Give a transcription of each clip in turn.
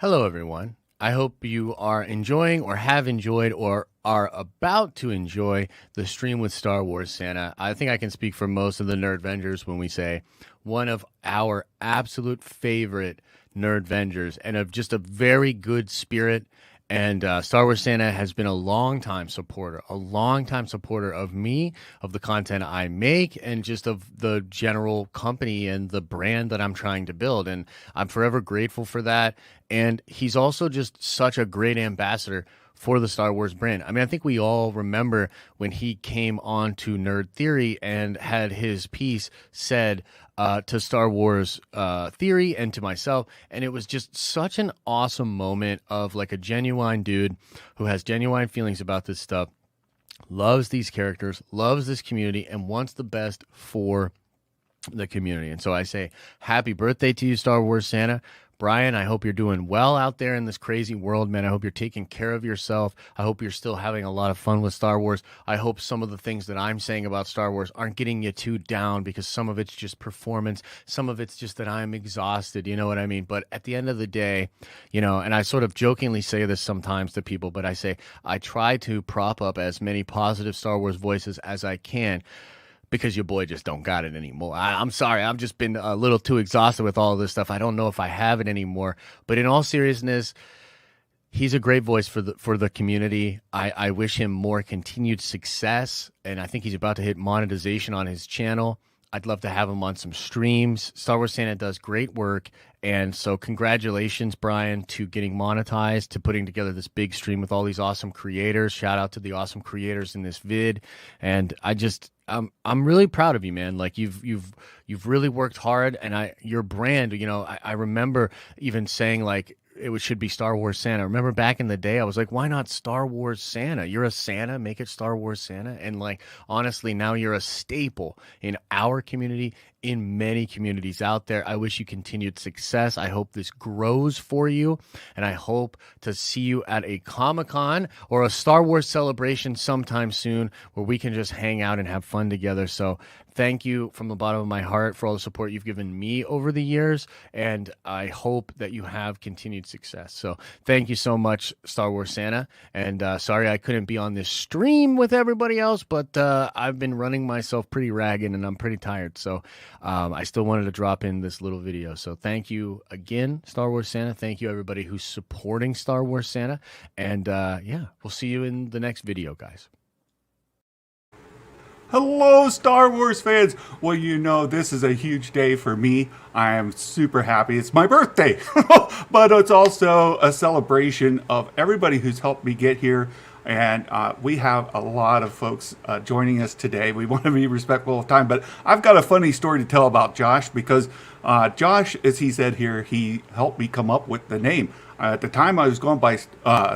Hello, everyone. I hope you are enjoying or have enjoyed or are about to enjoy the stream with Star Wars Santa. I think I can speak for most of the Nerdvengers when we say one of our absolute favorite Nerdvengers and of just a very good spirit. And Star Wars Santa has been a longtime supporter of me, of the content I make, and just of the general company and the brand that I'm trying to build. And I'm forever grateful for that. And he's also just such a great ambassador for the Star Wars brand. I mean, I think we all remember when he came on to Nerd Theory and had his piece said to Star Wars Theory and to myself, and it was just such an awesome moment of like a genuine dude who has genuine feelings about this stuff, loves these characters, loves this community, and wants the best for the community. And so I say happy birthday to you, Star Wars Santa. Brian, I hope you're doing well out there in this crazy world, man. I hope you're taking care of yourself. I hope you're still having a lot of fun with Star Wars. I hope some of the things that I'm saying about Star Wars aren't getting you too down, because some of it's just performance. Some of it's just that I'm exhausted. You know what I mean? But at the end of the day, you know, and I sort of jokingly say this sometimes to people, but I say I try to prop up as many positive Star Wars voices as I can, because your boy just don't got it anymore. I'm sorry. I've just been a little too exhausted with all of this stuff. I don't know if I have it anymore. But in all seriousness, he's a great voice for the community. I wish him more continued success, and I think he's about to hit monetization on his channel. I'd love to have him on some streams. Star Wars Santa does great work, and so congratulations, Brian, to getting monetized, to putting together this big stream with all these awesome creators. Shout out to the awesome creators in this vid, and I'm really proud of you, man. Like you've really worked hard, and your brand, you know, I remember even saying like should be Star Wars Santa. Remember back in the day, I was like, why not Star Wars Santa? You're a Santa, make it Star Wars Santa. And like, honestly, now you're a staple in our community, in many communities out there. I wish you continued success. I hope this grows for you, and I hope to see you at a Comic-Con or a Star Wars celebration sometime soon where we can just hang out and have fun together. So thank you from the bottom of my heart for all the support you've given me over the years, and I hope that you have continued success. So thank you so much, Star Wars Santa, and sorry I couldn't be on this stream with everybody else, but I've been running myself pretty ragged and I'm pretty tired, so I still wanted to drop in this little video. So thank you again, Star Wars Santa. Thank you, everybody who's supporting Star Wars Santa, and yeah, we'll see you in the next video, guys. Hello, Star Wars fans. Well, you know, this is a huge day for me. I am super happy. It's my birthday, but it's also a celebration of everybody who's helped me get here. And we have a lot of folks joining us today. We want to be respectful of time, but I've got a funny story to tell about Josh, because Josh, as he said here, he helped me come up with the name. At the time, I was going by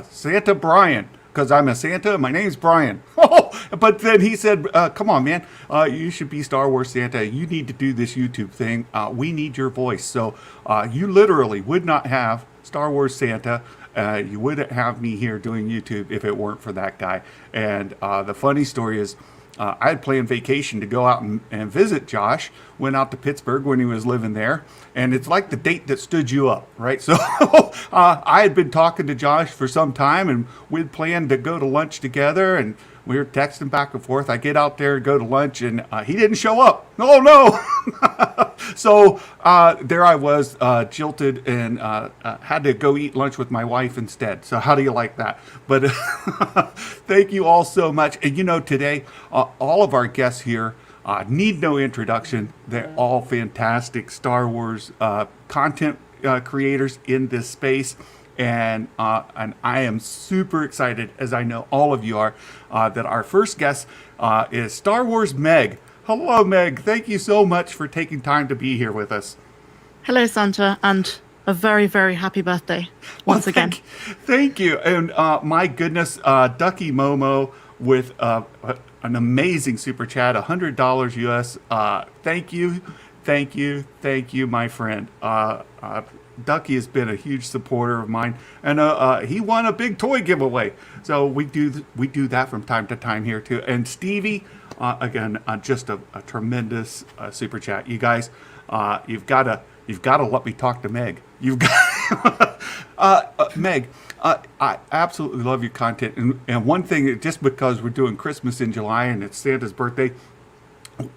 Santa Brian, because I'm a Santa and my name's Brian. But then he said, come on, man, you should be Star Wars Santa. You need to do this YouTube thing. We need your voice. So you literally would not have Star Wars Santa. You wouldn't have me here doing YouTube if it weren't for that guy. And the funny story is, I had planned vacation to go out and visit Josh. Went out to Pittsburgh when he was living there. And it's like the date that stood you up, right? So I had been talking to Josh for some time, and we'd planned to go to lunch together, and we were texting back and forth. I get out there, go to lunch, and he didn't show up. Oh, no. So there I was, jilted, and had to go eat lunch with my wife instead. So how do you like that? But thank you all so much. And you know, today, all of our guests here need no introduction. They're all fantastic Star Wars content creators in this space. And I am super excited, as I know all of you are, that our first guest is Star Wars Meg. Hello, Meg. Thank you so much for taking time to be here with us. Hello, Santa, and a very, very happy birthday once again. Thank you. And my goodness, Ducky Momo with an amazing super chat, $100 US. Thank you, thank you, thank you, my friend. Ducky has been a huge supporter of mine, and he won a big toy giveaway. So we do that from time to time here too. And Stevie, again, just a tremendous super chat. You guys, you've got to let me talk to Meg. You've got Meg, I absolutely love your content. And one thing, just because we're doing Christmas in July and it's Santa's birthday,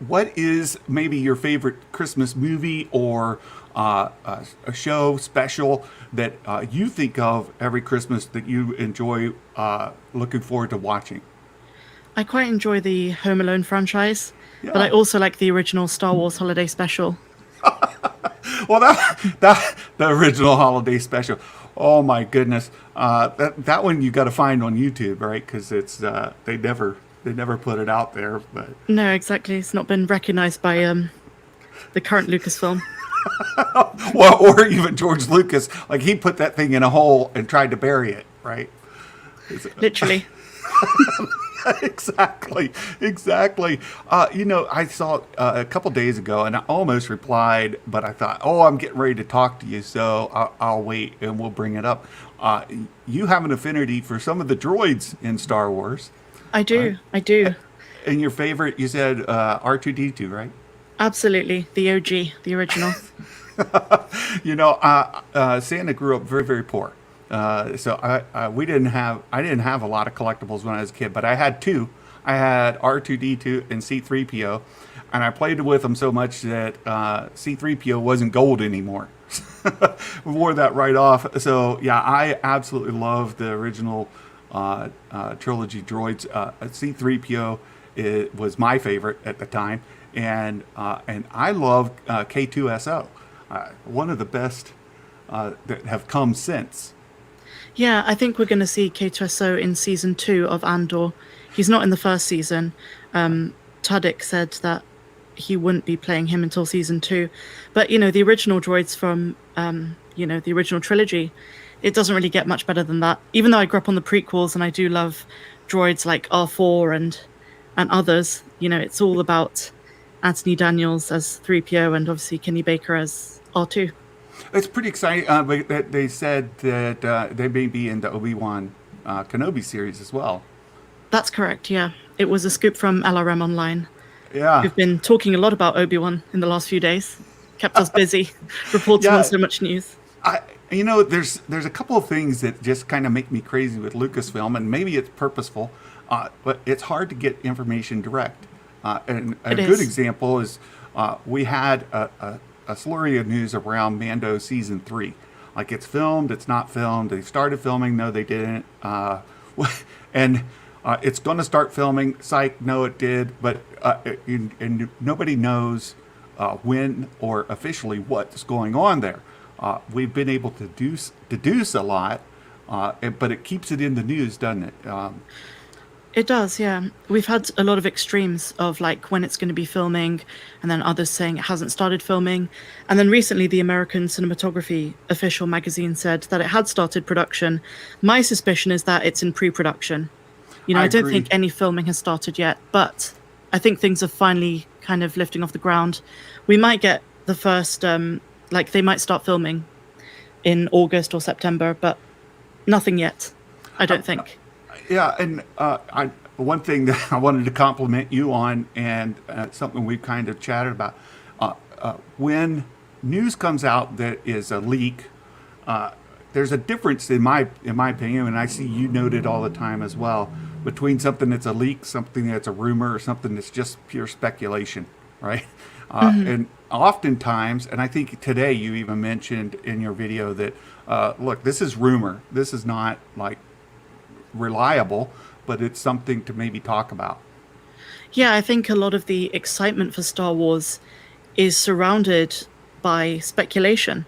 what is maybe your favorite Christmas movie or a show special that you think of every Christmas that you enjoy looking forward to watching? I quite enjoy the Home Alone franchise, Yeah. but I also like the original Star Wars Holiday Special. Well, that the original holiday special. Oh my goodness, that one you got to find on YouTube, right? Because it's they never put it out there. But No, exactly. It's not been recognized by the current Lucasfilm. well, or even George Lucas, like he put that thing in a hole and tried to bury it, right? Literally. Exactly. I saw a couple days ago, and I almost replied, but I thought, oh, I'm getting ready to talk to you, so I'll wait and we'll bring it up. You have an affinity for some of the droids in Star Wars. I do. And your favorite, you said R2D2, right? Absolutely. The OG, the original. Santa grew up very, very poor. So I didn't have a lot of collectibles when I was a kid, but I had two. I had R2D2 and C3PO, and I played with them so much that C3PO wasn't gold anymore. We wore that right off. So yeah, I absolutely love the original trilogy droids. C3PO was my favorite at the time, and I love K2SO, one of the best that have come since. Yeah, I think we're going to see K2SO in season 2 of Andor. He's not in the first season. Tudyk said that he wouldn't be playing him until season 2. But, the original droids from, the original trilogy, it doesn't really get much better than that. Even though I grew up on the prequels and I do love droids like R4 and others, it's all about Anthony Daniels as 3PO and obviously Kenny Baker as R2. It's pretty exciting. But they said that they may be in the Obi-Wan Kenobi series as well. That's correct, yeah. It was a scoop from LRM Online. Yeah. We've been talking a lot about Obi-Wan in the last few days. Kept us busy reporting on so much news. There's a couple of things that just kind of make me crazy with Lucasfilm, and maybe it's purposeful, but it's hard to get information direct. And a good example is we had a slurry of news around Mando season 3. Like, it's filmed, it's not filmed. They started filming, no, they didn't. And it's going to start filming. Psych, no, it did. But and nobody knows when or officially what's going on there. We've been able to deduce a lot, but it keeps it in the news, doesn't it? It does, yeah. We've had a lot of extremes of like when it's going to be filming, and then others saying it hasn't started filming. And then recently the American Cinematography official magazine said that it had started production. My suspicion is that it's in pre-production. I don't think any filming has started yet, but I think things are finally kind of lifting off the ground. We might get the first, they might start filming in August or September, but nothing yet, I don't think. Yeah, and one thing that I wanted to compliment you on, and something we've kind of chatted about, when news comes out that is a leak, there's a difference in my opinion, and I see you note it all the time as well, between something that's a leak, something that's a rumor, or something that's just pure speculation, right? And oftentimes, and I think today you even mentioned in your video that, look, this is rumor. This is not like reliable, but it's something to maybe talk about. Yeah, I think a lot of the excitement for Star Wars is surrounded by speculation.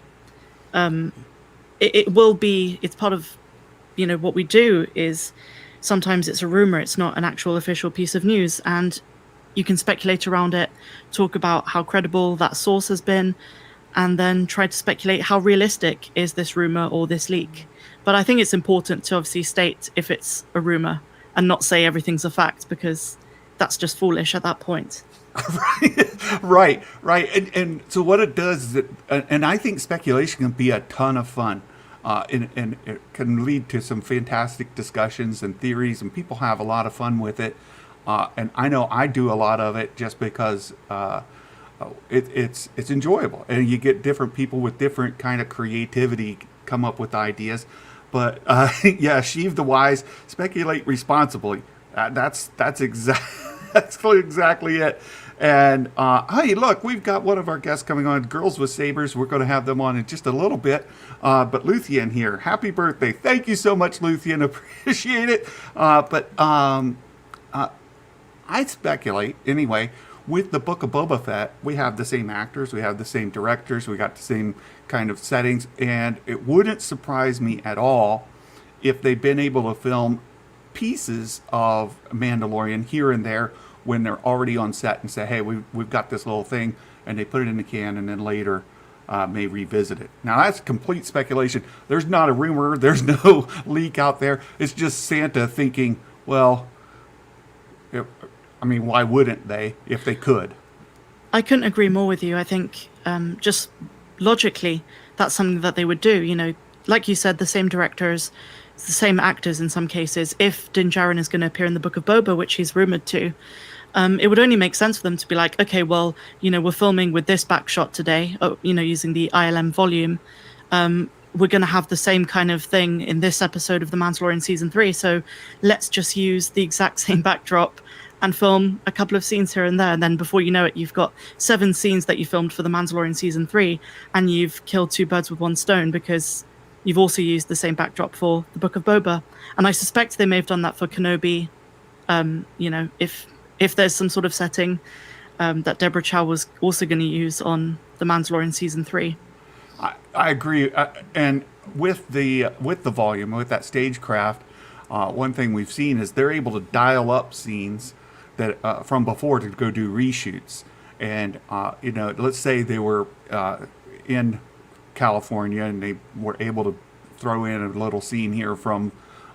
It will be, it's part of, what we do is sometimes it's a rumor, it's not an actual official piece of news, and you can speculate around it, talk about how credible that source has been, and then try to speculate how realistic is this rumor or this leak. But I think it's important to obviously state if it's a rumor and not say everything's a fact, because that's just foolish at that point. Right. And so what it does is and I think speculation can be a ton of fun. And it can lead to some fantastic discussions and theories, and people have a lot of fun with it. And I know I do a lot of it just because it's enjoyable, and you get different people with different kind of creativity come up with ideas. But yeah, Sheev the Wise, speculate responsibly. That's exactly it. And hey, look, we've got one of our guests coming on, Girls with Sabers. We're going to have them on in just a little bit. But Luthien here, happy birthday. Thank you so much, Luthien. Appreciate it. But I speculate, anyway, with the Book of Boba Fett, we have the same actors, we have the same directors, we got the same kind of settings, and it wouldn't surprise me at all if they've been able to film pieces of Mandalorian here and there when they're already on set and say, hey, we've got this little thing, and they put it in the can and then later may revisit it. Now, that's complete speculation. There's not a rumor. There's no leak out there. It's just Santa thinking, well, why wouldn't they if they could? I couldn't agree more with you. I think just logically, that's something that they would do. You know, like you said, the same directors, the same actors in some cases. If Din Djarin is going to appear in the Book of Boba, which he's rumored to, it would only make sense for them to be like, okay, well, you know, we're filming with this back shot today, using the ILM volume. We're going to have the same kind of thing in this episode of The Mandalorian Season 3. So let's just use the exact same backdrop and film a couple of scenes here and there. And then before you know it, you've got 7 scenes that you filmed for The Mandalorian Season 3, and you've killed 2 birds with one stone because you've also used the same backdrop for the Book of Boba. And I suspect they may have done that for Kenobi. If there's some sort of setting that Deborah Chow was also going to use on The Mandalorian Season 3. I agree. And with the volume, with that stagecraft, one thing we've seen is they're able to dial up scenes that from before to go do reshoots. And, let's say they were in California and they were able to throw in a little scene here from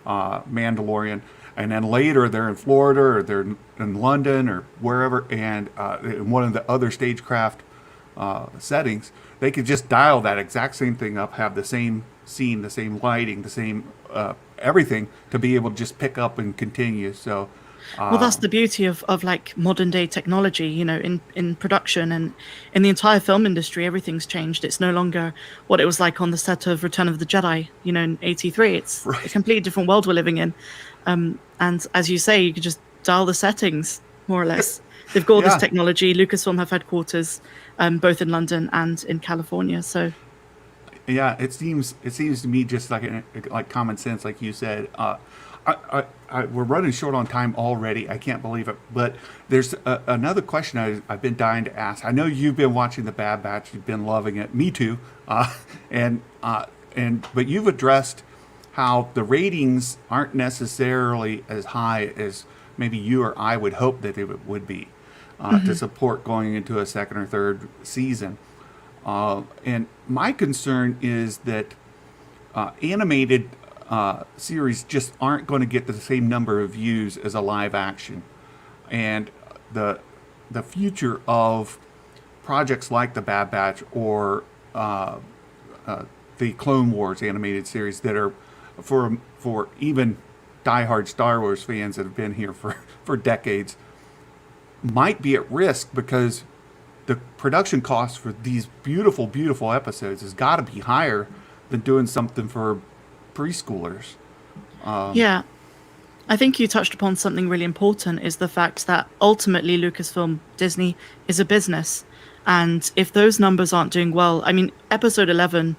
Mandalorian. And then later they're in Florida or they're in London or wherever. And in one of the other stagecraft settings, they could just dial that exact same thing up, have the same scene, the same lighting, the same everything to be able to just pick up and continue. So, well, that's the beauty of like modern day technology, you know, in production and in the entire film industry. Everything's changed. It's no longer what it was like on the set of Return of the Jedi, you know, in '83. It's right. A completely different world we're living in. And as you say, you could just dial the settings more or less. They've got all this technology. Lucasfilm have headquarters both in London and in California. So yeah, it seems to me just like common sense, like you said. We're running short on time already. I can't believe it. But there's another question I've been dying to ask. I know you've been watching The Bad Batch. You've been loving it. Me too. But you've addressed how the ratings aren't necessarily as high as maybe you or I would hope that it would be to support going into a second or third season. And my concern is that animated series just aren't going to get the same number of views as a live action. And the future of projects like The Bad Batch or the Clone Wars animated series that are for even diehard Star Wars fans that have been here for decades might be at risk, because the production costs for these beautiful, beautiful episodes has got to be higher than doing something for preschoolers. Yeah. I think you touched upon something really important, is the fact that ultimately Lucasfilm, Disney, is a business. And if those numbers aren't doing well, I mean, episode 11,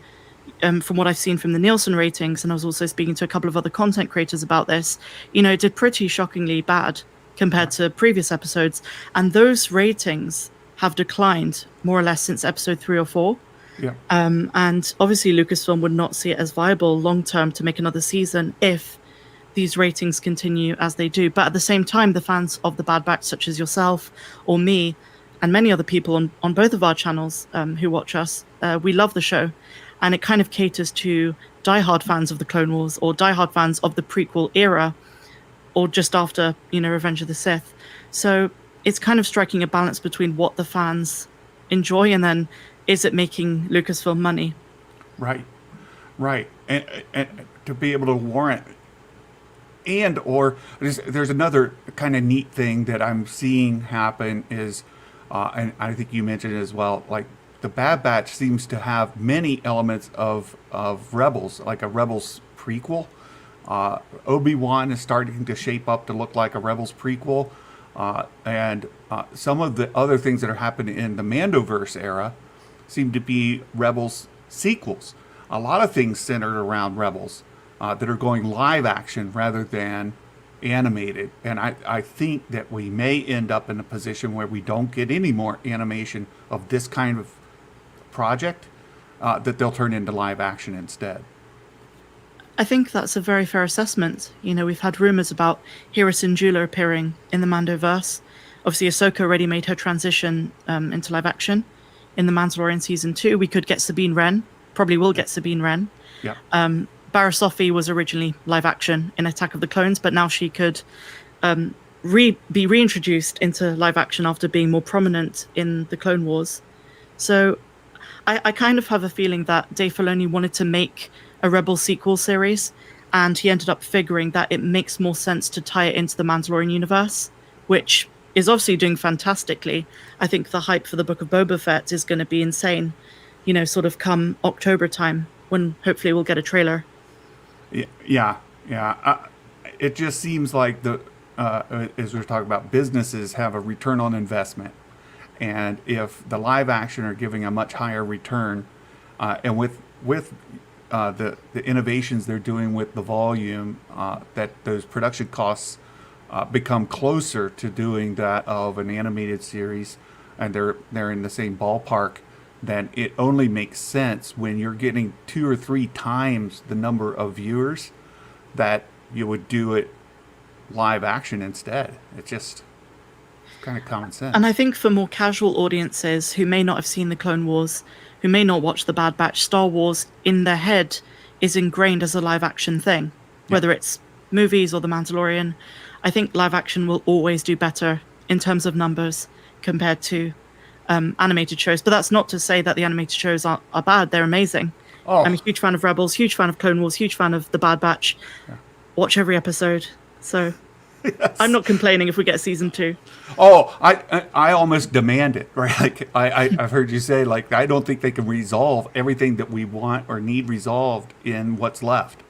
from what I've seen from the Nielsen ratings, and I was also speaking to a couple of other content creators about this, you know, it did pretty shockingly bad compared to previous episodes. And those ratings have declined more or less since episode 3 or 4. Yeah. And obviously Lucasfilm would not see it as viable long term to make another season if these ratings continue as they do. But at the same time, the fans of The Bad Batch, such as yourself or me and many other people on both of our channels who watch us, we love the show. And it kind of caters to diehard fans of the Clone Wars or diehard fans of the prequel era, or just after, you know, Revenge of the Sith. So it's kind of striking a balance between what the fans enjoy and then is it making Lucasfilm money? Right. And to be able to warrant, or there's another kind of neat thing that I'm seeing happen is, and I think you mentioned it as well, like the Bad Batch seems to have many elements of Rebels, like a Rebels prequel. Obi-Wan is starting to shape up to look like a Rebels prequel. And some of the other things that are happening in the Mandoverse era seem to be Rebels sequels. A lot of things centered around Rebels that are going live action rather than animated. And I think that we may end up in a position where we don't get any more animation of this kind of project, that they'll turn into live action instead. I think that's a very fair assessment. You know, we've had rumors about Harrison Jula appearing in the Mandoverse. Obviously, Ahsoka already made her transition into live action. In The Mandalorian Season 2, we could get Sabine Wren. Probably will get Sabine Wren. Yeah. Barra Sophie was originally live action in Attack of the Clones, but now she could be reintroduced into live action after being more prominent in the Clone Wars. So I kind of have a feeling that Dave Filoni wanted to make a Rebel sequel series, and he ended up figuring that it makes more sense to tie it into the Mandalorian universe, which is obviously doing fantastically. I think the hype for the Book of Boba Fett is going to be insane, you know, sort of come October time, when hopefully we'll get a trailer. Yeah. It just seems like as we're talking about, businesses have a return on investment. And if the live action are giving a much higher return, and with the innovations they're doing with the volume, that those production costs become closer to doing that of an animated series, and they're in the same ballpark, then it only makes sense when you're getting 2 or 3 times the number of viewers that you would do it live action instead. It's just kind of common sense. And I think for more casual audiences who may not have seen the Clone Wars, who may not watch the Bad Batch, Star Wars in their head is ingrained as a live action thing, whether it's movies or The Mandalorian. I think live action will always do better in terms of numbers compared to animated shows. But that's not to say that the animated shows are bad. They're amazing. Oh. I'm a huge fan of Rebels, huge fan of Clone Wars, huge fan of The Bad Batch. Yeah. Watch every episode. So yes. I'm not complaining if we get season 2. Oh, I almost demand it, right? Like I've heard you say, like, I don't think they can resolve everything that we want or need resolved in what's left.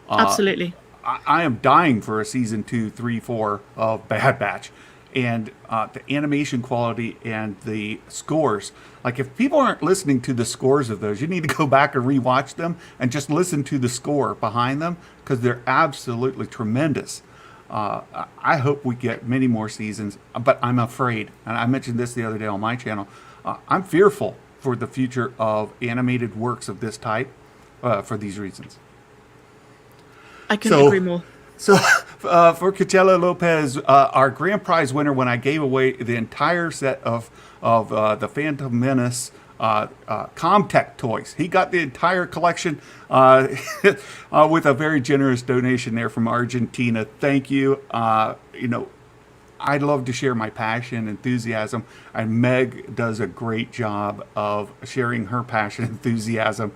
Absolutely. I am dying for a season 2, 3, 4 of Bad Batch. And the animation quality and the scores. Like, if people aren't listening to the scores of those, you need to go back and rewatch them and just listen to the score behind them, because they're absolutely tremendous. I hope we get many more seasons, but I'm afraid, and I mentioned this the other day on my channel, I'm fearful for the future of animated works of this type for these reasons. I couldn't agree more. So for Cachella Lopez, our grand prize winner, when I gave away the entire set of the Phantom Menace Comtech toys, he got the entire collection with a very generous donation there from Argentina. Thank you. You know, I love to share my passion, enthusiasm, and Meg does a great job of sharing her passion, enthusiasm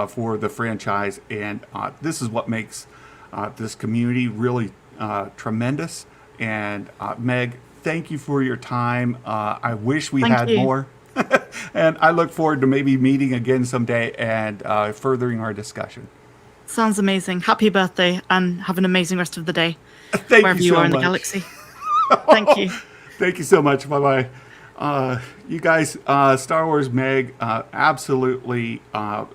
for the franchise, and this is what makes this community really tremendous. And Meg, thank you for your time. I wish we had more. And I look forward to maybe meeting again someday and furthering our discussion. Sounds amazing. Happy birthday, and have an amazing rest of the day. Thank wherever you so are in much. the galaxy. Thank you. Thank you so much. Bye-bye. You guys, Star Wars Meg, absolutely a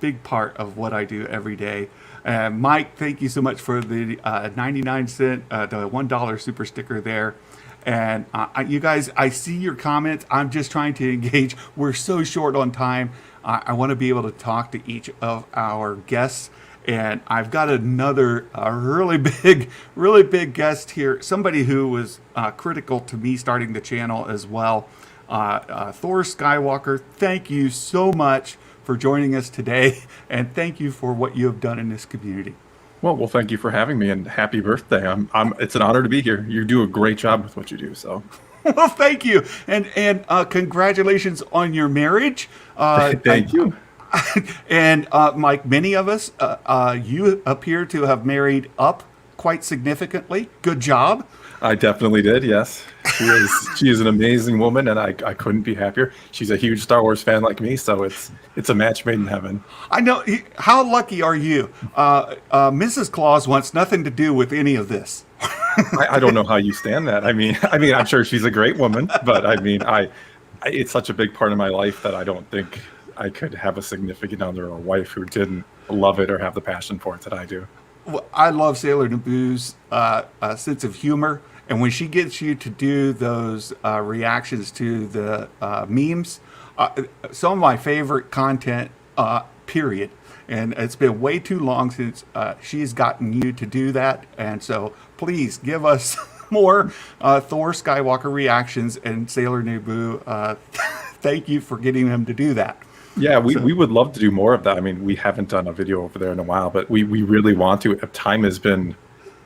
big part of what I do every day. Mike, thank you so much for the 99-cent, the $1 super sticker there. And you guys, I see your comments. I'm just trying to engage. We're so short on time. I want to be able to talk to each of our guests. And I've got another really big guest here. Somebody who was critical to me starting the channel as well. Thor Skywalker, thank you so much for joining us today, and thank you for what you have done in this community. Well, thank you for having me, and happy birthday. It's an honor to be here. You do a great job with what you do. So, well, thank you, and congratulations on your marriage. Thank you. And like many of us, you appear to have married up quite significantly. Good job. I definitely did. Yes, she is an amazing woman, and I couldn't be happier. She's a huge Star Wars fan like me, so it's a match made in heaven. I know. How lucky are you? Mrs. Claus wants nothing to do with any of this. I don't know how you stand that. I mean, I'm sure she's a great woman, but I mean, it's such a big part of my life that I don't think I could have a significant other or a wife who didn't love it or have the passion for it that I do. Well, I love Sailor Naboo's sense of humor, and when she gets you to do those reactions to the memes, some of my favorite content, period. And it's been way too long since she's gotten you to do that, and so please give us more Thor Skywalker reactions and Sailor Naboo. Thank you for getting him to do that. Yeah, we would love to do more of that. I mean, we haven't done a video over there in a while, but we really want to. Time has been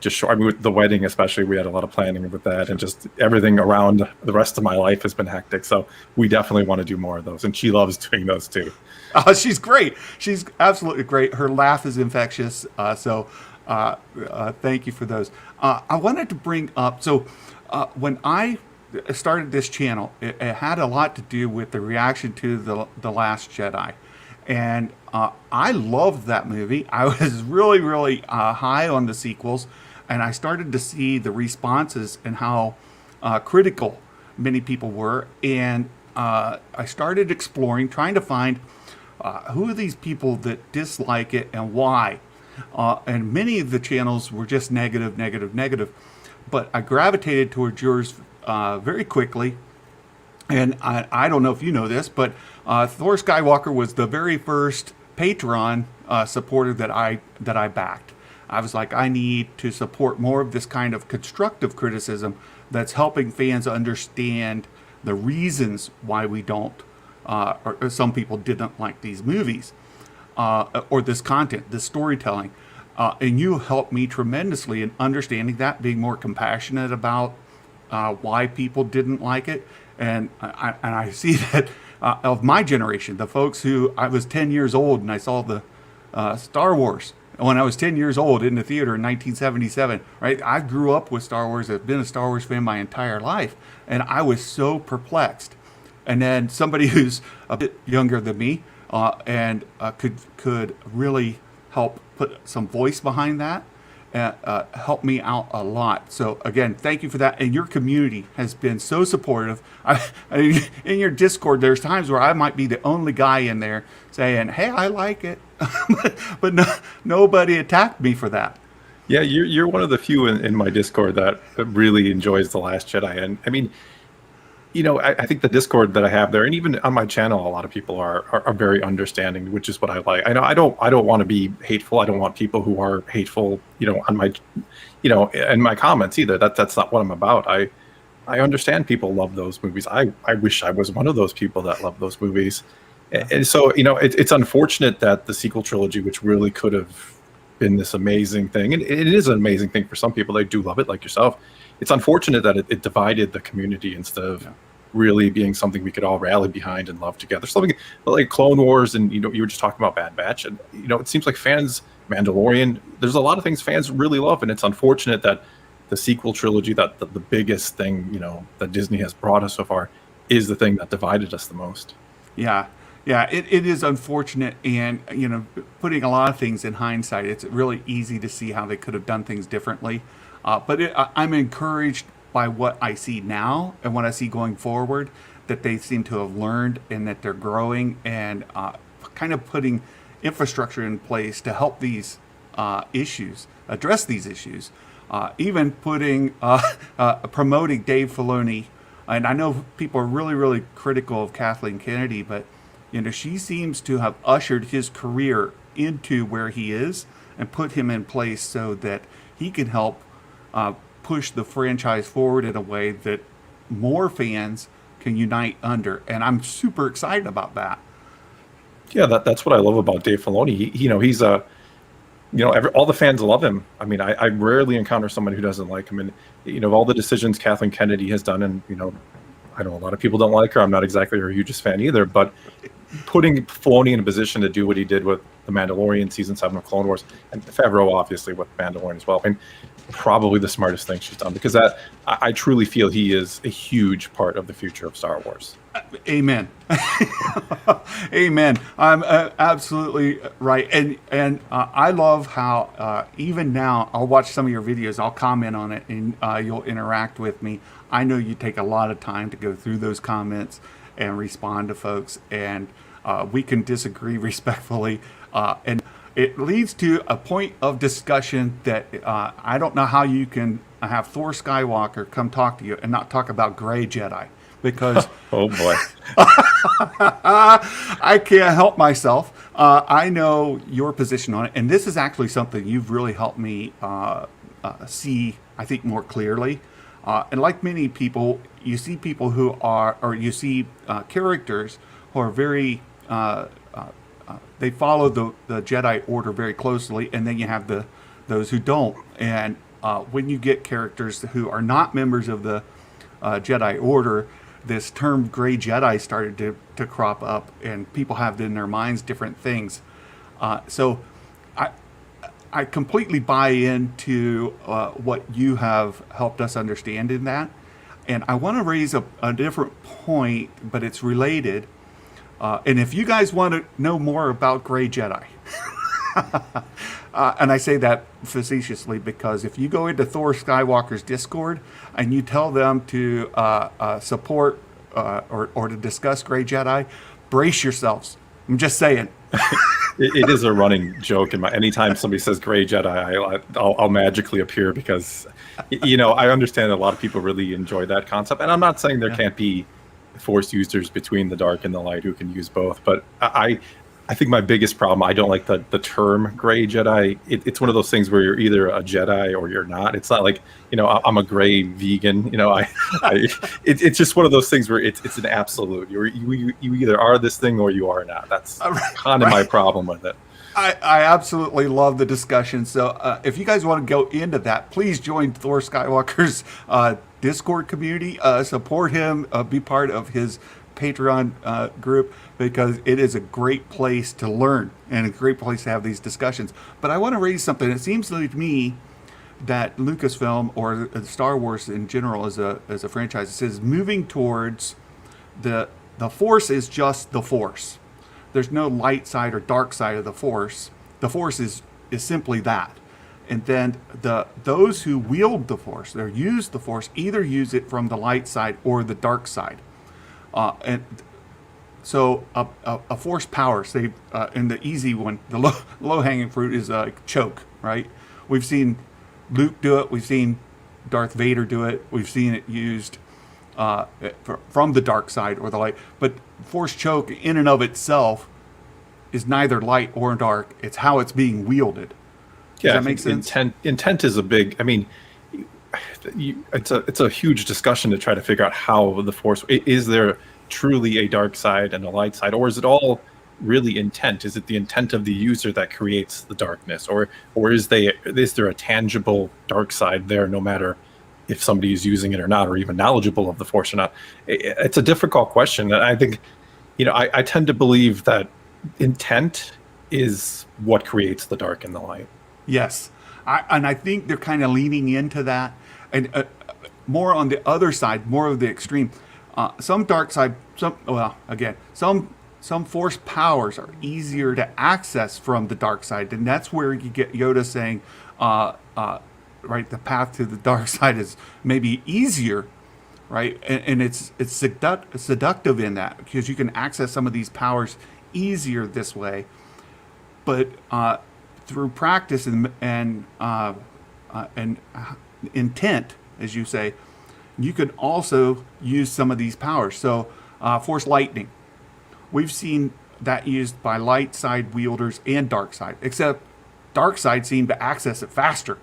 just short. I mean, with the wedding especially, we had a lot of planning with that, and just everything around the rest of my life has been hectic. So we definitely want to do more of those, and she loves doing those too. She's great. She's absolutely great. Her laugh is infectious. So thank you for those. I wanted to bring up, so when I started this channel, it had a lot to do with the reaction to the Last Jedi. And I loved that movie. I was really, really high on the sequels. And I started to see the responses and how critical many people were. And I started exploring, trying to find who are these people that dislike it and why. And many of the channels were just negative, negative, negative. But I gravitated towards yours very quickly. And I don't know if you know this, but Thor Skywalker was the very first Patreon supporter that I backed. I was like, I need to support more of this kind of constructive criticism that's helping fans understand the reasons why we don't, or some people didn't like these movies, or this content, this storytelling. And you helped me tremendously in understanding that, being more compassionate about why people didn't like it. And I see that of my generation, the folks who, I was 10 years old and I saw the Star Wars when I was 10 years old in the theater in 1977, right? I grew up with Star Wars. I've been a Star Wars fan my entire life. And I was so perplexed. And then somebody who's a bit younger than me and could really help put some voice behind that, helped me out a lot. So again, thank you for that. And your community has been so supportive. In your Discord, there's times where I might be the only guy in there saying, hey, I like it. but nobody attacked me for that. Yeah, you're one of the few in my Discord that really enjoys The Last Jedi. And I mean, you know, I think the Discord that I have there, and even on my channel, a lot of people are very understanding, which is what I like. I know I don't want to be hateful. I don't want people who are hateful, you know, on my, you know, in my comments either. That's not what I'm about. I understand people love those movies. I wish I was one of those people that love those movies. And so, you know, it's unfortunate that the sequel trilogy, which really could have been this amazing thing, and it is an amazing thing for some people, they do love it, like yourself. It's unfortunate that it divided the community instead of really being something we could all rally behind and love together. Something like Clone Wars, and you know, you were just talking about Bad Batch, and you know, it seems like fans, Mandalorian, there's a lot of things fans really love, and it's unfortunate that the sequel trilogy, that the biggest thing, you know, that Disney has brought us so far, is the thing that divided us the most. Yeah. Yeah, it is unfortunate, and you know, putting a lot of things in hindsight, it's really easy to see how they could have done things differently. But I'm encouraged by what I see now and what I see going forward, that they seem to have learned and that they're growing and kind of putting infrastructure in place to help these issues, address these issues, even putting promoting Dave Filoni. And I know people are really, really critical of Kathleen Kennedy, but you know, she seems to have ushered his career into where he is and put him in place so that he can help push the franchise forward in a way that more fans can unite under. And I'm super excited about that. Yeah, that's what I love about Dave Filoni. You know, he's all the fans love him. I mean, I rarely encounter someone who doesn't like him. And you know, all the decisions Kathleen Kennedy has done, and you know, I know a lot of people don't like her. I'm not exactly her hugest fan either, but putting Filoni in a position to do what he did with The Mandalorian season 7 of Clone Wars, and Favreau obviously with Mandalorian as well. I mean, probably the smartest thing she's done, because I truly feel he is a huge part of the future of Star Wars. Amen. Amen. I'm absolutely right. And I love how even now I'll watch some of your videos, I'll comment on it, and you'll interact with me. I know you take a lot of time to go through those comments and respond to folks, and we can disagree respectfully. And it leads to a point of discussion that I don't know how you can have Thor Skywalker come talk to you and not talk about Grey Jedi. Because oh boy, I can't help myself. I know your position on it, and this is actually something you've really helped me see, I think, more clearly. And like many people, you see people who are, or you see characters who are very, they follow the Jedi Order very closely, and then you have those who don't. And when you get characters who are not members of the Jedi Order, this term Grey Jedi started to crop up, and people have in their minds different things. So I completely buy into what you have helped us understand in that. And I want to raise a different point, but it's related. And if you guys want to know more about Grey Jedi, and I say that facetiously because if you go into Thor Skywalker's Discord and you tell them to support or to discuss Grey Jedi, brace yourselves. I'm just saying. It is a running joke. Anytime somebody says Grey Jedi, I'll magically appear, because, I understand that a lot of people really enjoy that concept. And I'm not saying there can't be Force users between the dark and the light who can use both, but I think my biggest problem, I don't like the term Grey Jedi. It's one of those things where you're either a Jedi or you're not. It's not like, I'm a gray vegan. It's just one of those things where it's an absolute. You either are this thing or you are not. That's kind of my problem with it. I absolutely love the discussion. So if you guys want to go into that, please join Thor Skywalker's Discord community. Support him. Be part of his Patreon group, because it is a great place to learn and a great place to have these discussions. But I want to raise something. It seems to me that Lucasfilm, or Star Wars in general as a franchise, is moving towards the Force is just the Force. There's no light side or dark side of the Force. The Force is simply that. And then those who wield the Force, or use the Force, either use it from the light side or the dark side. And so a Force power, say, and the easy one, the low-hanging fruit is choke, right? We've seen Luke do it. We've seen Darth Vader do it. We've seen it used from the dark side or the light. But Force choke in and of itself is neither light or dark. It's how it's being wielded. Does that make sense? Intent is a big, it's a huge discussion to try to figure out how the Force, is there truly a dark side and a light side, or is it all really intent? Is it the intent of the user that creates the darkness, or is there a tangible dark side there, no matter if somebody is using it or not, or even knowledgeable of the Force or not? It's a difficult question. And I think, I tend to believe that intent is what creates the dark and the light. Some I think they're kind of leaning into that, and more on the other side, more of the extreme. Some dark side, some Force powers are easier to access from the dark side, and that's where you get Yoda saying, right, the path to the dark side is maybe easier, right? And it's seductive in that, because you can access some of these powers easier this way, but through practice and intent, as you say, you can also use some of these powers. So Force lightning, we've seen that used by light side wielders and dark side, except dark side seem to access it faster.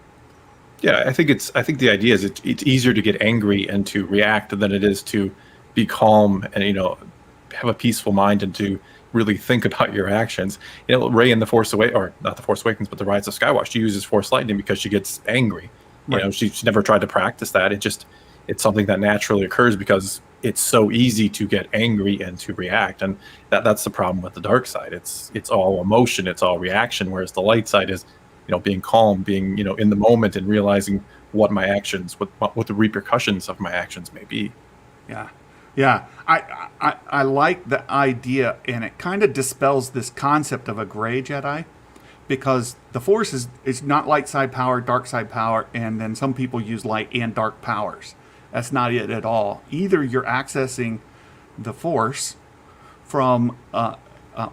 Yeah, I think the idea is it's easier to get angry and to react than it is to be calm and have a peaceful mind and to really think about your actions. Rey in The Force Awakens, or not The Force Awakens, but The Rise of Skywalker, she uses Force lightning because she gets angry. Right. She never tried to practice that. It's something that naturally occurs because it's so easy to get angry and to react, and that's the problem with the dark side. It's all emotion, it's all reaction, whereas the light side is, being calm, being in the moment, and realizing what my actions, what the repercussions of my actions may be. Yeah. I like the idea, and it kind of dispels this concept of a gray Jedi, because the Force is not light side power, dark side power, and then some people use light and dark powers. That's not it at all. Either you're accessing the Force from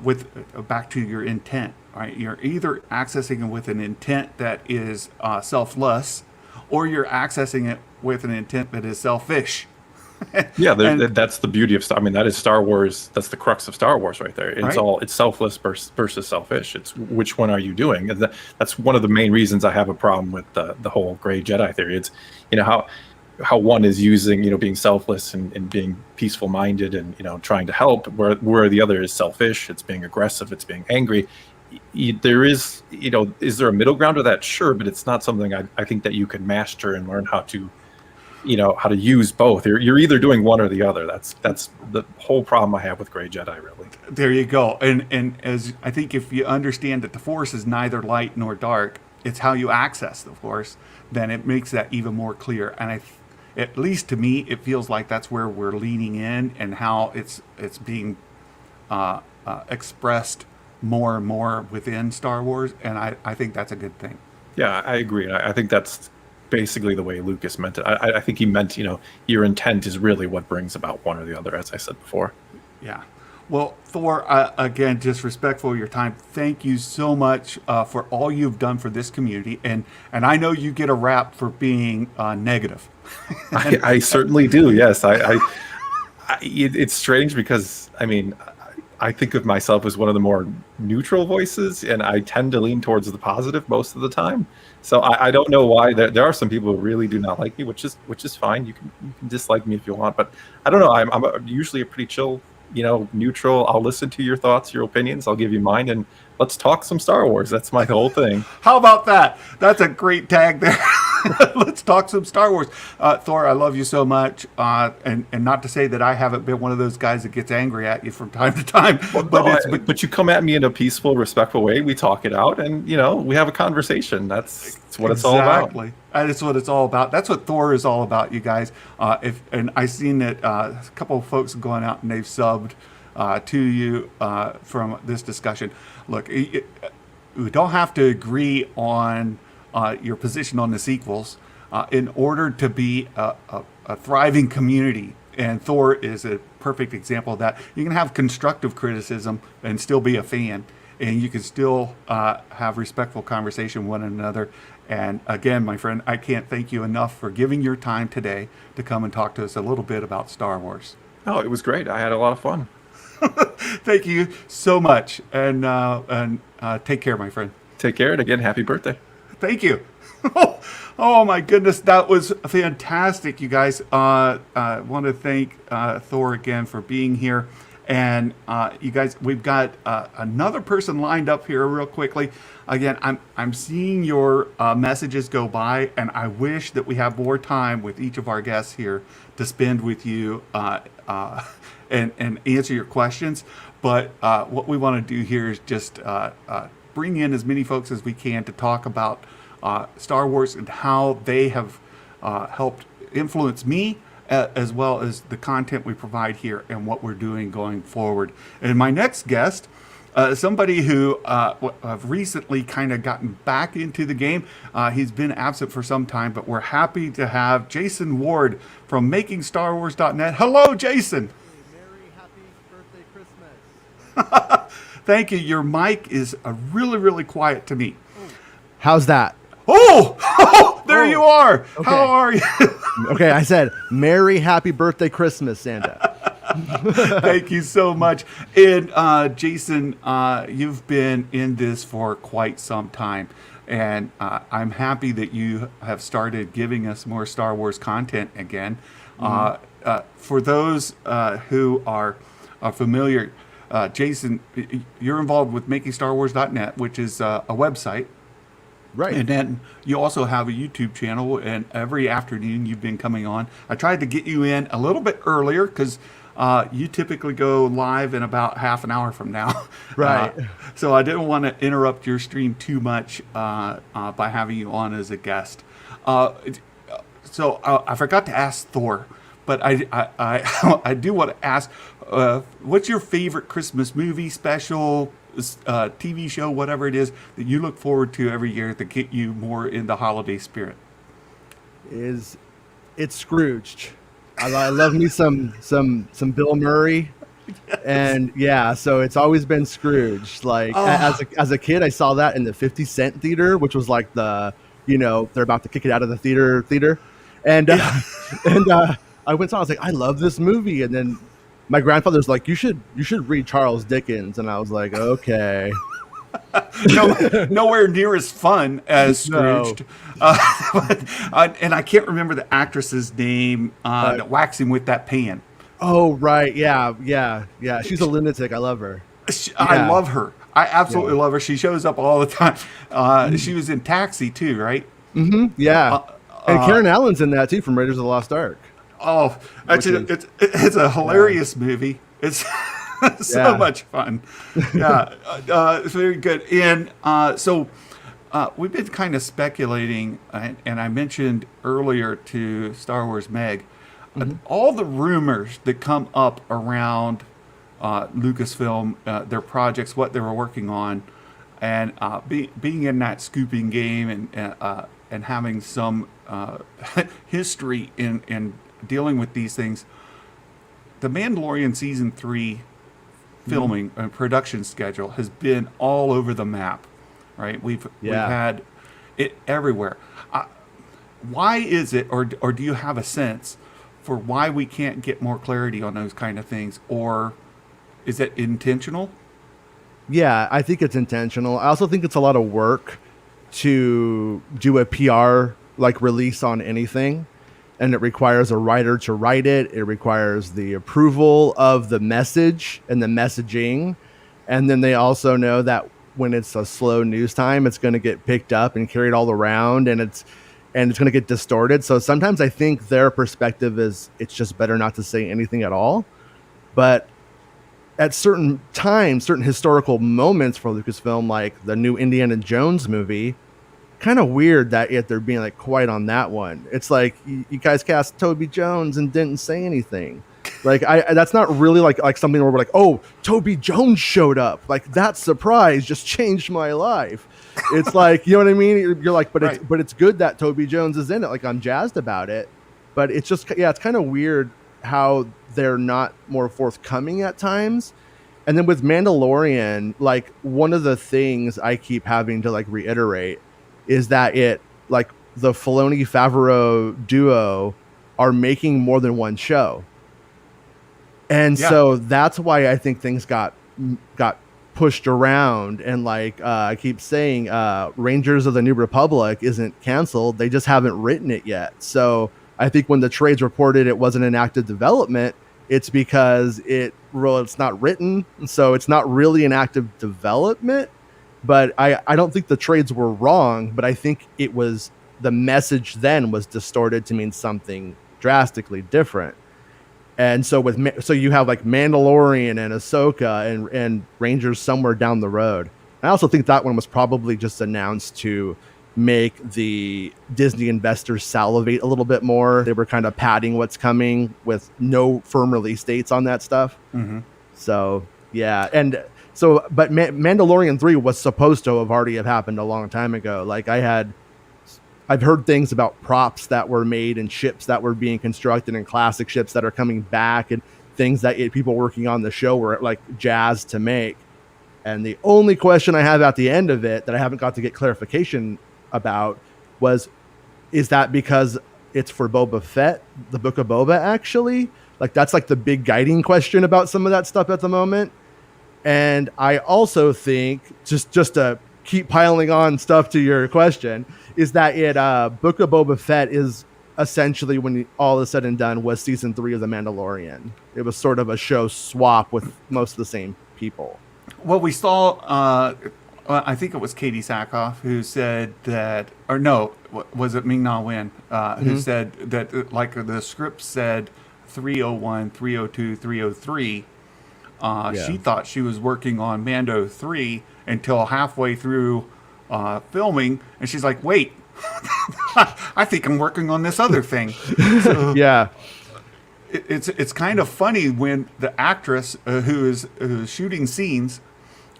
with back to your intent, right? You're either accessing it with an intent that is selfless, or you're accessing it with an intent that is selfish. Yeah, that's the beauty of that is Star Wars. That's the crux of Star Wars right there. It's selfless versus selfish. It's which one are you doing? And that's one of the main reasons I have a problem with the whole gray Jedi theory. It's how one is using being selfless and being peaceful minded and trying to help, where the other is selfish. It's being aggressive. It's being angry. There is is there a middle ground to that? Sure, but it's not something I think that you can master and learn how to how to use both. You're either doing one or the other. That's the whole problem I have with gray Jedi, really. There you go. And as I think, if you understand that the Force is neither light nor dark, it's how you access the Force, then it makes that even more clear. And at least to me, it feels like that's where we're leaning in, and how it's being expressed more and more within Star Wars. And I think that's a good thing. Yeah, I agree. I think that's basically the way Lucas meant it. I think he meant, your intent is really what brings about one or the other, as I said before. Yeah. Well, Thor, again, just respectful of your time. Thank you so much for all you've done for this community. And I know you get a rap for being negative. I certainly do. Yes. It's strange because, I think of myself as one of the more neutral voices, and I tend to lean towards the positive most of the time. So I don't know why. There are some people who really do not like me, which is fine. You can dislike me if you want, but I don't know. I'm usually a pretty chill, neutral. I'll listen to your thoughts, your opinions. I'll give you mine, and let's talk some Star Wars. That's my whole thing. How about that? That's a great tag there. Let's talk some Star Wars. Thor, I love you so much. And not to say that I haven't been one of those guys that gets angry at you from time to time. But you come at me in a peaceful, respectful way. We talk it out, and we have a conversation. That's what it's all about. Exactly. That is what it's all about. That's what Thor is all about, you guys. And I seen that a couple of folks going out and they've subbed to you from this discussion. Look, we don't have to agree on your position on the sequels in order to be a thriving community. And Thor is a perfect example of that. You can have constructive criticism and still be a fan, and you can still have respectful conversation with one another. And again, my friend, I can't thank you enough for giving your time today to come and talk to us a little bit about Star Wars. Oh, it was great. I had a lot of fun. Thank you so much, and take care, my friend. Take care, and again, happy birthday. Thank you. Oh my goodness, that was fantastic, you guys. I want to thank Thor again for being here. And you guys, we've got another person lined up here real quickly. Again, I'm seeing your messages go by, and I wish that we have more time with each of our guests here to spend with you and answer your questions. But what we want to do here is just bring in as many folks as we can to talk about Star Wars and how they have helped influence me, as well as the content we provide here and what we're doing going forward. And my next guest, somebody who have recently kind of gotten back into the game. He's been absent for some time, but we're happy to have Jason Ward from Makingstarwars.net. Hello, Jason. Hey, Merry happy birthday Christmas. Thank you. Your mic is really, really quiet to me. How's that? Oh, there you are. Okay. How are you? Okay, I said Merry happy birthday Christmas, Santa. Thank you so much. And Jason, you've been in this for quite some time, and I'm happy that you have started giving us more Star Wars content again. For those who are familiar, Jason, you're involved with Makingstarwars.net, which is a website. Right. And then you also have a YouTube channel, and every afternoon you've been coming on. I tried to get you in a little bit earlier because you typically go live in about half an hour from now. Right. So I didn't want to interrupt your stream too much by having you on as a guest. So I forgot to ask Thor, but I do want to ask, what's your favorite Christmas movie, special, TV show, whatever it is that you look forward to every year to get you more in the holiday spirit? It's Scrooged. I love me some Bill Murray, and yeah, so it's always been Scrooge. Like as a kid, I saw that in the 50 Cent theater, which was like they're about to kick it out of the theater, and I went and saw. I was like, I love this movie, and then my grandfather's like, you should read Charles Dickens, and I was like, okay. Nowhere near as fun as Scrooged. No. And I can't remember the actress's name that whacks him with that pan. Oh, right. Yeah. She's a lunatic. I love her. I love her. I absolutely love her. She shows up all the time. She was in Taxi too, right? Mm-hmm. Yeah. And Karen Allen's in that too, from Raiders of the Lost Ark. Oh, actually, it's a hilarious movie. It's so much fun. Yeah, it's very good. And so we've been kind of speculating, and I mentioned earlier to Star Wars Meg, all the rumors that come up around Lucasfilm, their projects, what they were working on, and being in that scooping game and having some history in dealing with these things. The Mandalorian Season 3 filming and production schedule has been all over the map, right? We've had it everywhere. Why is it, or do you have a sense for why we can't get more clarity on those kind of things? Or is it intentional? Yeah, I think it's intentional. I also think it's a lot of work to do a PR release on anything. And it requires a writer to write it. It requires the approval of the message and the messaging. And then they also know that when it's a slow news time, it's going to get picked up and carried all around, and it's going to get distorted. So sometimes I think their perspective is it's just better not to say anything at all. But at certain times, certain historical moments for Lucasfilm, like the new Indiana Jones movie, kind of weird that yet they're being quiet on that one. It's like you guys cast Toby Jones and didn't say anything. That's not really like something where we're like, oh, Toby Jones showed up. That surprise just changed my life. It's like, you know what I mean? You're like, but right. It's good that Toby Jones is in it. I'm jazzed about it, but it's just, it's kind of weird how they're not more forthcoming at times. And then with Mandalorian, one of the things I keep having to reiterate is that the Filoni Favreau duo are making more than one show. And so that's why I think things got pushed around. And I keep saying, Rangers of the New Republic isn't canceled. They just haven't written it yet. So I think when the trades reported it wasn't in active development, it's because it's not written. So it's not really in active development. But I don't think the trades were wrong, but I think it was the message then was distorted to mean something drastically different. And so so you have Mandalorian and Ahsoka and Rangers somewhere down the road. I also think that one was probably just announced to make the Disney investors salivate a little bit more. They were kind of padding what's coming with no firm release dates on that stuff. Mm-hmm. So, yeah. And so, but Mandalorian 3 was supposed to have already happened a long time ago. I've heard things about props that were made and ships that were being constructed and classic ships that are coming back and things that people working on the show were jazzed to make. And the only question I have at the end of it that I haven't got to get clarification about is that because it's for Boba Fett, the Book of Boba, actually? That's the big guiding question about some of that stuff at the moment. And I also think, just to keep piling on stuff to your question, is that Book of Boba Fett is essentially, when all is said and done, was season 3 of The Mandalorian. It was sort of a show swap with most of the same people. Well, we saw I think it was Katie Sackhoff who said that, or no, was it Ming Na Wen who said that like the script said 301, 302, 303. She thought she was working on Mando 3 until halfway through filming, and she's like, "Wait, I think I'm working on this other thing." So Yeah. it's kind of funny when the actress who is shooting scenes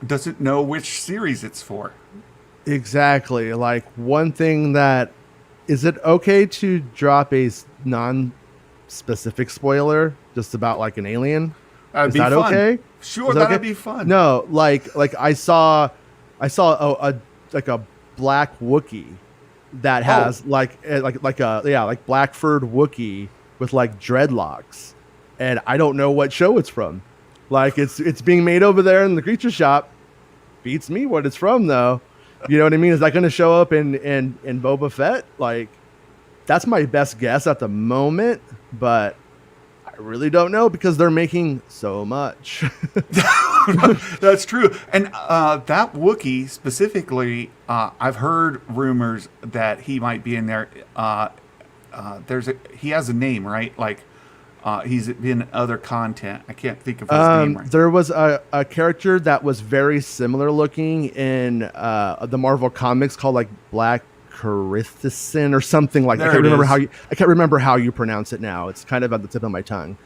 doesn't know which series it's for. Exactly. Like, one thing that, is it okay to drop a non-specific spoiler just about like an alien? That'd Is be that fun. okay? Sure, Is that that'd okay? be fun. No, like I saw a like a black Wookiee that has like black furred Wookiee with like dreadlocks, and I don't know what show it's from. Like, it's being made over there in the creature shop. Beats me what it's from, though. You know what I mean? Is that going to show up in Boba Fett? Like, that's my best guess at the moment, but I really don't know because they're making so much. That's true. And that Wookiee specifically, I've heard rumors that he might be in there. He has a name, right? Like, he's in other content. I can't think of his name right. There was a character that was very similar looking in the Marvel comics called like Black Carithisin or something like that. I can't remember how you pronounce it now. It's kind of at the tip of my tongue.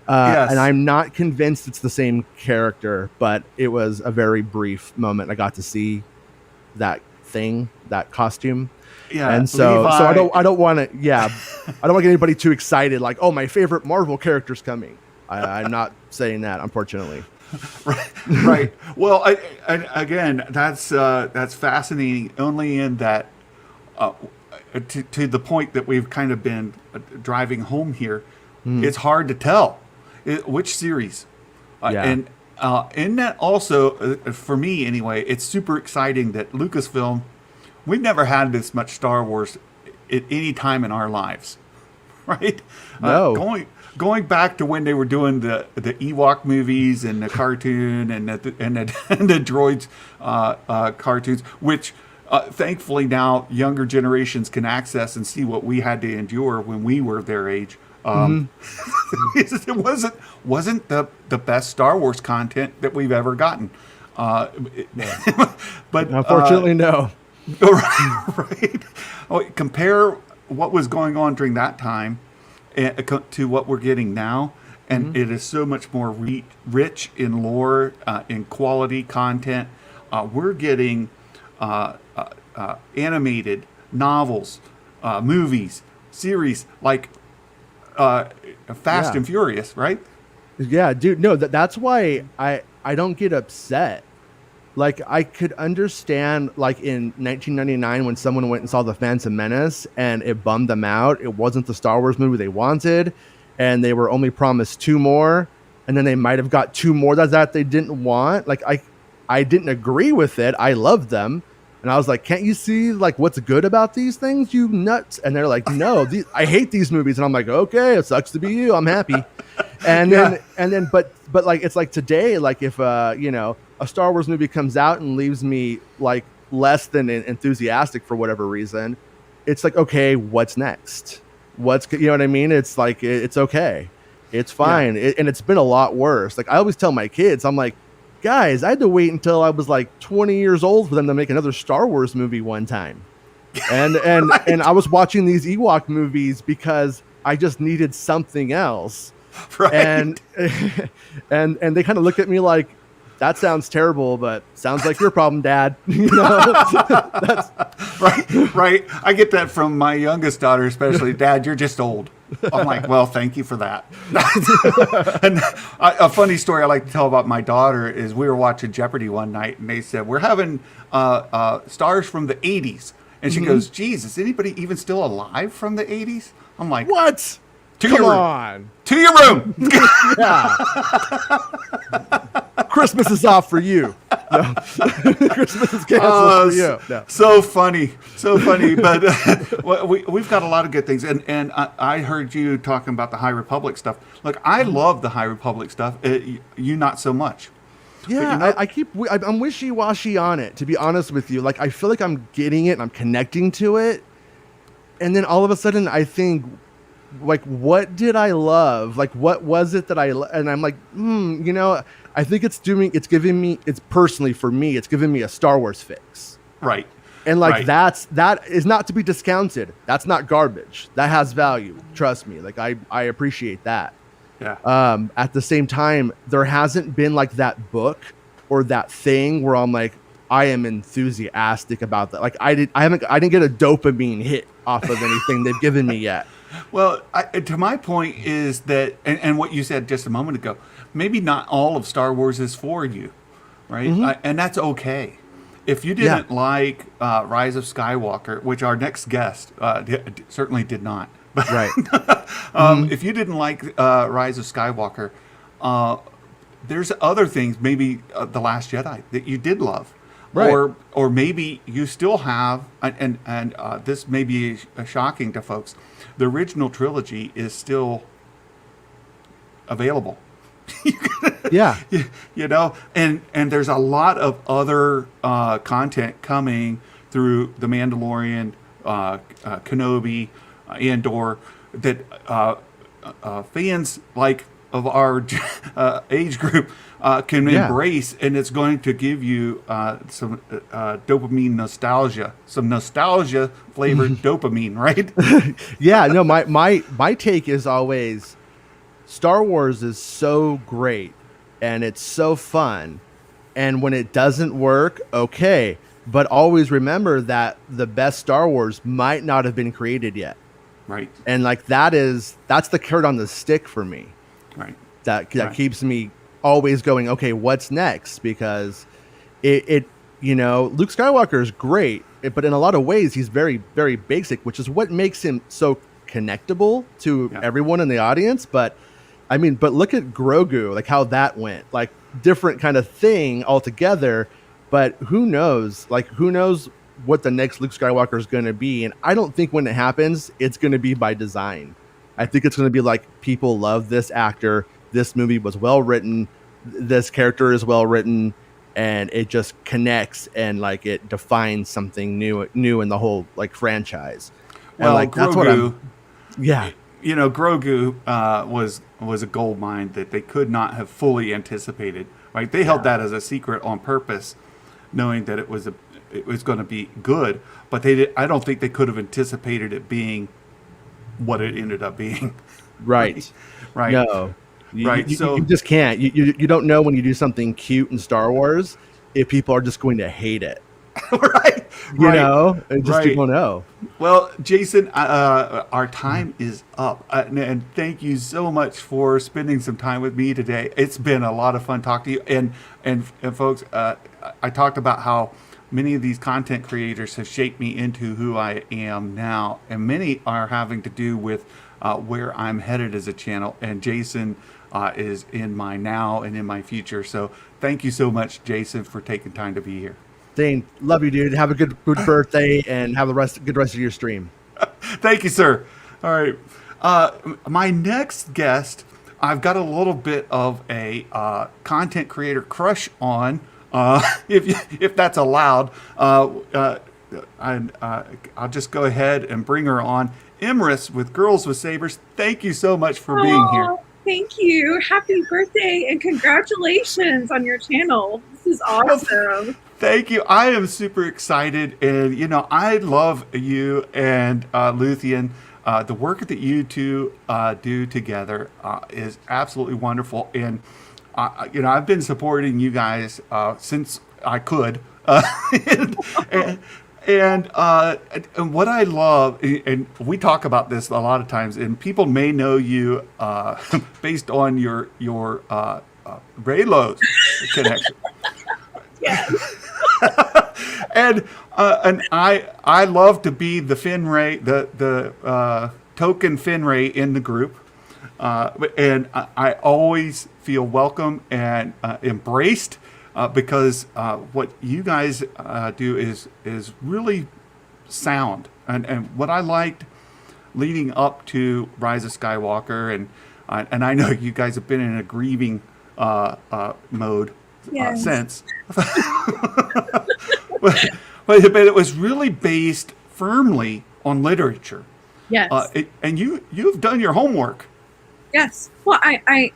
Yes. And I'm not convinced it's the same character, but it was a very brief moment. I got to see that costume. Yeah, and so Levi. I don't want to I don't want to get anybody too excited like, oh, my favorite Marvel character's coming. I'm not saying that, unfortunately. Right. Well, again, that's fascinating. Only in that, to the point that we've kind of been driving home here, it's hard to tell which series. And in that also, for me anyway, it's super exciting that Lucasfilm. We've never had this much Star Wars at any time in our lives, right? No. Going back to when they were doing the Ewok movies and the cartoon and the droids cartoons, which thankfully now younger generations can access and see what we had to endure when we were their age. It wasn't the best Star Wars content that we've ever gotten, but unfortunately, no. Right. Compare what was going on during that time to what we're getting now, and it is so much more rich in lore, in quality content. We're getting animated novels, movies, series like Fast and Furious, right? Yeah, dude. No, that's why I don't get upset. Like, I could understand, like, in 1999 when someone went and saw The Phantom Menace and it bummed them out. It wasn't the Star Wars movie they wanted, and they were only promised 2 more, and then they might have got 2 more that they didn't want. Like, I didn't agree with it. I loved them. And I was like, can't you see, like, what's good about these things, you nuts? And they're like, no, I hate these movies. And I'm like, okay, it sucks to be you. I'm happy. And then, but like, it's like today, like, if, a Star Wars movie comes out and leaves me like less than enthusiastic for whatever reason, it's like, okay, what's next? You know what I mean? It's like, it's okay. It's fine. Yeah. And it's been a lot worse. Like, I always tell my kids, I'm like, guys, I had to wait until I was like 20 years old for them to make another Star Wars movie one time. And Right. and I was watching these Ewok movies because I just needed something else. Right. And they kind of look at me like, that sounds terrible, but sounds like your problem, Dad. That's Right. I get that from my youngest daughter, especially. Dad, you're just old. I'm like, well, thank you for that. And a funny story I like to tell about my daughter is we were watching Jeopardy one night, and they said, we're having stars from the 80s. And she goes, geez, is anybody even still alive from the 80s? I'm like, what? Come on. To your room. Yeah. Christmas is off for you. No. Christmas is canceled for you. No. So funny. But we've got a lot of good things. And I heard you talking about the High Republic stuff. Look, I love the High Republic stuff. You not so much. Yeah, I'm wishy-washy on it, to be honest with you. Like, I feel like I'm getting it and I'm connecting to it. And then all of a sudden I think, like, what did I love? Like, what was it that and I'm like, I think it's personally for me, it's giving me a Star Wars fix. Right. And like, right. that is not to be discounted. That's not garbage. That has value. Trust me. Like, I appreciate that. Yeah. At the same time, there hasn't been like that book or that thing where I'm like, I am enthusiastic about that. Like, I didn't get a dopamine hit off of anything they've given me yet. Well, to my point is that, and what you said just a moment ago, maybe not all of Star Wars is for you, right? Mm-hmm. And that's okay. If you didn't like Rise of Skywalker, which our next guest certainly did not, Right. if you didn't like Rise of Skywalker, there's other things, maybe The Last Jedi, that you did love. Right. Or maybe you still have, and this may be shocking to folks, the original trilogy is still available. Yeah. You know, and there's a lot of other content coming through The Mandalorian, Kenobi, Andor, that fans like of our age group can embrace, and it's going to give you some dopamine nostalgia, some nostalgia flavored dopamine, right? Yeah, no, my take is always Star Wars is so great and it's so fun, and when it doesn't work, okay, but always remember that the best Star Wars might not have been created yet. Right. And like, that's the carrot on the stick for me. Right. That keeps me always going, okay, what's next? Because Luke Skywalker is great, but in a lot of ways he's very, very basic, which is what makes him so connectable to everyone in the audience. But I mean, but look at Grogu, like how that went, like different kind of thing altogether. But who knows? Like, who knows what the next Luke Skywalker is going to be? And I don't think when it happens, it's going to be by design. I think it's going to be like, people love this actor. This movie was well written. This character is well written, and it just connects and like it defines something new in the whole like franchise. Well, and, like, Grogu, that's what Grogu was a gold mine that they could not have fully anticipated. Right? They held that as a secret on purpose, knowing that it was going to be good. But I don't think they could have anticipated it being what it ended up being. Right. Right. No. Right. So you just can't. You don't know when you do something cute in Star Wars if people are just going to hate it. Right. You know, and just people know. Well, Jason, our time is up, and thank you so much for spending some time with me today. It's been a lot of fun talking to you, and folks, I talked about how many of these content creators have shaped me into who I am now, and many are having to do with where I'm headed as a channel. And Jason is in my now and in my future. So thank you so much, Jason, for taking time to be here. Dane, love you, dude. Have a good birthday and have good rest of your stream. Thank you, sir. All right. My next guest, I've got a little bit of a content creator crush on, if that's allowed. I'll just go ahead and bring her on. Emrys with Girls with Sabers. Thank you so much for being here. Thank you. Happy birthday and congratulations on your channel. This is awesome. Thank you. I am super excited. And, I love you and Luthien. The work that you two do together is absolutely wonderful. And, I've been supporting you guys since I could. And what I love, and we talk about this a lot of times, and people may know you based on your Raylos connection. Yes. and I love to be the Finray, the token Finray in the group, and I always feel welcome and embraced. Because what you guys do is really sound, and what I liked leading up to Rise of Skywalker, and I know you guys have been in a grieving mode Yes. sense. but it was really based firmly on literature. Yes. And you've done your homework. Yes. Well, I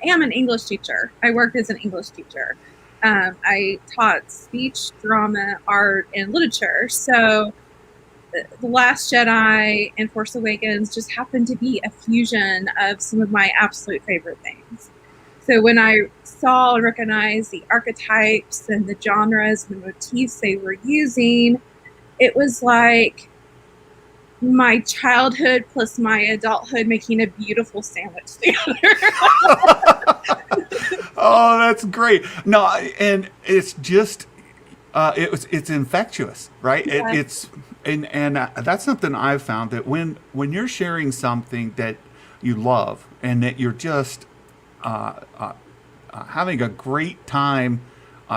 am an English teacher. I worked as an English teacher. I taught speech, drama, art, and literature. So The Last Jedi and Force Awakens just happened to be a fusion of some of my absolute favorite things. So when I saw and recognized the archetypes and the genres and the motifs they were using, it was like my childhood plus my adulthood making a beautiful sandwich together. Oh, that's great. No, and it's just it's infectious, right? Yeah. It's that's something I've found, that when you're sharing something that you love and that you're just having a great time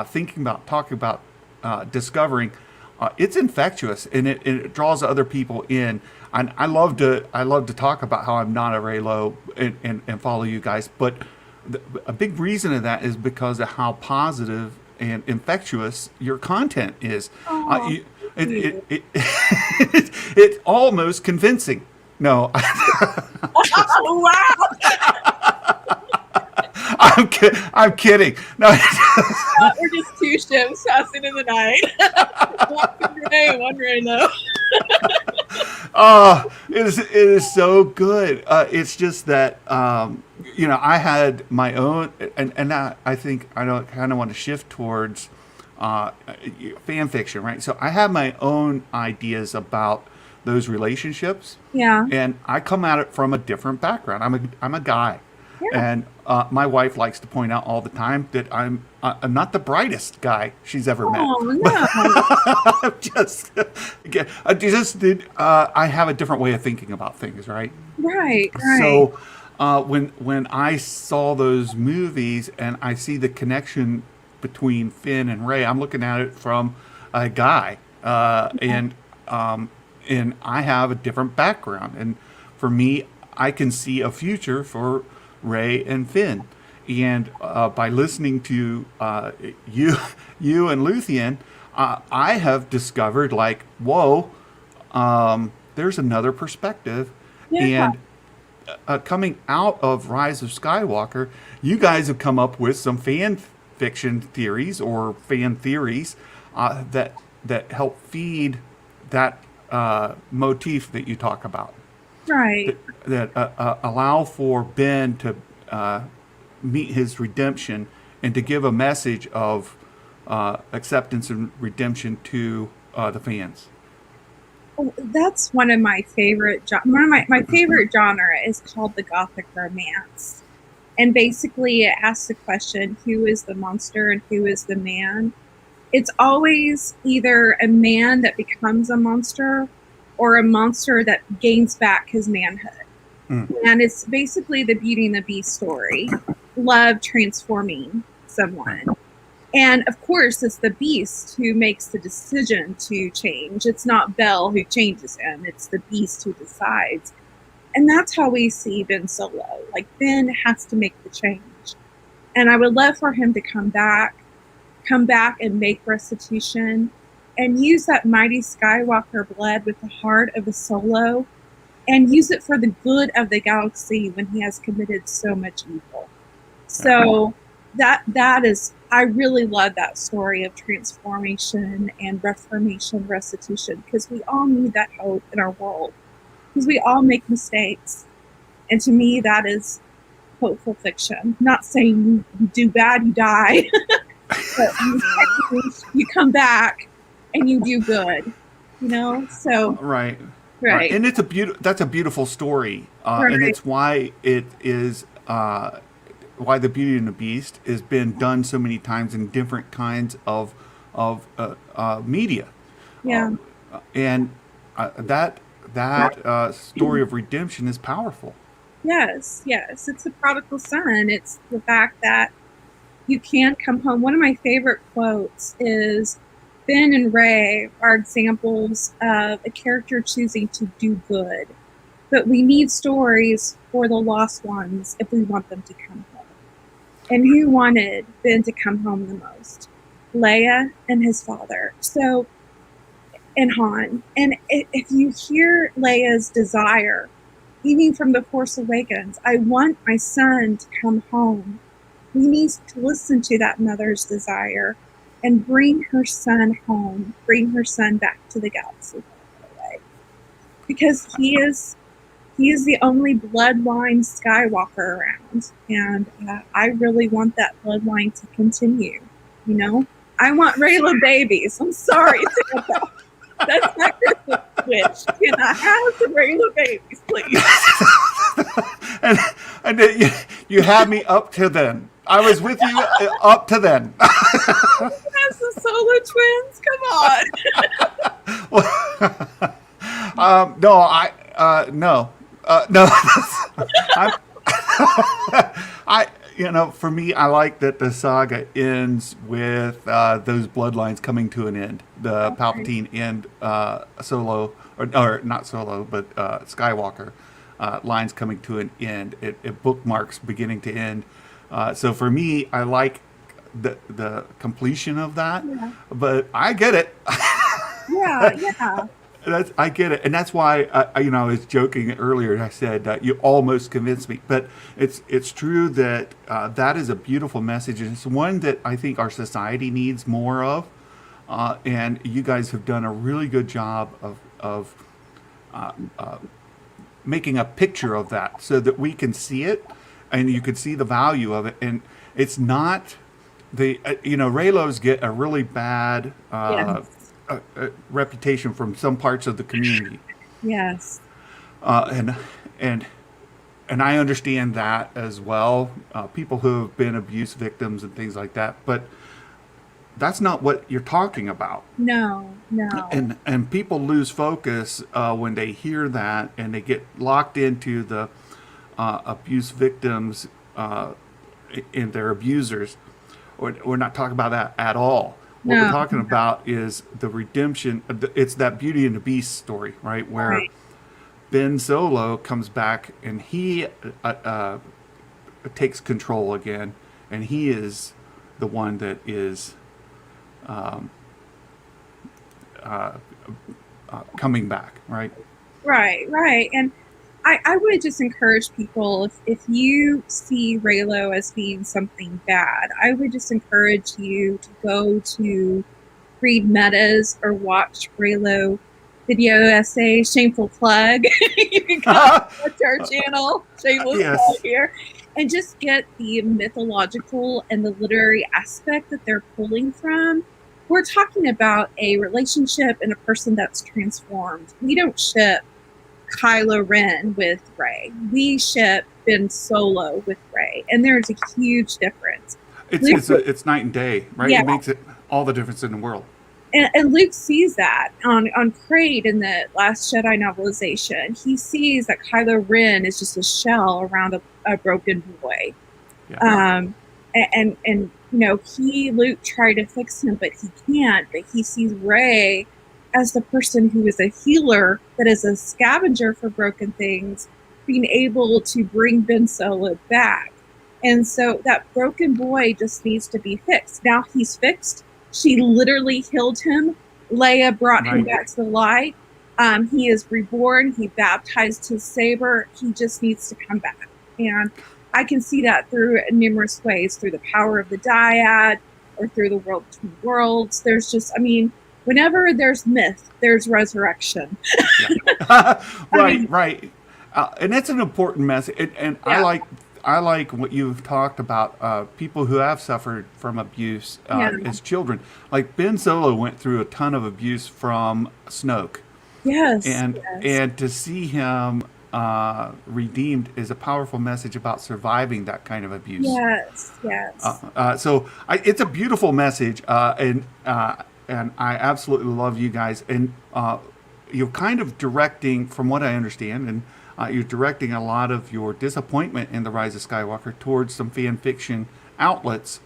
thinking about, talking about, discovering, it's infectious, and it draws other people in. And I love to talk about how I'm not a Raylo and follow you guys, but a big reason of that is because of how positive and infectious your content is. Oh, It's almost convincing. No, oh, wow. I'm kidding. No, We're just two ships passing in the night. One Ray, one Raylo. oh, it is so good. It's just that I had my own, and I think I don't kind of want to shift towards fan fiction, right? So I have my own ideas about those relationships. Yeah. And I come at it from a different background. I'm a guy. Yeah. And my wife likes to point out all the time that I'm not the brightest guy she's ever met. Oh, no. I have a different way of thinking about things, right? Right. So when I saw those movies and I see the connection between Finn and Rey, I'm looking at it from a guy, and I have a different background, and for me, I can see a future for Rey and Finn. And by listening to you and Luthien, I have discovered, like, whoa, there's another perspective. Yeah. And coming out of Rise of Skywalker, you guys have come up with some fan fiction theories or fan theories that help feed that motif that you talk about. Right. That allow for Ben to meet his redemption and to give a message of acceptance and redemption to the fans. Oh, that's one of my favorite. My favorite genre is called the Gothic romance, and basically it asks the question: who is the monster and who is the man? It's always either a man that becomes a monster or a monster that gains back his manhood. And it's basically the Beauty and the Beast story. Love transforming someone. And of course, it's the Beast who makes the decision to change. It's not Belle who changes him. It's the Beast who decides. And that's how we see Ben Solo. Like, Ben has to make the change. And I would love for him to come back and make restitution and use that mighty Skywalker blood with the heart of a Solo and use it for the good of the galaxy when he has committed so much evil. So that is, I really love that story of transformation and reformation, restitution, because we all need that hope in our world, because we all make mistakes. And to me, that is hopeful fiction. Not saying you do bad, you die, but you come back and you do good, so. Right. Right. And that's a beautiful story. Right. And it's why it is, why the Beauty and the Beast has been done so many times in different kinds of media. Yeah. And that story of redemption is powerful. Yes. It's the prodigal son. It's the fact that you can't come home. One of my favorite quotes is, Ben and Rey are examples of a character choosing to do good, but we need stories for the lost ones if we want them to come home. And who wanted Ben to come home the most? Leia and his father. So, and Han. And if you hear Leia's desire, even from The Force Awakens, I want my son to come home. We need to listen to that mother's desire and bring her son home, bring her son back to the galaxy, because he is the only bloodline Skywalker around, and I really want that bloodline to continue. You know, I want Rayla babies. I'm sorry, Santa. That's my Christmas wish. Can I have the Rayla babies, please? and you had me up to then. I was with you up to then. That's the Solo twins. Come on. No. For me, I like that the saga ends with those bloodlines coming to an end. The Palpatine and Solo, or not Solo, but Skywalker lines coming to an end. It bookmarks beginning to end. So for me, I like the completion of that. Yeah. But I get it. Yeah. I get it, and that's why I was joking earlier. I said you almost convinced me, but it's true that that is a beautiful message, and it's one that I think our society needs more of. And you guys have done a really good job of making a picture of that, so that we can see it, and you can see the value of it. And it's not Raylos get a really bad. Yes. Reputation from some parts of the community. Yes. And I understand that as well. People who have been abuse victims and things like that, but that's not what you're talking about. No. And people lose focus when they hear that, and they get locked into the abuse victims and their abusers. We're not talking about that at all. What we're talking about is the redemption. It's that Beauty and the Beast story, right? Where Ben Solo comes back and he takes control again, and he is the one that is coming back, right? Right. And I would just encourage people, if you see Raylo as being something bad, I would just encourage you to go to read metas or watch Raylo video essays. Shameful plug. You can go to our channel. Shameless plug here. And just get the mythological and the literary aspect that they're pulling from. We're talking about a relationship and a person that's transformed. We don't ship Kylo Ren with Rey. We ship Ben Solo with Rey, and there's a huge difference. It's night and day, right? Yeah. It makes it all the difference in the world. And Luke sees that on Crate in the Last Jedi novelization. He sees that Kylo Ren is just a shell around a broken boy. Yeah. And Luke tried to fix him, but he can't. But he sees Rey as the person who is a healer, that is a scavenger for broken things, being able to bring Ben Solo back. And so that broken boy just needs to be fixed. Now he's fixed. She literally healed him. Leia brought him back to the light. He is reborn. He baptized his saber. He just needs to come back. And I can see that through numerous ways, through the power of the dyad or through the world between worlds. There's just, whenever there's myth, there's resurrection. Right. And that's an important message. And I like what you've talked about, people who have suffered from abuse as children. Like Ben Solo went through a ton of abuse from Snoke. Yes. And to see him redeemed is a powerful message about surviving that kind of abuse. Yes. So it's a beautiful message, and I absolutely love you guys. And you're kind of directing, from what I understand, and you're directing a lot of your disappointment in The Rise of Skywalker towards some fan fiction outlets,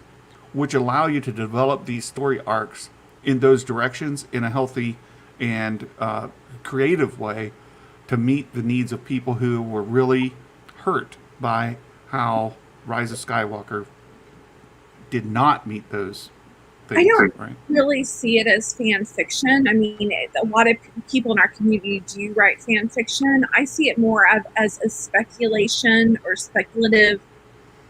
which allow you to develop these story arcs in those directions in a healthy and creative way to meet the needs of people who were really hurt by how Rise of Skywalker did not meet those things. I don't right? really see it as fan fiction. I mean, a lot of people in our community do write fan fiction. I see it more as a speculation or speculative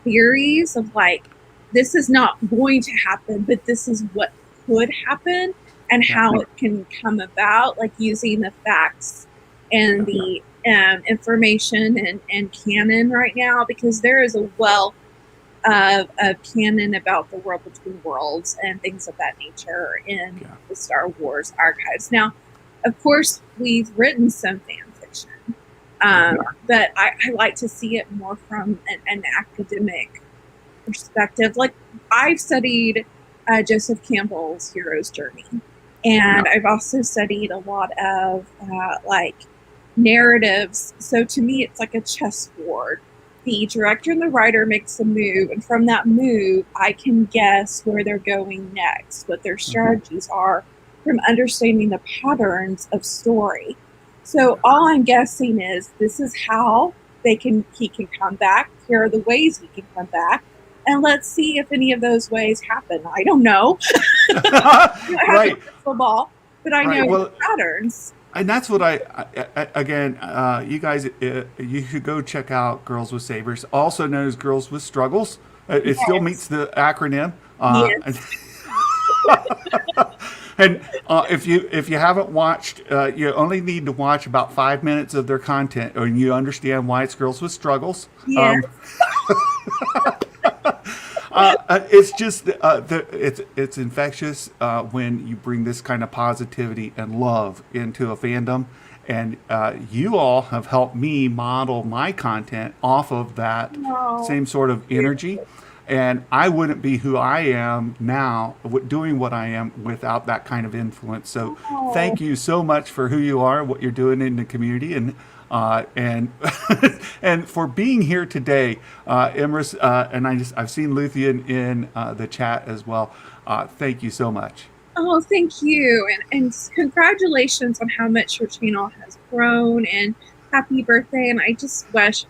theories of like, this is not going to happen, but this is what could happen and how it can come about, like using the facts and the information and canon right now, because there is a wealth of canon about the world between worlds and things of that nature in the Star Wars archives. Now, of course, we've written some fan fiction, but I like to see it more from an academic perspective. Like, I've studied Joseph Campbell's hero's journey, and I've also studied a lot of like narratives. So to me, it's like a chessboard. The director and the writer makes a move, and from that move, I can guess where they're going next, what their strategies are, from understanding the patterns of story. So all I'm guessing is this is how he can come back. Here are the ways he can come back. And let's see if any of those ways happen. I don't know. I don't have a crystal ball, but I know the patterns. And that's what again, you guys, you should go check out Girls with Sabers, also known as Girls with Struggles. It still meets the acronym. And if you haven't watched, you only need to watch about 5 minutes of their content, and you understand why it's Girls with Struggles. Yes. It's just it's infectious when you bring this kind of positivity and love into a fandom, and you all have helped me model my content off of that same sort of energy. And I wouldn't be who I am now, doing what I am, without that kind of influence. So thank you so much for who you are, what you're doing in the community, and and for being here today, Emrys. And I've seen Luthien in the chat as well. Thank you so much. Oh, thank you, and congratulations on how much your channel has grown, and happy birthday. And I just wish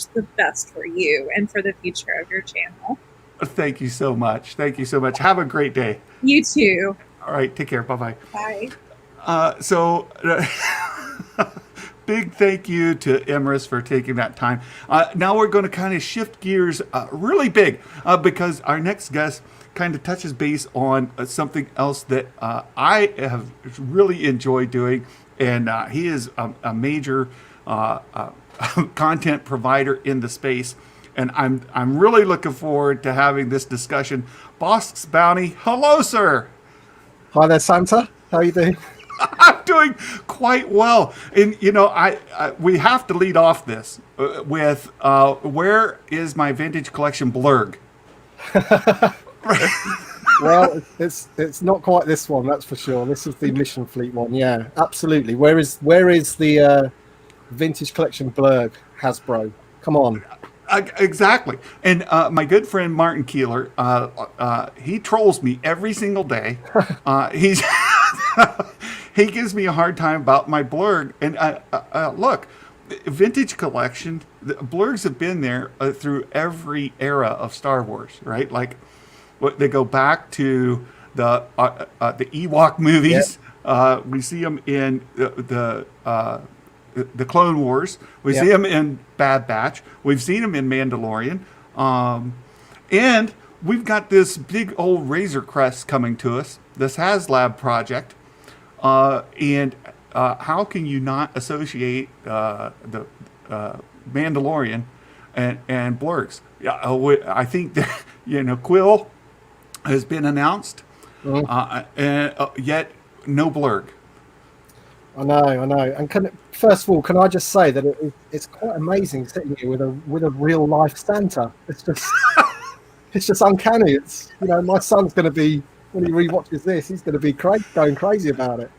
the best for you and for the future of your channel. Thank you so much. Thank you so much. Have a great day. You too. All right. Take care. Bye-bye. Bye. So big thank you to Emrys for taking that time. Now we're going to kind of shift gears really big because our next guest kind of touches base on something else that I have really enjoyed doing. And he is a major content provider in the space. And I'm really looking forward to having this discussion. Bossk's Bounty. Hello, sir. Hi there, Santa. How are you doing? I'm doing quite well. And, you know, we have to lead off this with where is my vintage collection blurg? Well, it's not quite this one, that's for sure. This is the Mission Fleet one. Yeah, absolutely. Where is the vintage collection blurg, Hasbro? Come on. Exactly. And my good friend Martin Keeler, he trolls me every single day. He gives me a hard time about my blurg. And look, vintage collection, the blurgs have been there through every era of Star Wars, right? Like, they go back to the Ewok movies. Yep. We see them in the Clone Wars. We see them in Bad Batch. We've seen them in Mandalorian. And we've got this big old Razor Crest coming to us, this HasLab project. And how can you not associate the Mandalorian and blurgs? I think that, Quill has been announced, and yet no blurg. I know. And first of all, can I just say that it's quite amazing sitting here with a real life Santa. It's just uncanny. It's my son's going to be, when he rewatches this, he's going to be going crazy about it.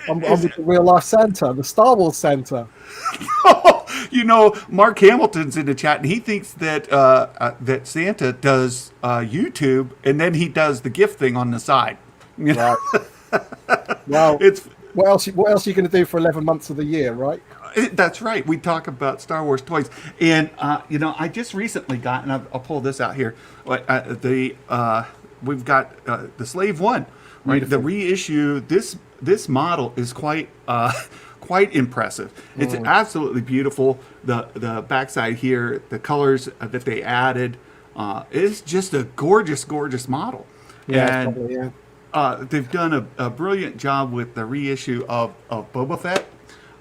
I'm with the real life Santa, the Star Wars Santa. Mark Hamilton's in the chat, and he thinks that that Santa does YouTube, and then he does the gift thing on the side. Right. Well, what else are you going to do for 11 months of the year, right? That's right. We talk about Star Wars toys, and I just recently got, and I'll pull this out here. We've got the Slave One, right? Beautiful. The reissue. This model is quite impressive. It's absolutely beautiful. The backside here, the colors that they added, is just a gorgeous model. Yeah, and probably, yeah. they've done a brilliant job with the reissue of Boba Fett.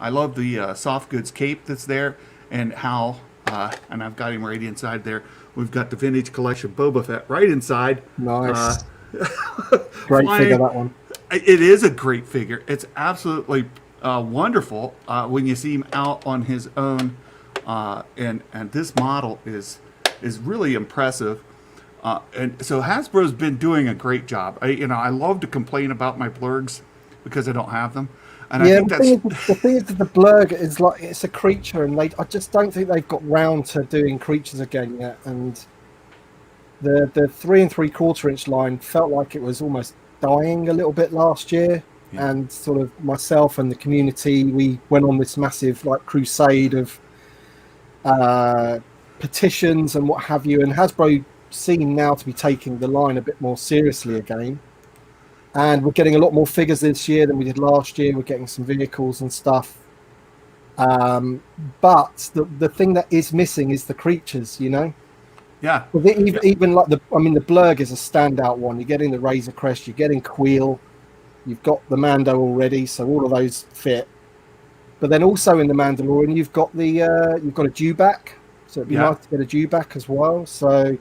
I love the soft goods cape that's there, and how, and I've got him right inside there. We've got the vintage collection Boba Fett right inside. Nice. Great figure, that one. It is a great figure. It's absolutely wonderful when you see him out on his own, and this model is really impressive. And so Hasbro's been doing a great job. I love to complain about my blurgs because I don't have them. And I think the thing is that the blurg is like, it's a creature, and I just don't think they've got round to doing creatures again yet. And the 3 3/4 inch line felt like it was almost dying a little bit last year. Yeah. And sort of myself and the community, we went on this massive crusade of petitions and what have you. And Hasbro seem now to be taking the line a bit more seriously again. And we're getting a lot more figures this year than we did last year. We're getting some vehicles and stuff. But the thing that is missing is the creatures, Yeah. Even like the Blurg is a standout one. You're getting the Razor Crest, you're getting Queel, you've got the Mando already, so all of those fit. But then also in the Mandalorian, you've got a Dewback, so it'd be nice to get a Dewback as well. So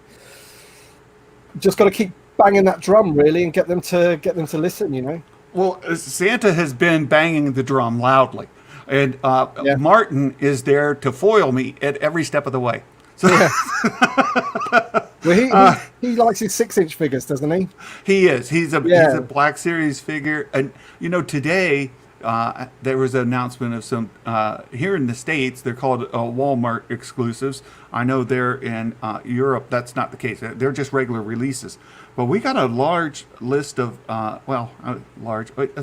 just got to keep banging that drum really and get them to listen. Well, Santa has been banging the drum loudly, and Martin is there to foil me at every step of the way. So well, he likes his 6-inch figures, doesn't he? He is. He's a Black Series figure, and today there was an announcement of some here in the States. They're called Walmart exclusives. I know they're in Europe. That's not the case. They're just regular releases. But we got a large list of a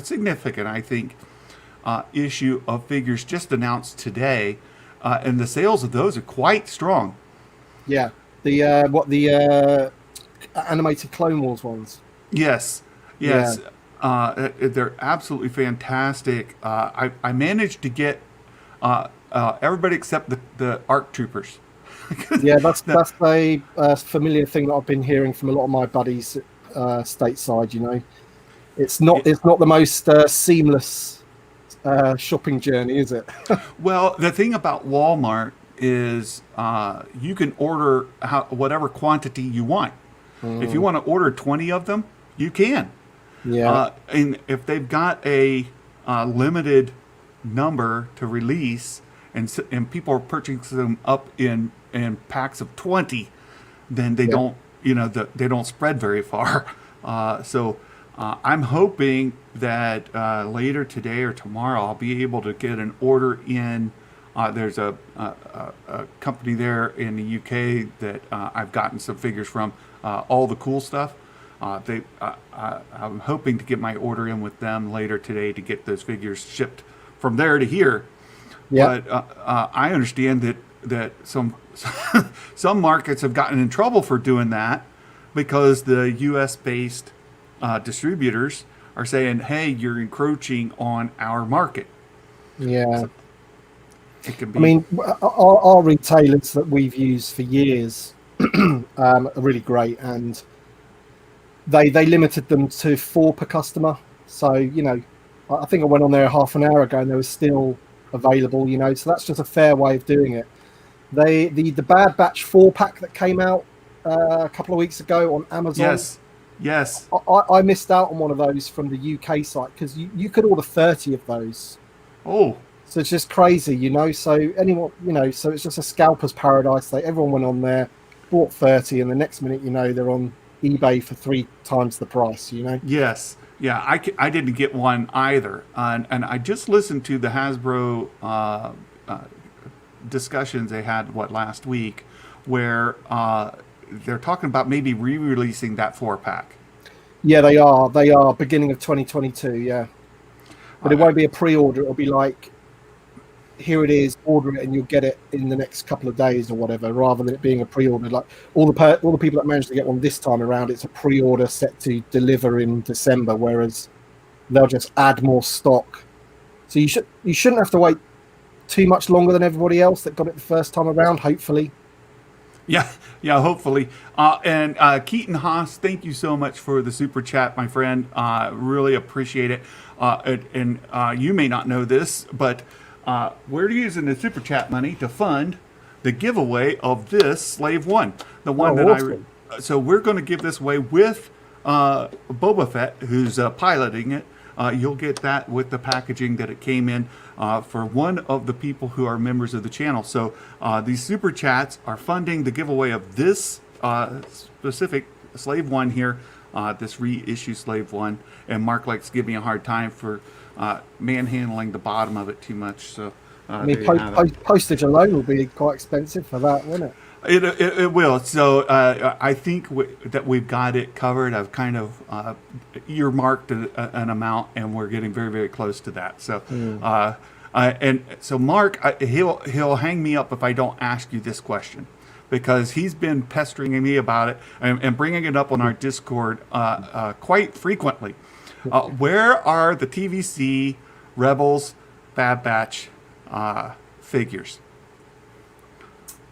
significant, I think, issue of figures just announced today, and the sales of those are quite strong. Yeah, the animated Clone Wars ones. Yes. They're absolutely fantastic. I managed to get everybody except the ARC troopers. Yeah, that's a familiar thing that I've been hearing from a lot of my buddies stateside. It's not the most seamless shopping journey, is it? Well, the thing about Walmart is you can order whatever quantity you want. If you want to order 20 of them, you can. Yeah. And if they've got a limited number to release, and people are purchasing them up in packs of 20, then they don't they don't spread very far. So I'm hoping that later today or tomorrow I'll be able to get an order in. There's a company there in the UK that I've gotten some figures from. All the cool stuff. I'm hoping to get my order in with them later today to get those figures shipped from there to here. Yeah. But I understand that some markets have gotten in trouble for doing that because the U.S. based distributors are saying, "Hey, you're encroaching on our market." Yeah. So it can be. I mean, our retailers that we've used for years are really great, and they limited them to 4 per customer. So I think I went on there half an hour ago and they were still available. So that's just a fair way of doing it. The Bad Batch 4-pack that came out a couple of weeks ago on Amazon. Yes. I missed out on one of those from the UK site because you could order 30 of those. Oh. So it's just crazy, So anyone, so it's just a scalper's paradise. Everyone went on there, bought 30, and the next minute, they're on eBay for 3 times the price. Yes. Yeah, I didn't get one either, and I just listened to the Hasbro discussions they had last week, where they're talking about maybe re-releasing that 4-pack. Yeah, they are beginning of 2022. Yeah, but it won't be a pre-order. It'll be like here it is, order it, and you'll get it in the next couple of days or whatever, rather than it being a pre-order. Like all the people that managed to get one this time around, it's a pre-order set to deliver in December, whereas they'll just add more stock. So you shouldn't have to wait too much longer than everybody else that got it the first time around, hopefully. Yeah, hopefully. And Keaton Haas, thank you so much for the super chat, my friend. Really appreciate it. And you may not know this, but we're using the super chat money to fund the giveaway of this Slave One, the one awesome. So we're going to give this away with Boba Fett, who's piloting it. You'll get that with the packaging that it came in for one of the people who are members of the channel. So these super chats are funding the giveaway of this specific Slave One here, this reissue Slave One. And Mark likes to give me a hard time for manhandling the bottom of it too much. So I mean, postage alone will be quite expensive for that, won't it? It will. So I think that we've got it covered. I've kind of earmarked an amount, and we're getting very, very close to that. So, and so Mark, he'll hang me up if I don't ask you this question, because he's been pestering me about it and bringing it up on our Discord quite frequently. Where are the TVC Rebels Bad Batch figures?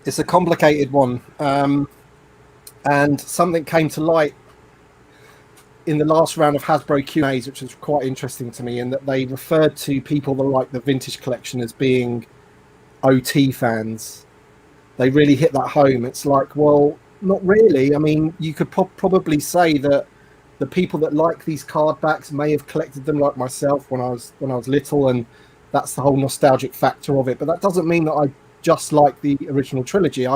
It's a complicated one, and something came to light in the last round of Hasbro Q&As, which was quite interesting to me, in that they referred to people that like the vintage collection as being OT fans. They really hit that home. It's like, well, not really. I mean, you could probably say that the people that like these card backs may have collected them like myself when I was little, and that's the whole nostalgic factor of it. But that doesn't mean that I just like the original trilogy.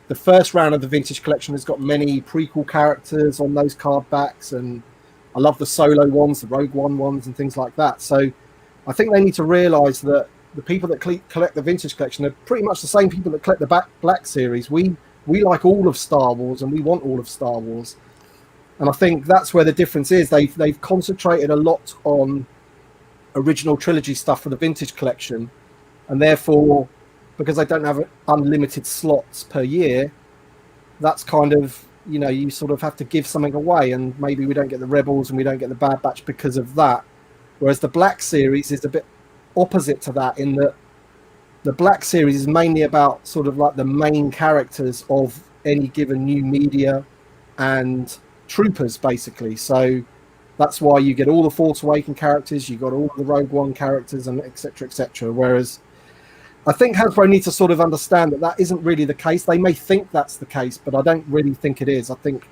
The first round of the vintage collection has got many prequel characters on those card backs, and I love the solo ones, the Rogue One ones, and things like that. So I think they need to realise that the people that collect the vintage collection are pretty much the same people that collect the Black series. We like all of Star Wars, and we want all of Star Wars. And I think that's where the difference is. They've concentrated a lot on original trilogy stuff for the vintage collection, and therefore, because they don't have unlimited slots per year, that's kind of, you sort of have to give something away, and maybe we don't get the Rebels and we don't get the Bad Batch because of that. Whereas the Black series is a bit opposite to that, in that the Black series is mainly about sort of like the main characters of any given new media and troopers, basically. So that's why you get all the Force Awakens characters, you got all the Rogue One characters, and etc., etc. Whereas I think Hasbro needs to sort of understand that isn't really the case. They may think that's the case, but I don't really think it is. I think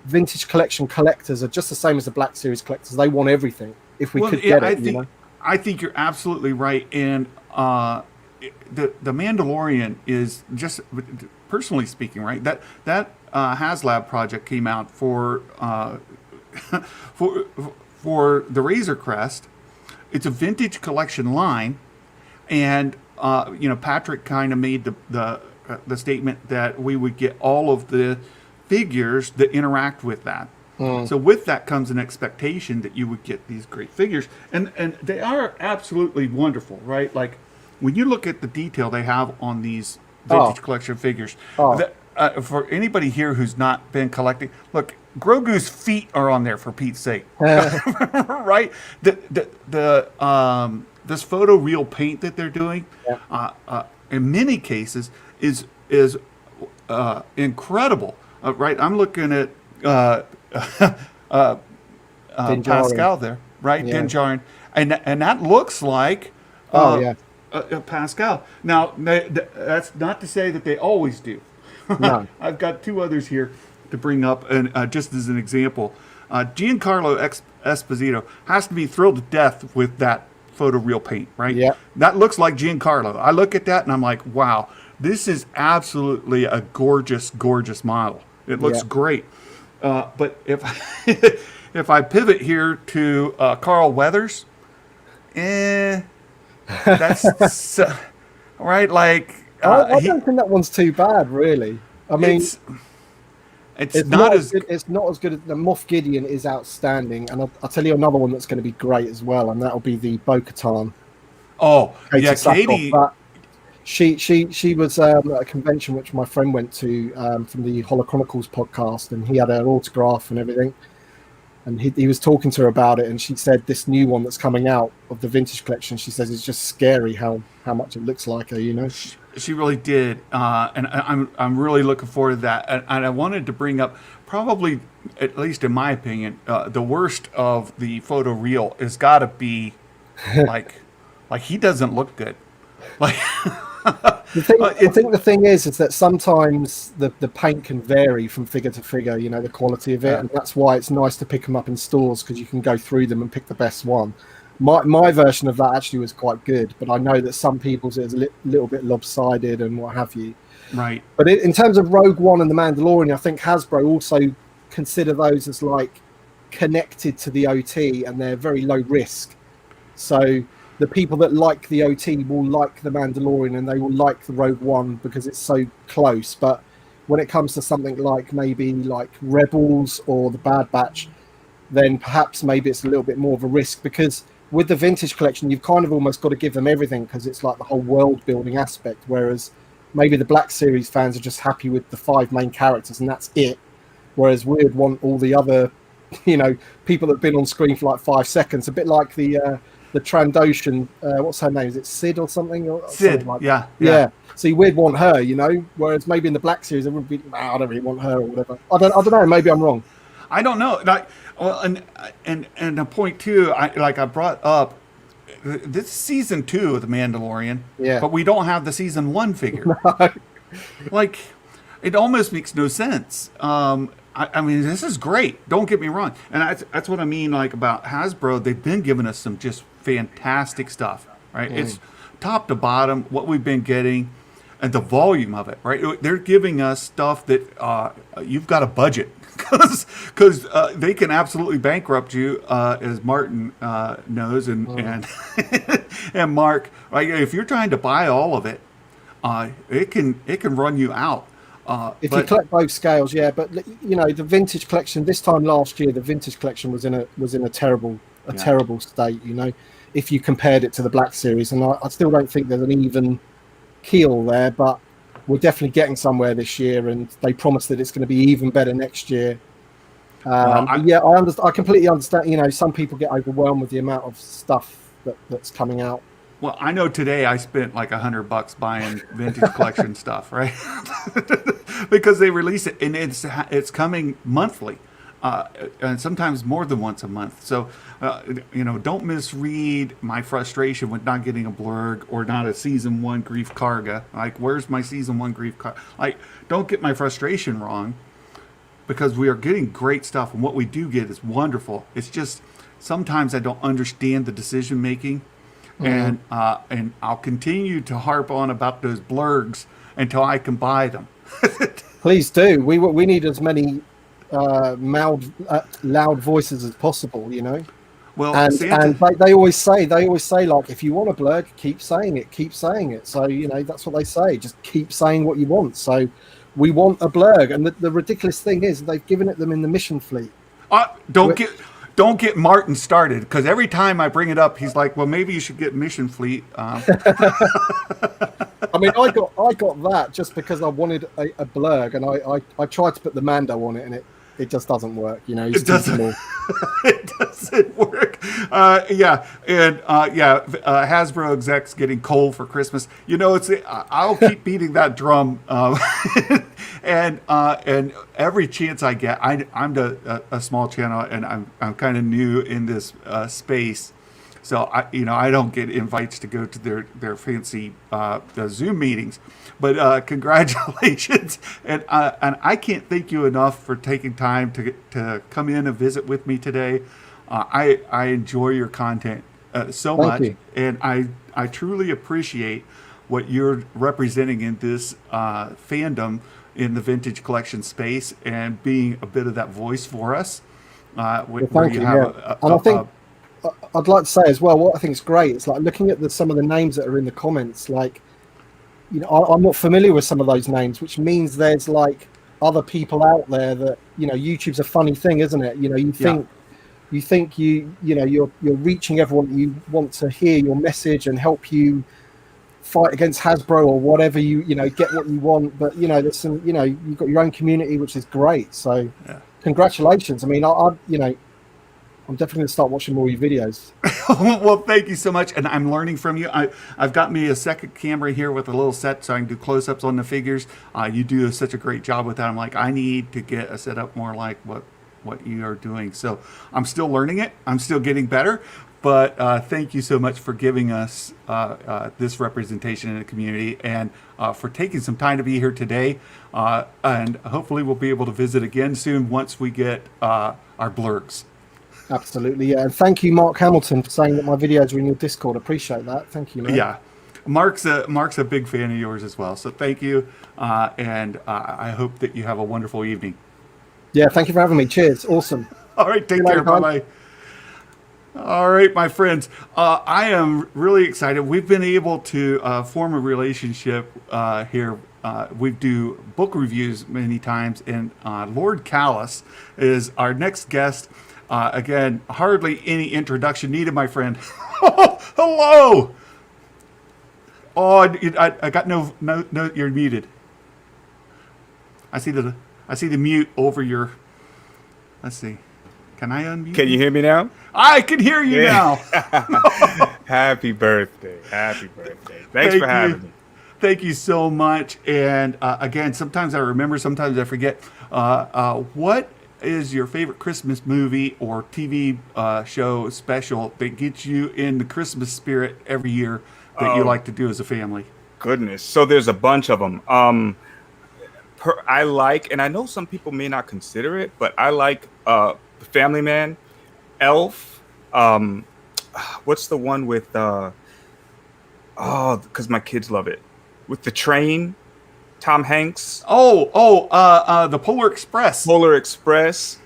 vintage collection collectors are just the same as the Black Series collectors. They want everything. If we could get it, I think you're absolutely right. And the Mandalorian is, just personally speaking, right? That HasLab project came out for the Razor Crest. It's a vintage collection line, and Patrick kind of made the statement that we would get all of the figures that interact with that. So with that comes an expectation that you would get these great figures, and they are absolutely wonderful, right? Like when you look at the detail they have on these vintage collection figures. For anybody here who's not been collecting, look, Grogu's feet are on there, for Pete's sake, right? This photo real paint that they're doing, in many cases, is incredible. Right, I'm looking at Pascal there, right? Yeah. Din Djarin, and that looks like Pascal. Now, that's not to say that they always do. No. I've got two others here to bring up, and just as an example, Giancarlo Esposito has to be thrilled to death with that photo real paint, right? Yeah, that looks like Giancarlo. I look at that and I'm like, wow, this is absolutely a gorgeous, gorgeous model. It looks great. But if I pivot here to Carl Weathers, that's right. Like I don't think that one's too bad, really. I mean, it's not as good. It's not as good as the Moff Gideon is outstanding, and I'll tell you another one that's going to be great as well, and that'll be the Bo-Katan. Oh, yeah, Katie. She was at a convention which my friend went to from the Holo Chronicles podcast, and he had her autograph and everything. And he was talking to her about it, and she said this new one that's coming out of the vintage collection, she says it's just scary how much it looks like her, you know. She really did, and I'm really looking forward to that. And I wanted to bring up, probably, at least in my opinion, the worst of the photo reel has got to be like he doesn't look good. Like I think the thing is that sometimes the paint can vary from figure to figure, you know, the quality of it, and that's why it's nice to pick them up in stores, because you can go through them and pick the best one. My version of that actually was quite good, but I know that some people's is a little bit lopsided and what have you. Right. But in terms of Rogue One and The Mandalorian, I think Hasbro also consider those as like connected to the OT, and they're very low risk. So the people that like the OT will like The Mandalorian, and they will like the Rogue One because it's so close. But when it comes to something like maybe like Rebels or the Bad Batch, then perhaps maybe it's a little bit more of a risk, because with the vintage collection, you've kind of almost got to give them everything, because it's like the whole world building aspect. Whereas maybe the Black Series fans are just happy with the 5 main characters and that's it. Whereas we'd want all the other, you know, people that have been on screen for like 5 seconds, a bit like the Trandoshan, what's her name? Is it Sid or something? Sid, like yeah. See, we'd want her, you know. Whereas maybe in the Black Series, it wouldn't be. I don't really want her or whatever. I don't know. Maybe I'm wrong. I don't know. And a point too, I brought up, this is season 2 of The Mandalorian. Yeah. But we don't have the season 1 figure. No. Like, it almost makes no sense. I mean, this is great. Don't get me wrong. And that's what I mean, like, about Hasbro. They've been giving us some just fantastic stuff, right? It's top to bottom what we've been getting, and the volume of it, right? They're giving us stuff that you've got a budget, because they can absolutely bankrupt you, as Martin knows, and and Mark. Right? If you're trying to buy all of it, it can run you out. If you collect both scales, yeah. But you know, the vintage collection this time last year, the vintage collection was in a terrible state. You know, if you compared it to the Black Series, and I still don't think there's an even keel there, but we're definitely getting somewhere this year, and they promise that it's going to be even better next year. I completely understand. You know, some people get overwhelmed with the amount of stuff that's coming out. Well, I know today I spent like $100 buying vintage collection stuff, right? Because they release it, and it's coming monthly, and sometimes more than once a month. So, you know, don't misread my frustration with not getting a blurg or not a season 1 Grief Karga. Like, where's my season 1 Grief Karga? Like, don't get my frustration wrong, because we are getting great stuff, and what we do get is wonderful. It's just sometimes I don't understand the decision making. And I'll continue to harp on about those blurgs until I can buy them. Please do. We need as many loud voices as possible. You know. Well, and they always say like, if you want a blurg, keep saying it. So you know, that's what they say. Just keep saying what you want. So we want a blurg, and the ridiculous thing is they've given it them in the mission fleet. Don't get Martin started, because every time I bring it up, he's like, "Well, maybe you should get Mission Fleet." I mean, I got that just because I wanted a blurg, and I tried to put the Mando on it, and it just doesn't work. You know, it doesn't. It doesn't work. Hasbro execs getting coal for Christmas. You know, I'll keep beating that drum, and every chance I get, I'm a small channel, and I'm kind of new in this space, so I don't get invites to go to their fancy Zoom meetings. But congratulations, and I can't thank you enough for taking time to come in and visit with me today. I enjoy your content so much, and I truly appreciate what you're representing in this fandom in the vintage collection space, and being a bit of that voice for us. Thank you. And I think I'd like to say as well, what I think is great, it's like looking at some of the names that are in the comments, like, you know, I'm not familiar with some of those names, which means there's like other people out there that, you know, YouTube's a funny thing, isn't it? You know, you think you're reaching everyone that you want to hear your message and help you fight against Hasbro or whatever, you know, get what you want. But you know, there's some, you know, you've got your own community, which is great. So congratulations. I mean, I you know, I'm definitely going to start watching more of your videos. Well, thank you so much. And I'm learning from you. I've got me a second camera here with a little set so I can do close-ups on the figures. You do such a great job with that. I'm like, I need to get a setup more like what you are doing. So I'm still learning it. I'm still getting better. But thank you so much for giving us this representation in the community and for taking some time to be here today. And hopefully we'll be able to visit again soon once we get our blurgs. Absolutely, yeah. And thank you, Mark Hamilton, for saying that my videos are in your Discord. Appreciate that. Thank you, man. Yeah. Mark's a big fan of yours as well. So thank you. And I hope that you have a wonderful evening. Yeah, thank you for having me. Cheers. Awesome. All right, take care. Bye-bye. All right, my friends. I am really excited. We've been able to form a relationship here. We do book reviews many times, and Lord Callous is our next guest. Again, hardly any introduction needed, my friend. Hello. Oh, I got no. You're muted. I see the mute over your. Let's see. Can I unmute? Can you hear me now? I can hear you now. Happy birthday. Happy birthday. Thanks for having me. Thank you so much. And again, sometimes I remember, sometimes I forget. What is your favorite Christmas movie or TV show special that gets you in the Christmas spirit every year that you like to do as a family? Goodness. So there's a bunch of them. I like, and I know some people may not consider it, but I like The Family Man, Elf. What's the one with, because my kids love it, with the train, Tom Hanks. The Polar Express. Polar Express.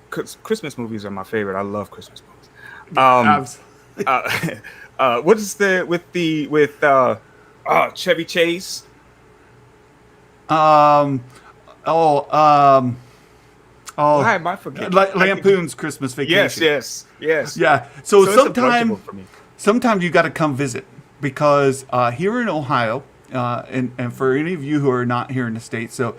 Christmas movies are my favorite. I love Christmas movies. What is the with Chevy Chase? Why am I forgetting? Lampoon's Christmas Vacation. Yes. Yeah. So sometimes you got to come visit because here in Ohio, and for any of you who are not here in the state, so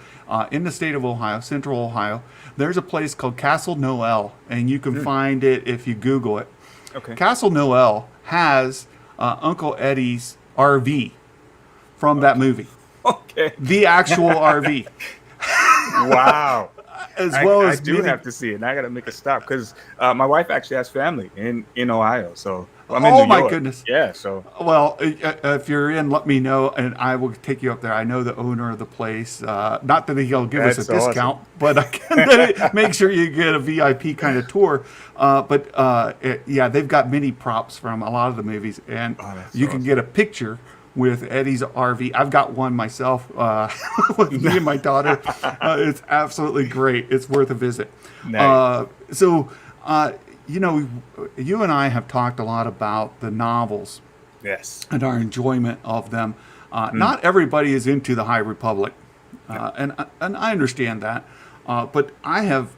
in the state of Ohio, Central Ohio, there's a place called Castle Noel, and you can find it if you Google it. Okay. Castle Noel has Uncle Eddie's RV from that movie. Okay. The actual RV. Wow. I do have to see it. And I got to make a stop because my wife actually has family in Ohio. So I'm in New York. My goodness. Yeah. So well, if you're in, let me know, and I will take you up there. I know the owner of the place. Not that he'll give us a discount, but I can make sure you get a VIP kind of tour. They've got many props from a lot of the movies, and you can get a picture with Eddie's RV. I've got one myself with me and my daughter. It's absolutely great. It's worth a visit. Nice. You and I have talked a lot about the novels. Yes. And our enjoyment of them. Not everybody is into the High Republic, and I understand that. But I have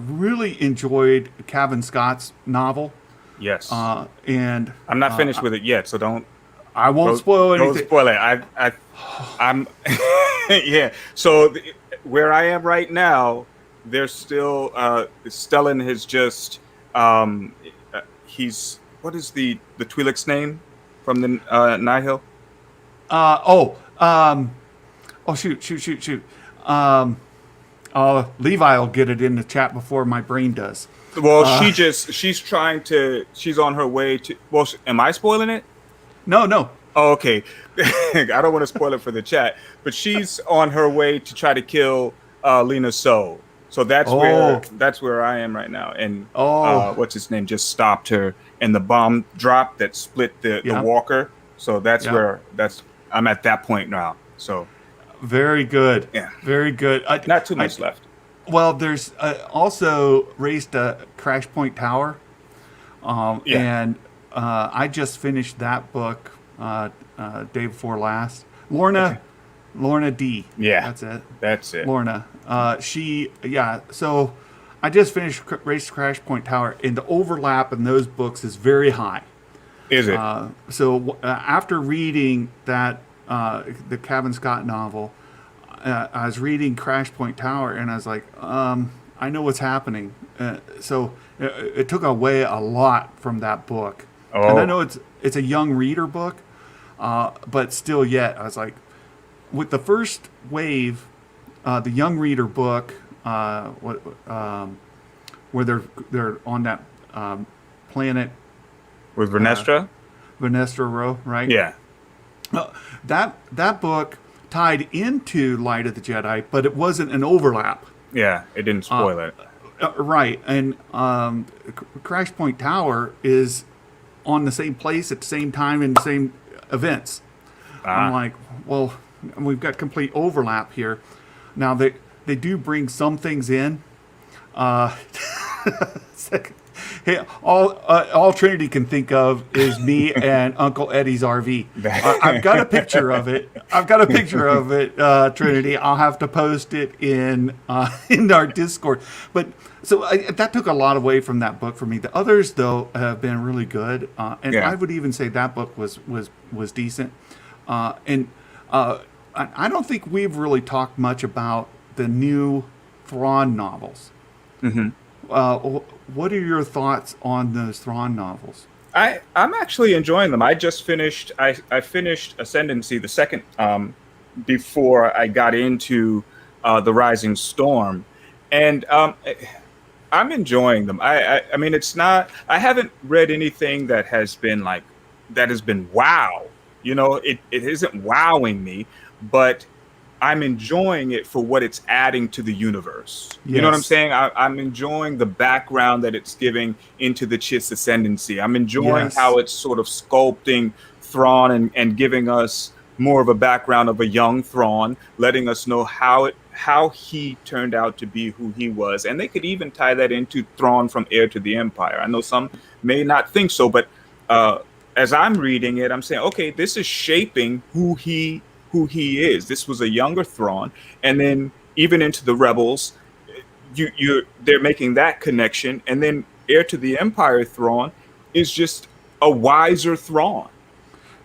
really enjoyed Cavan Scott's novel. Yes. And I'm not finished with it yet, so don't. I won't spoil anything. Don't spoil it. I'm yeah. So where I am right now, there's still Stellan has just he's what is the Twi'lek's name from the Nihil? Levi will get it in the chat before my brain does. Well, she's on her way to. Well, am I spoiling it? No. Oh, okay. I don't want to spoil it for the chat, but she's on her way to try to kill Lena So. So that's where I am right now. And what's his name just stopped her, and the bomb dropped that split the walker. So I'm at that point now. So very good. Yeah, very good. Not too much left. Well, there's also raised a Crash Point Tower, and I just finished that book day before last. Lorna D. Yeah, that's it. Lorna. So I just finished Race to Crash Point Tower, and the overlap in those books is very high. Is it? So after reading that the Kevin Scott novel, I was reading Crash Point Tower, and I was like, I know what's happening. So it took away a lot from that book. Oh. And I know it's a young reader book, but still, yet I was like, with the first wave, the young reader book, where they're on that planet With Vernestra? Vernestra Row, right? Yeah. That book tied into Light of the Jedi, but it wasn't an overlap. Yeah, it didn't spoil it. Right, and Crash Point Tower is on the same place at the same time in the same events. I'm like, well, we've got complete overlap here. Now they do bring some things in. Hey, all Trinity can think of is me and Uncle Eddie's RV. I've got a picture of it. Trinity. I'll have to post it in our Discord. But so that took a lot away from that book for me. The others, though, have been really good, and I would even say that book was decent. And I don't think we've really talked much about the new Thrawn novels. Mm-hmm. What are your thoughts on those Thrawn novels? I'm actually enjoying them. I just finished. I finished Ascendancy, the second, before I got into the Rising Storm, and I'm enjoying them. I mean, it's not. I haven't read anything that has been wow. You know, it isn't wowing me, but I'm enjoying it for what it's adding to the universe. You know what I'm saying? I'm enjoying the background that it's giving into the Chiss Ascendancy. I'm enjoying how it's sort of sculpting Thrawn and giving us more of a background of a young Thrawn, letting us know how he turned out to be who he was. And they could even tie that into Thrawn from Heir to the Empire. I know some may not think so, but as I'm reading it, I'm saying, okay, this is shaping who he is. This was a younger Thrawn, and then even into the Rebels, they're making that connection, and then Heir to the Empire Thrawn is just a wiser Thrawn.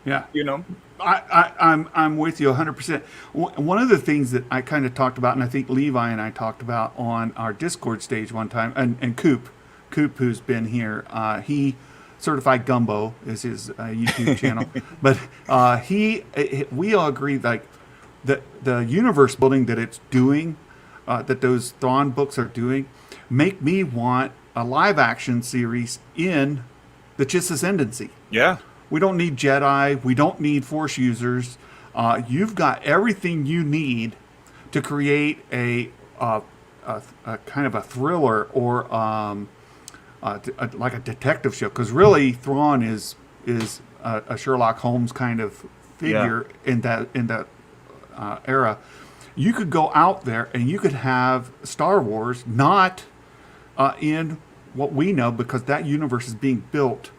Yeah, you know, I'm with you 100%. One of the things that I kind of talked about, and I think Levi and I talked about on our Discord stage one time, and Coop, who's been here, he. Certified Gumbo is his YouTube channel, but we all agree like the universe building that it's doing, that those Thrawn books are doing, make me want a live action series in the Chiss Ascendancy. Yeah, we don't need Jedi, we don't need Force users. You've got everything you need to create a kind of a thriller or like a detective show, because really Thrawn is a Sherlock Holmes kind of figure in that era. You could go out there and you could have Star Wars not in what we know, because that universe is being built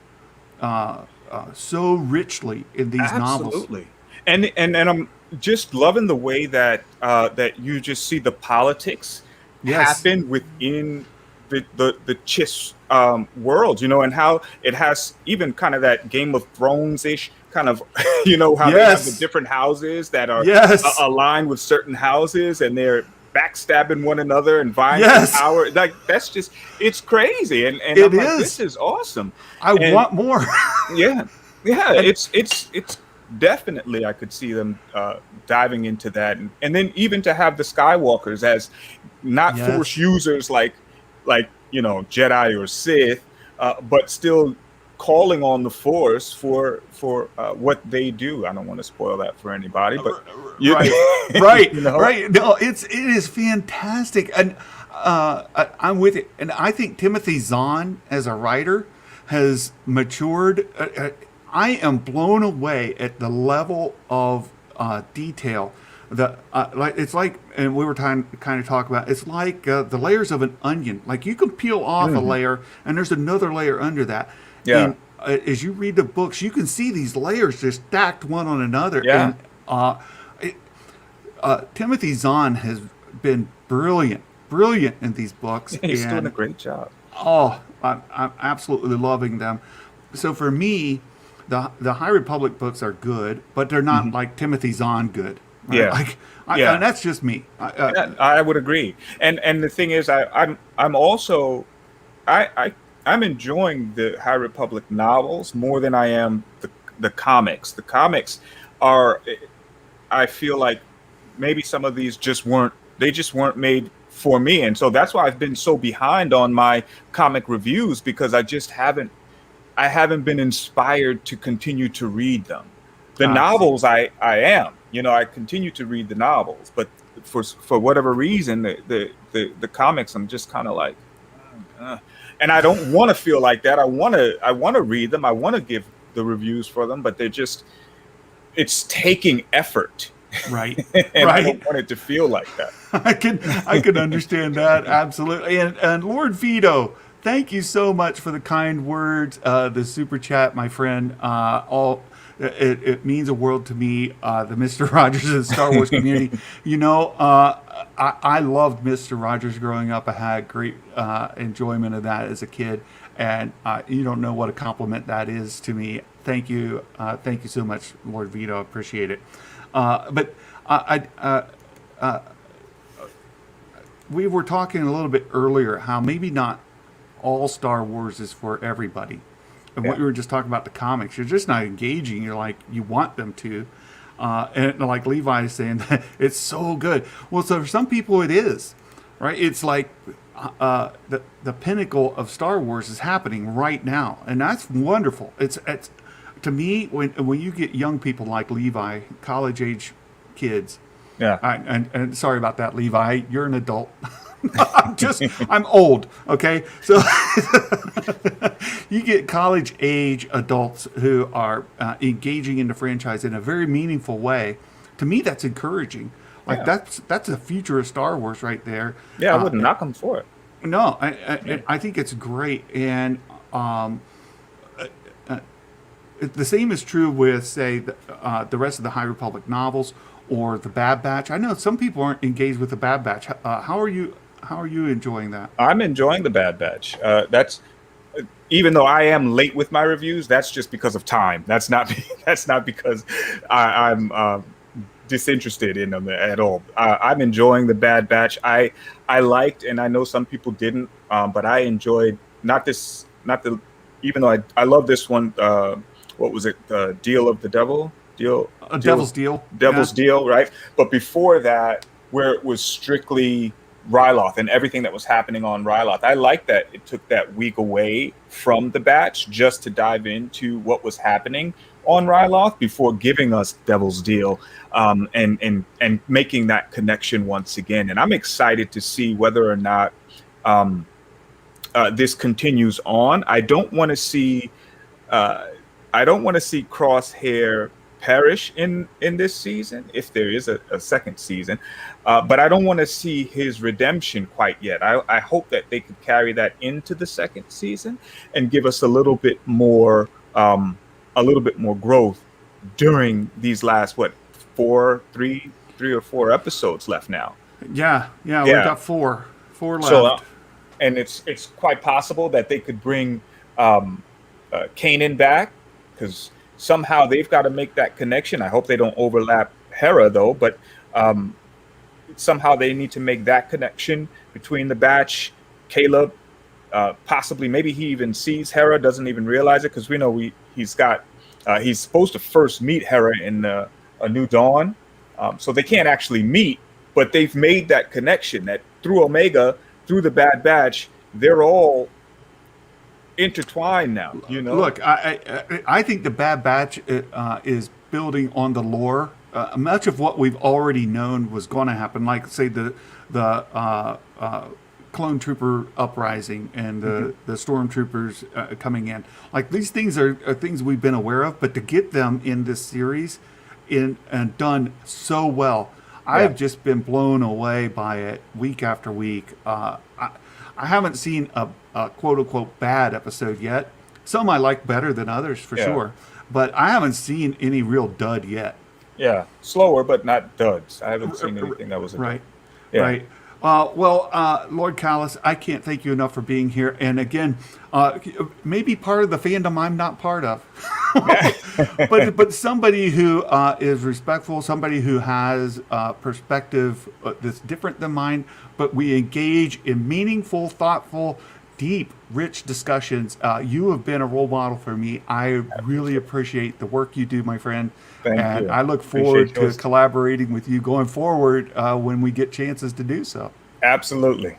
so richly in these novels. Absolutely. And I'm just loving the way that that you just see the politics happen within the Chiss world, you know, and how it has even kind of that Game of Thrones-ish kind of, you know, how they have the different houses that are aligned with certain houses, and they're backstabbing one another and vying for power. Like, that's just, it's crazy. And I'm like, this is awesome. I want more. It's definitely, I could see them diving into that. And then even to have the Skywalkers as not Force users like, you know, Jedi or Sith, but still calling on the Force for what they do. I don't want to spoil that for anybody, but right. You know? Right. No, it is fantastic, and I'm with it. And I think Timothy Zahn as a writer has matured. I am blown away at the level of detail. It's like, and we were kind of talk about, it's like the layers of an onion. Like, you can peel off a layer, and there's another layer under that. Yeah. And as you read the books, you can see these layers just stacked one on another. Yeah. And Timothy Zahn has been brilliant in these books. He's doing a great job. Oh, I'm absolutely loving them. So for me, the High Republic books are good, but they're not like Timothy Zahn good. Right? Yeah. Like, and that's just me. I would agree. And the thing is, I'm also I'm enjoying the High Republic novels more than I am the comics. The comics are, I feel like maybe some of these just weren't made for me, and so that's why I've been so behind on my comic reviews, because I haven't been inspired to continue to read them. The novels I am, I continue to read the novels, but for whatever reason, the comics, I'm just kind of like, and I don't want to feel like that. I want to read them. I want to give the reviews for them, but it's taking effort. Right. And right. I don't want it to feel like that. I can understand that. Absolutely. And Lord Vito, thank you so much for the kind words, the super chat, my friend. It means a world to me. The Mr. Rogers of the Star Wars community. I loved Mr. Rogers growing up. I had great enjoyment of that as a kid, and you don't know what a compliment that is to me. Thank you so much, Lord Vito. I appreciate it. But we were talking a little bit earlier how maybe not all Star Wars is for everybody. And what we were just talking about the comics, you're just not engaging. You're like, you want them to. And like Levi is saying, that it's so good. Well, so for some people it is, right? It's like the pinnacle of Star Wars is happening right now. And that's wonderful. It's to me, when you get young people like Levi, college age kids, and sorry about that, Levi, you're an adult. I'm old, okay? So you get college age adults who are engaging in the franchise in a very meaningful way. To me, that's encouraging. Like that's the future of Star Wars right there. Yeah, I wouldn't knock them for it. No, I think it's great, and the same is true with, say, the rest of the High Republic novels or the Bad Batch. I know some people aren't engaged with the Bad Batch. How are you enjoying that? I'm enjoying the Bad Batch. That's even though I am late with my reviews, that's just because of time. That's not because I'm disinterested in them at all. I'm enjoying the Bad Batch. I liked, and I know some people didn't, but I enjoyed even though I love this one. What was it? Deal of the Devil? Devil's Deal. Devil's Deal, right? But before that, where it was strictly Ryloth and everything that was happening on Ryloth, I like that it took that week away from the batch just to dive into what was happening on Ryloth before giving us Devil's Deal, and making that connection once again. And I'm excited to see whether or not this continues on. I don't want to see Crosshair perish in this season, if there is a second season, but I don't want to see his redemption quite yet. I hope that they could carry that into the second season and give us a little bit more growth during these last three or four episodes left now. Yeah, we got four left. So, and it's quite possible that they could bring Kanan back, because somehow they've got to make that connection. I hope they don't overlap Hera, though, but somehow they need to make that connection between the batch, Caleb, possibly, maybe he even sees Hera, doesn't even realize it, because we know he's supposed to first meet Hera in A New Dawn, so they can't actually meet, but they've made that connection that through Omega, through the Bad Batch, they're all intertwined now. Look, I think the Bad Batch is building on the lore. Much of what we've already known was going to happen, like say the clone trooper uprising and the stormtroopers coming in. Like these things are things we've been aware of, but to get them in this series and done so well, I've just been blown away by it week after week. I haven't seen a quote-unquote bad episode yet. Some I like better than others, for sure. But I haven't seen any real dud yet. Yeah, slower, but not duds. I haven't seen anything that was a right. dud. Yeah. Right. Lord Callous, I can't thank you enough for being here. And again, maybe part of the fandom I'm not part of. but somebody who is respectful, somebody who has perspective that's different than mine, but we engage in meaningful, thoughtful, deep, rich discussions. You have been a role model for me. I really appreciate the work you do, my friend. Thank you. I look forward to collaborating with you going forward when we get chances to do so. Absolutely.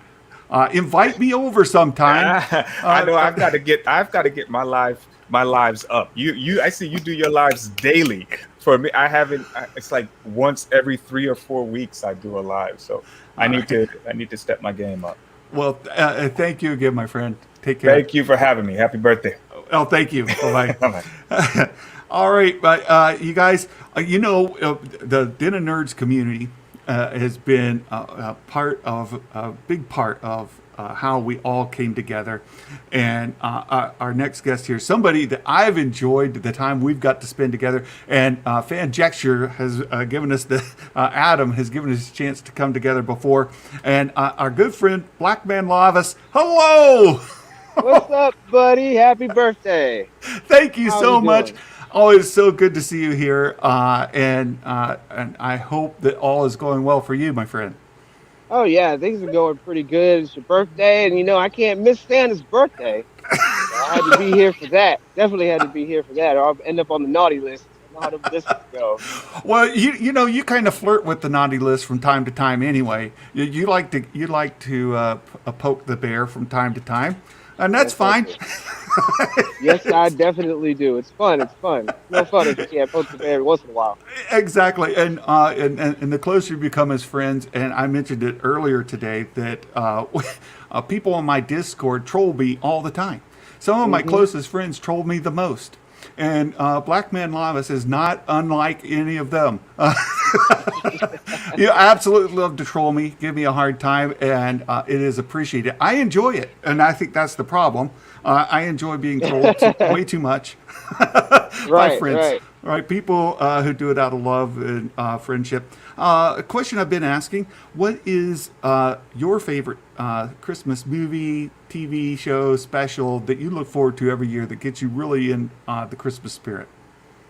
Invite me over sometime. I know I've got to get my lives up. I see you do your lives daily. For me, it's like once every 3 or 4 weeks I do a live. So I need to step my game up. Well, thank you again, my friend. Take care. Thank you for having me. Happy birthday. Oh, thank you. Bye-bye. Bye-bye. All right, you guys, the Den of Nerds community has been a big part of how we all came together. And our next guest here, somebody that I've enjoyed the time we've got to spend together. And Fan Jexture has given us Adam has given us a chance to come together before. And our good friend, Black Man Lavas, hello! What's up, buddy? Happy birthday. Thank you so much. Oh, it's so good to see you here. And I hope that all is going well for you, my friend. Oh, yeah, things are going pretty good. It's your birthday, and I can't miss Santa's birthday. So I had to be here for that. Definitely had to be here for that, or I'll end up on the naughty list. I know how the lists go. Well, you kind of flirt with the naughty list from time to time anyway. You like to poke the bear from time to time. And that's fine. Yes, I definitely do. It's fun. It's fun. It's no fun if you can't poke the bear every once in a while. Exactly. And the closer you become as friends, and I mentioned it earlier today, that people on my Discord troll me all the time. Some of my closest friends troll me the most. And Black Man Lavas is not unlike any of them. You absolutely love to troll me, give me a hard time, and it is appreciated. I enjoy it, and I think that's the problem. I enjoy being trolled way too much by friends. Right, people who do it out of love and friendship. A question I've been asking: what is your favorite Christmas movie, TV show, special that you look forward to every year that gets you really in the Christmas spirit?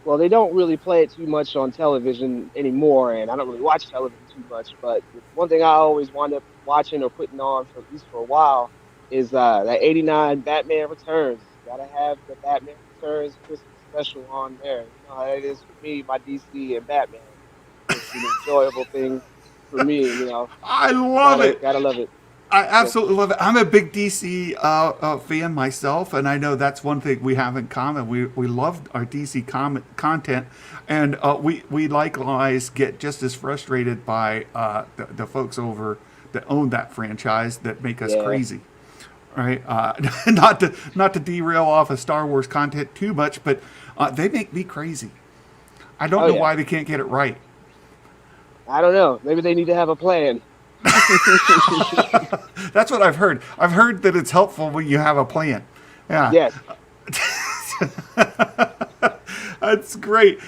Well, they don't really play it too much on television anymore, and I don't really watch television too much. But one thing I always wind up watching or putting on for at least for a while is that '89 Batman Returns. Gotta have the Batman Returns Christmas special on there. You know how it is for me, my DC and Batman. It's an enjoyable thing for me. I love it. Gotta love it. I absolutely love it. I'm a big DC fan myself, and I know that's one thing we have in common. We love our DC content, and we likewise get just as frustrated by the folks over that own that franchise that make us crazy. Right? Not to derail off of Star Wars content too much, but they make me crazy. I don't know why they can't get it right. I don't know. Maybe they need to have a plan. That's what I've heard. I've heard that it's helpful when you have a plan. Yeah. Yes. That's great.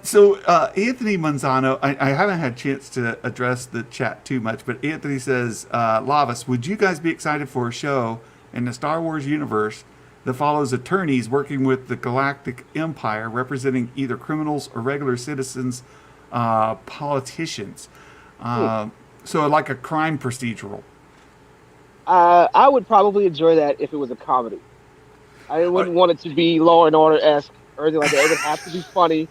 So Anthony Manzano, I haven't had a chance to address the chat too much, but Anthony says, Lavas, would you guys be excited for a show in the Star Wars universe that follows attorneys working with the Galactic Empire, representing either criminals or regular citizens, politicians? So like a crime procedural. I would probably enjoy that if it was a comedy. I wouldn't want it to be Law and Order-esque or anything like that. It would have to be funny,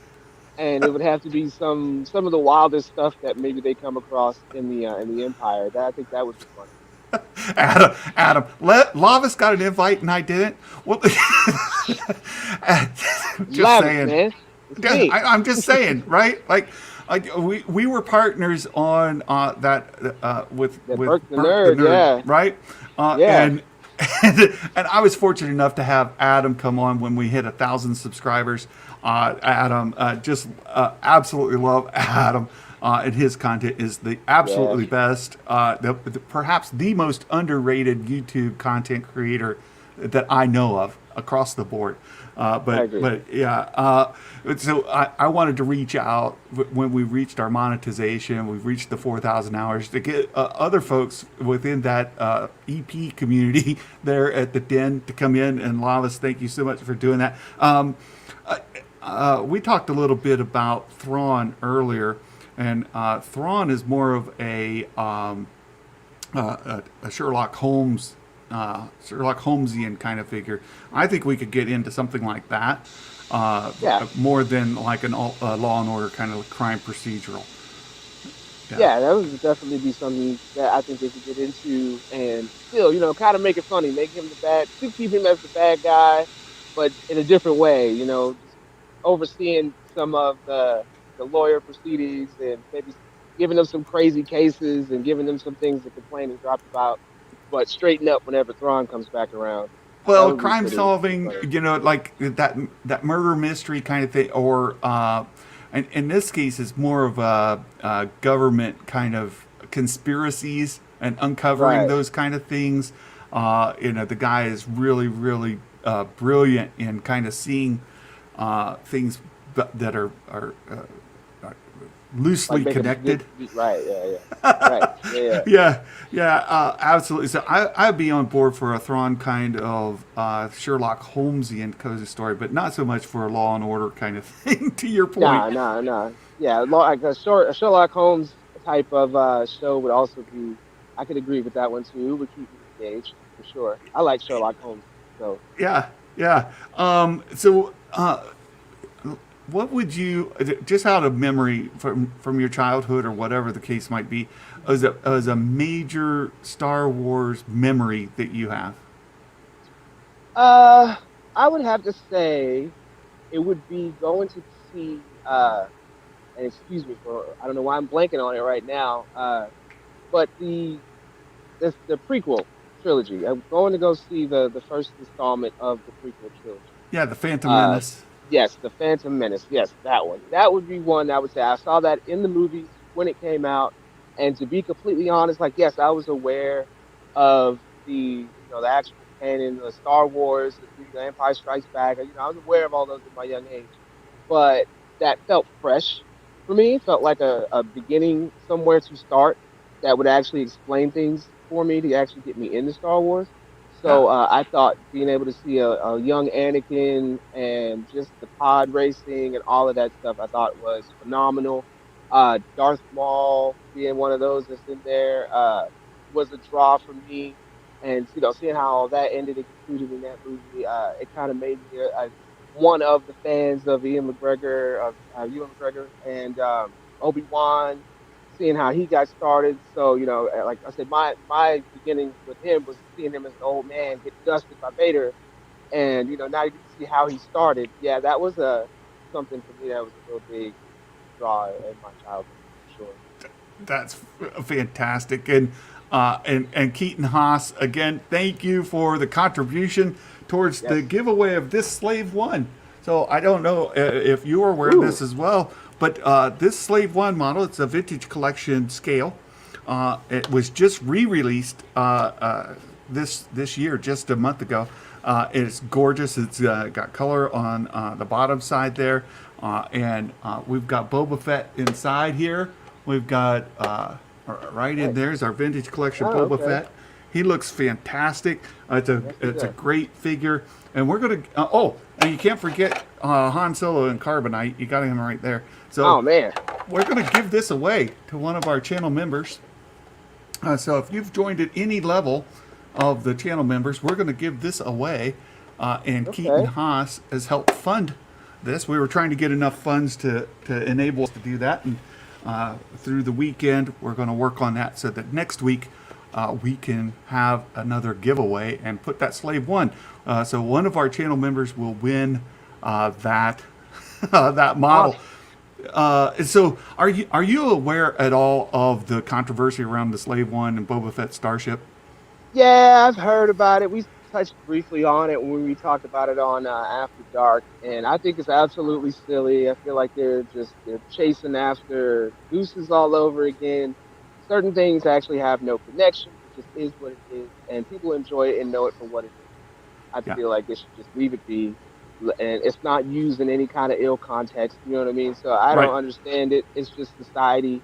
and it would have to be some of the wildest stuff that maybe they come across in the Empire. I think that would be fun. Adam, Lavas got an invite and I didn't. Well, just saying. Man. I'm just saying, right? Like we were partners on that with Burke the Nerd, right? And I was fortunate enough to have Adam come on when we hit 1,000 subscribers. Adam, absolutely love Adam, and his content is the absolutely best. Perhaps the most underrated YouTube content creator that I know of across the board. So I wanted to reach out when we reached our monetization. We've reached the 4,000 hours to get other folks within that EP community there at the Den to come in. And Lavas, thank you so much for doing that. we talked a little bit about Thrawn earlier, and Thrawn is more of a Sherlock Holmes, Sherlock Holmesian kind of figure. I think we could get into something like that, more than like an Law and Order kind of crime procedural. Yeah, that would definitely be something that I think they could get into, and still, kind of make it funny, make him the bad, still keep him as the bad guy, but in a different way. Just overseeing some of the lawyer proceedings and maybe giving them some crazy cases and giving them some things to complain and drop about, but straighten up whenever Thrawn comes back around. Well, crime solving, like that murder mystery kind of thing, or and in this case, it's more of a government kind of conspiracies and uncovering those kind of things. The guy is really, really brilliant in kind of seeing things that are loosely connected. Right. Right. Yeah. Absolutely. So I'd be on board for a Thrawn kind of Sherlock Holmesian cozy story, but not so much for a Law and Order kind of thing. To your point. No. Yeah, like a Sherlock Holmes type of show would also be. I could agree with that one too. Would keep me engaged for sure. I like Sherlock Holmes. So yeah. What would you, just out of memory from your childhood or whatever the case might be, as a major Star Wars memory that you have? I would have to say it would be going to see, and excuse me for, I don't know why I'm blanking on it right now, but the prequel trilogy. I'm going to go see the first installment of the prequel trilogy. Yeah, the Phantom Menace. Yes, the Phantom Menace. Yes, that one. That would be one I would say. I saw that in the movies when it came out, and to be completely honest, like yes, I was aware of the actual canon, the Star Wars, the Empire Strikes Back. I was aware of all those at my young age, but that felt fresh for me. It felt like a beginning, somewhere to start that would actually explain things for me to actually get me into Star Wars. So I thought being able to see a young Anakin and just the pod racing and all of that stuff, I thought was phenomenal. Darth Maul being one of those that's in there was a draw for me. And, seeing how all that ended and concluded in that movie, it kind of made me one of the fans of Ewan McGregor and Obi-Wan, seeing how he got started. So, like I said, my beginning with him was seeing him as an old man get dusted by Vader. And, now you can see how he started. Yeah, that was something for me that was a real big draw in my childhood, for sure. That's fantastic. And Keaton Haas, again, thank you for the contribution towards the giveaway of this Slave One. So I don't know if you are aware of this as well, but this Slave One model, it's a vintage collection scale. It was just re-released this year, just a month ago. It's gorgeous. It's got color on the bottom side there. And we've got Boba Fett inside here. We've got right in there's our vintage collection Boba Fett. He looks fantastic. It's a great figure. And we're going to... and you can't forget Han Solo and Carbonite. You got him right there. So man. We're going to give this away to one of our channel members. So if you've joined at any level of the channel members, we're going to give this away. And Keaton Haas has helped fund this. We were trying to get enough funds to enable us to do that. And through the weekend, we're going to work on that so that next week we can have another giveaway and put that Slave One. So one of our channel members will win that model. So are you aware at all of the controversy around the Slave One and Boba Fett starship? Yeah, I've heard about it. We touched briefly on it when we talked about it on After Dark, and I think it's absolutely silly. I feel like they're chasing after gooses all over again. Certain things actually have no connection. It just is what it is, and people enjoy it and know it for what it is. I feel like they should just leave it be, and it's not used in any kind of ill context. You know what I mean? So I don't understand it. It's just society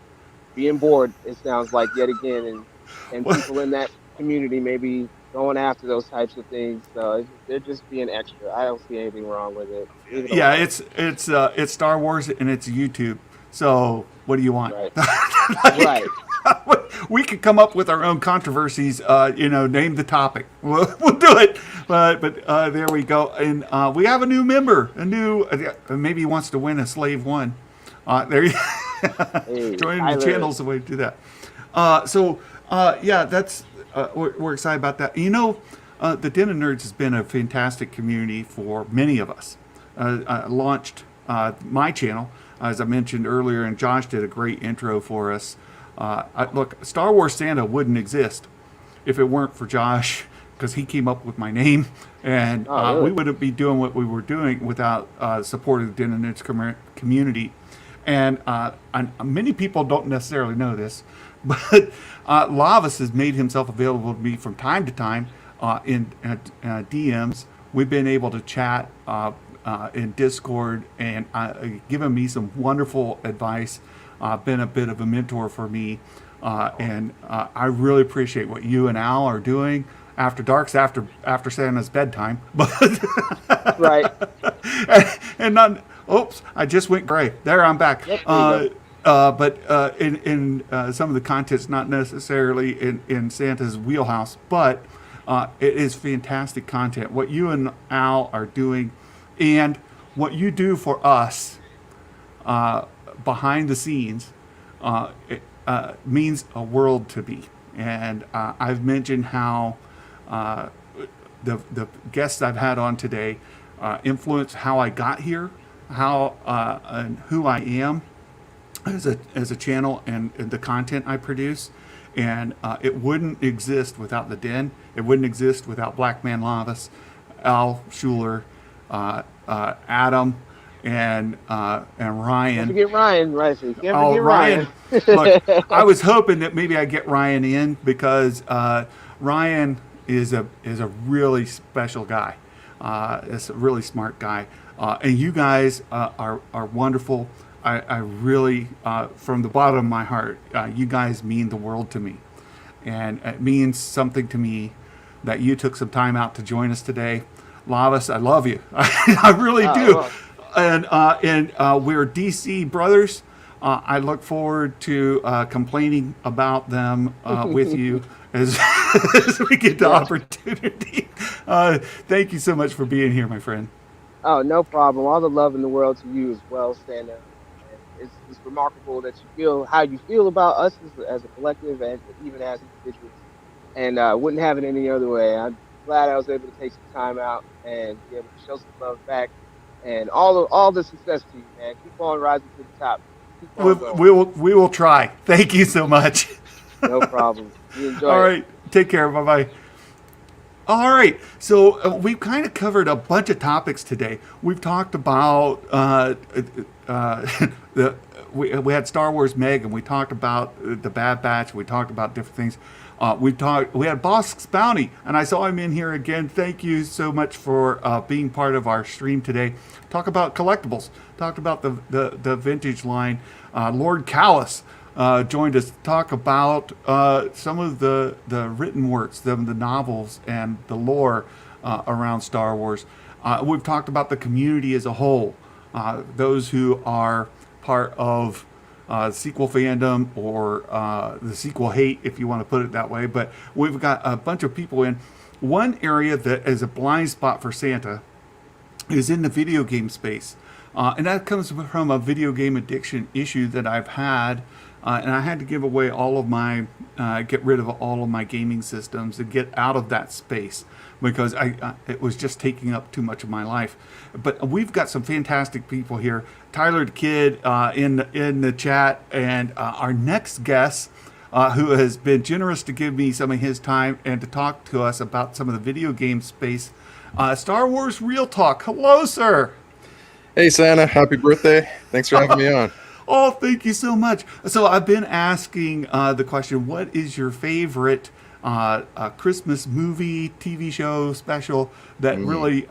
being bored. It sounds like yet again, and people in that community maybe going after those types of things. So they're just being extra. I don't see anything wrong with it. Yeah, it's Star Wars and it's YouTube. So what do you want? Right. Like, right. We could come up with our own controversies. Name the topic. We'll do it. But there we go. And we have a new member. Maybe he wants to win a Slave One. There you Hey, joining Tyler. the channel is the way to do that. That's we're excited about that. The Den of Nerds has been a fantastic community for many of us. I launched my channel, as I mentioned earlier, and Josh did a great intro for us. Look, Star Wars Santa wouldn't exist if it weren't for Josh, because he came up with my name, and really? we wouldn't be doing what we were doing without support of the Den of Nerds community. And many people don't necessarily know this, but Lavas has made himself available to me from time to time in DMs. We've been able to chat in Discord and given me some wonderful advice, been a bit of a mentor for me. And I really appreciate what you and Al are doing after darks, after Santa's bedtime. But Right. and not, oops, I just went gray. There, I'm back. Yep, there you But in some of the content's not necessarily in Santa's wheelhouse, but it is fantastic content. What you and Al are doing, and what you do for us behind the scenes, means a world to me. And I've mentioned how the guests I've had on today influence how I got here, how and who I am as a channel and the content I produce. And it wouldn't exist without the Den. It wouldn't exist without Black Man Lavas, Al Schuler, Adam, and Ryan. Don't forget Ryan, right? So you can't Oh, forget Ryan. Ryan. Look, I was hoping that maybe I'd get Ryan in, because Ryan is a really special guy. Is a really smart guy. And you guys are wonderful. I really, from the bottom of my heart, you guys mean the world to me. And it means something to me that you took some time out to join us today. Lavas, I love you. I really do. Well. And we're DC brothers. I look forward to complaining about them with you as we get the opportunity. Thank you so much for being here, my friend. Oh, no problem. All the love in the world to you as well, Santa. It's remarkable that you feel how you feel about us as a collective and even as individuals. And wouldn't have it any other way. I'm glad I was able to take some time out and be able to show some love back. And all the success to you, man. Keep on rising to the top. Keep on going. We will try. Thank you so much. No problem. You enjoy All it. right. Take care. Bye-bye. All right. So we've kind of covered a bunch of topics today. We've talked about we had Star Wars Meg, and we talked about the Bad Batch. We talked about different things. We had Bossk's Bounty, and I saw him in here again. Thank you so much for being part of our stream today. Talk about collectibles. Talked about the vintage line. Lord Callous joined us to talk about some of the written works, the novels, and the lore around Star Wars. We've talked about the community as a whole, those who are part of sequel fandom or the sequel hate, if you want to put it that way. But we've got a bunch of people in. One area that is a blind spot for Santa is in the video game space. And that comes from a video game addiction issue that I've had. And I had to give away all of my, get rid of all of my gaming systems and get out of that space because it was just taking up too much of my life. But we've got some fantastic people here. Tyler the Kid in the chat, and our next guest, who has been generous to give me some of his time and to talk to us about some of the video game space. Star Wars Real Talk. Hello, sir. Hey, Santa. Happy birthday. Thanks for having me on. Oh, thank you so much. So I've been asking the question, what is your favorite Christmas movie, TV show, special that really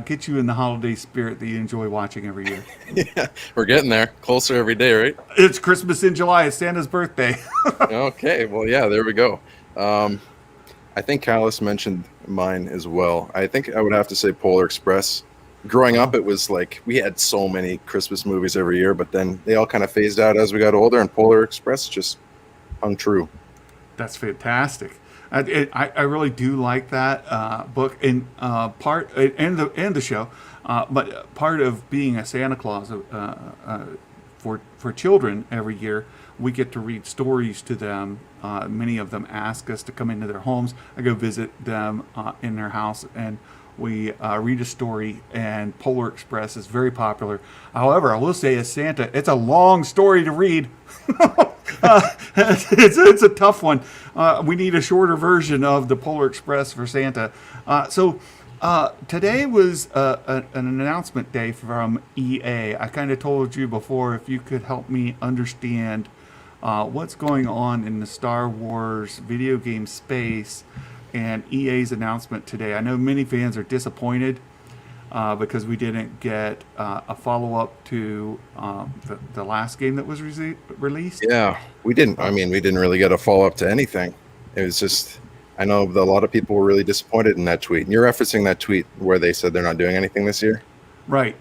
gets you in the holiday spirit that you enjoy watching every year? Yeah, we're getting there. Closer every day, right? It's Christmas in July. It's Santa's birthday. Okay. Well, yeah, there we go. I I think Callous mentioned mine as well. I think I would have to say Polar Express. Growing up, it was like we had so many Christmas movies every year, but then they all kind of phased out as we got older, and Polar Express just hung true. That's fantastic. I really do like that book, and part and the show. But part of being a Santa Claus for children every year, we get to read stories to them. Many of them ask us to come into their homes. I go visit them in their house, and we read a story. And Polar Express is very popular. However, I will say, as Santa, it's a long story to read. It's a tough one. We need a shorter version of the Polar Express for Santa. So today was an announcement day from EA. I kind of told you before, if you could help me understand what's going on in the Star Wars video game space and EA's announcement today. I know many fans are disappointed because we didn't get a follow-up to the last game that was released. Yeah, we didn't. I mean, we didn't really get a follow-up to anything. It was just, I know that a lot of people were really disappointed in that tweet. And you're referencing that tweet where they said they're not doing anything this year? Right.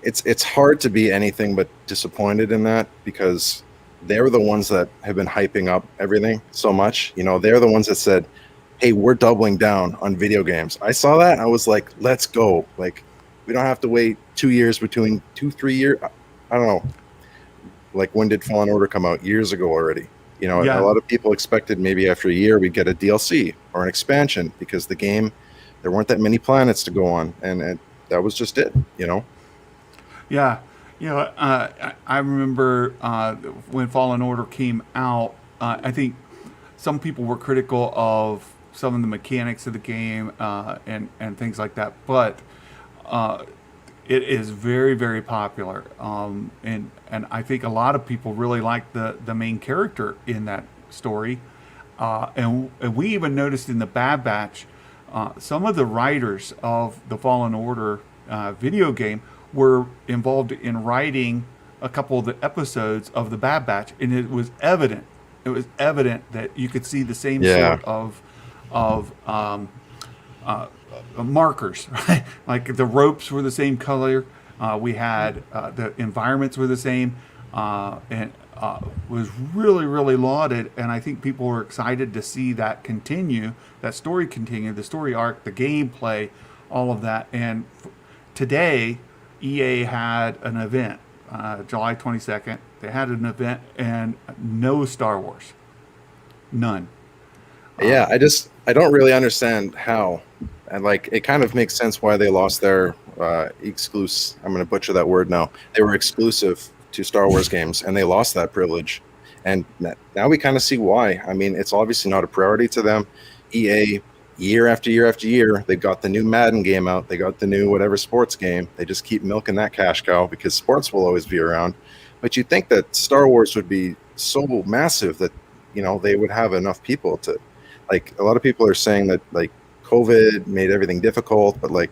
It's hard to be anything but disappointed in that, because they're the ones that have been hyping up everything so much. You know, they're the ones that said, hey, we're doubling down on video games. I saw that. I was like, let's go. Like, we don't have to wait 2 years between 3 years. I don't know. Like, when did Fallen Order come out? Years ago already. You know, Yeah. A lot of people expected maybe after a year we'd get a DLC or an expansion, because the game, there weren't that many planets to go on. And that was just it, you know? Yeah. You know, I remember when Fallen Order came out, I think some people were critical of some of the mechanics of the game and things like that, but it is very, very popular. And I think a lot of people really like the main character in that story. And we even noticed in the Bad Batch, some of the writers of the Fallen Order video game were involved in writing a couple of the episodes of the Bad Batch, and it was evident. It was evident that you could see the same sort of markers, right? Like the ropes were the same color. We had the environments were the same, and was really, really lauded. And I think people were excited to see that continue, that story continue, the story arc, the gameplay, all of that. And today, EA had an event, July 22nd. They had an event and no Star Wars. None. Yeah, I don't really understand how. And like, it kind of makes sense why they lost their exclusive. I'm going to butcher that word now. They were exclusive to Star Wars games, and they lost that privilege. And now we kind of see why. I mean, it's obviously not a priority to them. EA, year after year after year, they've got the new Madden game out. They got the new whatever sports game. They just keep milking that cash cow because sports will always be around. But you'd think that Star Wars would be so massive that, you know, they would have enough people to, like, a lot of people are saying that, like, COVID made everything difficult, but, like,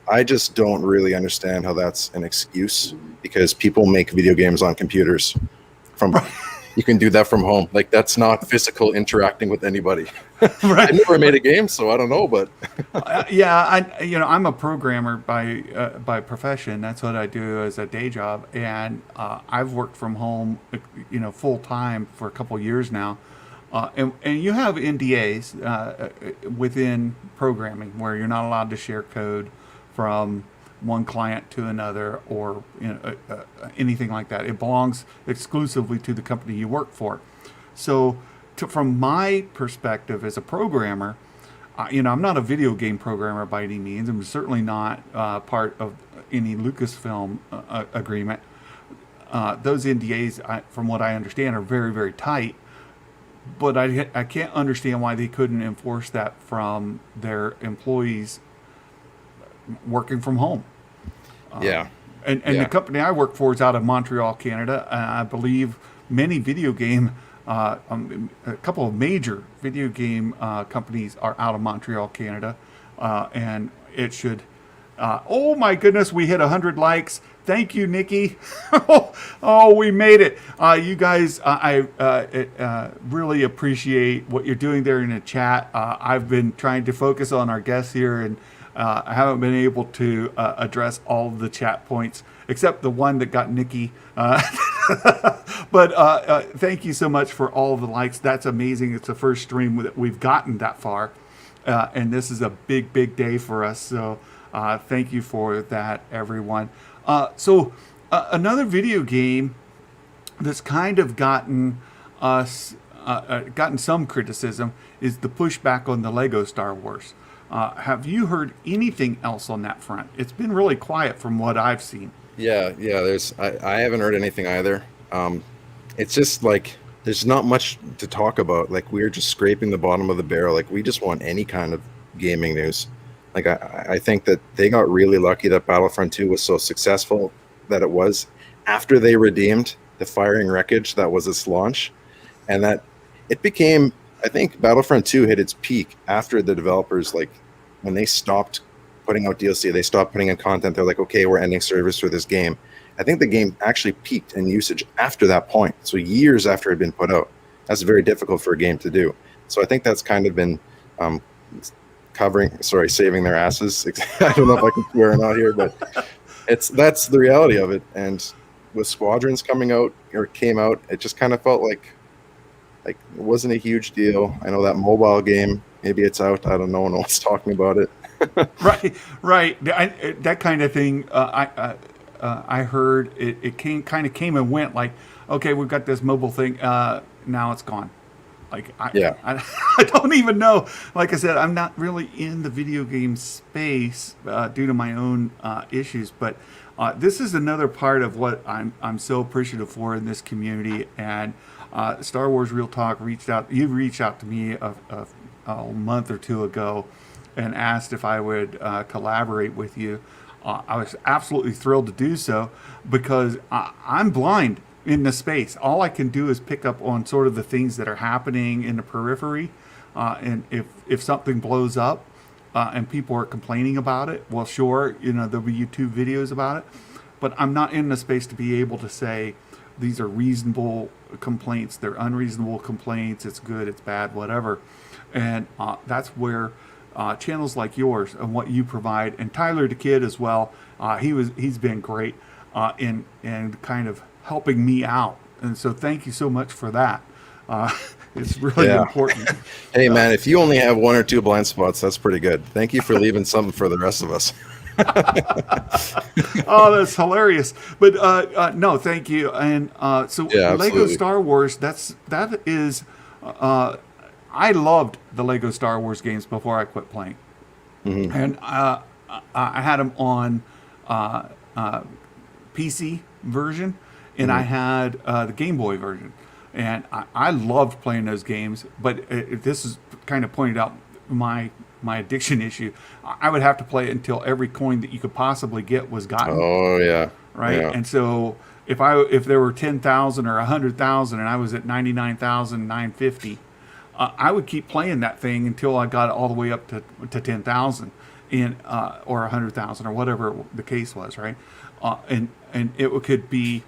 I just don't really understand how that's an excuse, because people make video games on computers. You can do that from home. Like, that's not physical interacting with anybody. Right. I never made a game, so I don't know, but I'm a programmer by profession. That's what I do as a day job, and I've worked from home, full time for a couple of years now. And you have NDAs within programming where you're not allowed to share code from one client to another, or anything like that. It belongs exclusively to the company you work for. So, from my perspective as a programmer, I'm not a video game programmer by any means. I'm certainly not part of any Lucasfilm agreement. Those NDAs, from what I understand, are very, very tight. But I can't understand why they couldn't enforce that from their employees working from home. yeah. And the company I work for is out of Montreal, Canada. And I believe many video game, a couple of major video game companies are out of Montreal, Canada. And it should Oh my goodness, we hit 100 likes. Thank you, Nikki. Oh, we made it. You guys, I really appreciate what you're doing there in the chat. I've been trying to focus on our guests here, and I haven't been able to address all of the chat points, except the one that got Nikki. But thank you so much for all of the likes. That's amazing. It's the first stream that we've gotten that far. And this is a big, big day for us. So thank you for that, everyone. So another video game that's kind of gotten some criticism is the pushback on the Lego Star Wars. Have you heard anything else on that front? It's been really quiet from what I've seen. Yeah. I haven't heard anything either. It's just like there's not much to talk about. Like we're just scraping the bottom of the barrel. Like we just want any kind of gaming news. Like I think that they got really lucky that Battlefront 2 was so successful that it was after they redeemed the firing wreckage that was its launch, and that it became. I think Battlefront 2 hit its peak after the developers, like when they stopped putting out DLC, they stopped putting in content. They're like, okay, we're ending service for this game. I think the game actually peaked in usage after that point. So years after it had been put out. That's very difficult for a game to do. So I think that's kind of been saving their asses. I don't know if I can swear or not here, but that's the reality of it. And with Squadrons coming out or came out, it just kind of felt like it wasn't a huge deal. I know that mobile game, maybe it's out. I don't know. No one's talking about it. Right. That kind of thing. I heard it came and went. Like, okay, we've got this mobile thing. Now it's gone. Like, I don't even know. Like I said, I'm not really in the video game space due to my own issues. But this is another part of what I'm so appreciative for in this community. And Star Wars Real Talk reached out. You reached out to me a month or two ago and asked if I would collaborate with you. I was absolutely thrilled to do so because I'm blind in the space. All I can do is pick up on sort of the things that are happening in the periphery. And if something blows up and people are complaining about it, well, sure, there'll be YouTube videos about it. But I'm not in the space to be able to say these are reasonable complaints, they're unreasonable complaints, it's good, it's bad, whatever. And that's where channels like yours and what you provide, and Tyler the Kid as well, he's been great in kind of helping me out, and so thank you so much for that. It's really important. Hey man, if you only have one or two blind spots, that's pretty good. Thank you for leaving something for the rest of us. Oh, that's hilarious. But no, thank you. And so Lego Star Wars, that is I loved the Lego Star Wars games before I quit playing. Mm-hmm. And I had them on PC version, and I had the Game Boy version. And I loved playing those games, but this is kind of pointed out my addiction issue. I would have to play it until every coin that you could possibly get was gotten. Oh yeah, right. Yeah. And so if there were 10,000 or 100,000, and I was at 99,950, I would keep playing that thing until I got all the way up to 10,000, or 100,000 or whatever the case was, right? And it could be.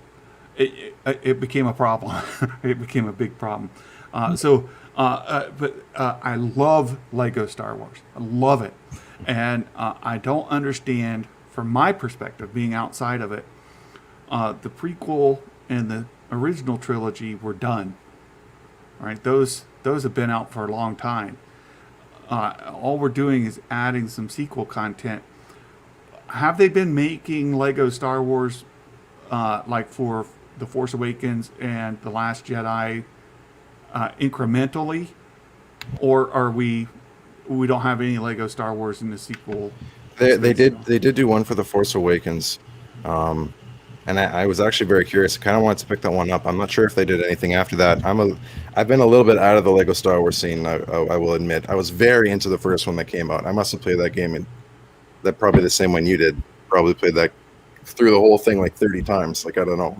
It became a problem. It became a big problem. But I love Lego Star Wars. I love it. And I don't understand, from my perspective, being outside of it, the prequel and the original trilogy were done. Right? Those have been out for a long time. All we're doing is adding some sequel content. Have they been making Lego Star Wars like for The Force Awakens and The Last Jedi incrementally, or are we don't have any Lego Star Wars in the sequel? They did do one for The Force Awakens, and I was actually very curious. I kind of wanted to pick that one up. I'm not sure if they did anything after that. I've been a little bit out of the Lego Star Wars scene. I will admit. I was very into the first one that came out. I must have played that game that probably the same one you did. Probably played that through the whole thing like 30 times. Like, I don't know.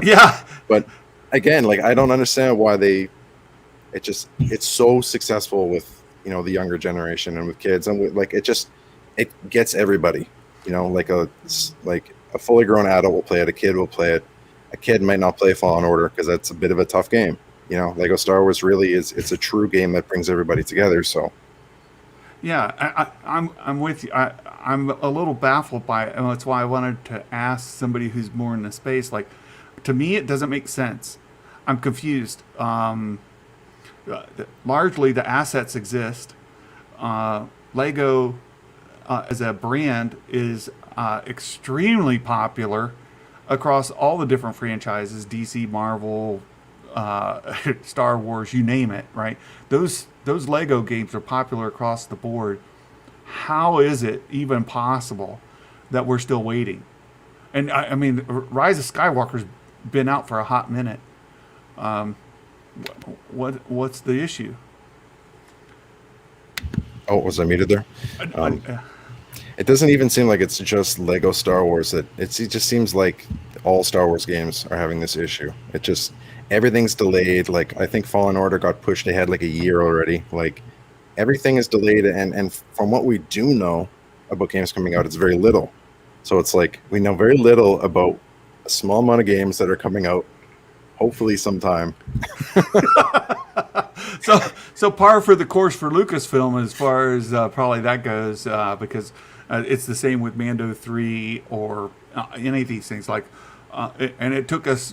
Yeah. But again, like, I don't understand why it's so successful with, the younger generation and with kids, and it gets everybody. You know, like a fully grown adult will play it, a kid will play it. A kid might not play Fallen Order because that's a bit of a tough game. You know, Lego Star Wars really it's a true game that brings everybody together. So, yeah, I'm with you. I'm a little baffled by it, and that's why I wanted to ask somebody who's more in the space. Like, to me, it doesn't make sense. I'm confused. Largely, the assets exist. Lego, as a brand, is extremely popular across all the different franchises: DC, Marvel, Star Wars, you name it, right? Those Lego games are popular across the board. How is it even possible that we're still waiting? And I mean, Rise of Skywalker's been out for a hot minute. What's the issue? oh, was I muted there? It doesn't even seem like it's just Lego Star Wars. It just seems like all Star Wars games are having this issue. It just everything's delayed. Like I think Fallen Order got pushed ahead like a year already. Like everything is delayed, and from what we do know about games coming out, it's very little. So it's like we know very little about a small amount of games that are coming out, hopefully sometime. So par for the course for Lucasfilm as far as probably that goes, because it's the same with Mando 3 or any of these things. Like, and it took us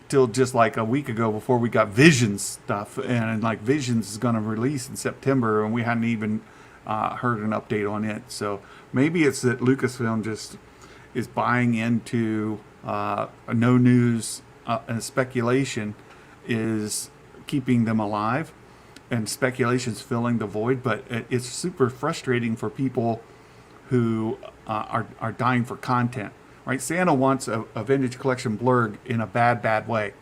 till just like a week ago before we got Visions stuff, and like Visions is going to release in September, and we hadn't even heard an update on it. So maybe it's that Lucasfilm just is buying into no news and speculation is keeping them alive, and speculation's filling the void. But it's super frustrating for people who are dying for content, right? Santa wants a vintage collection blurg in a bad way.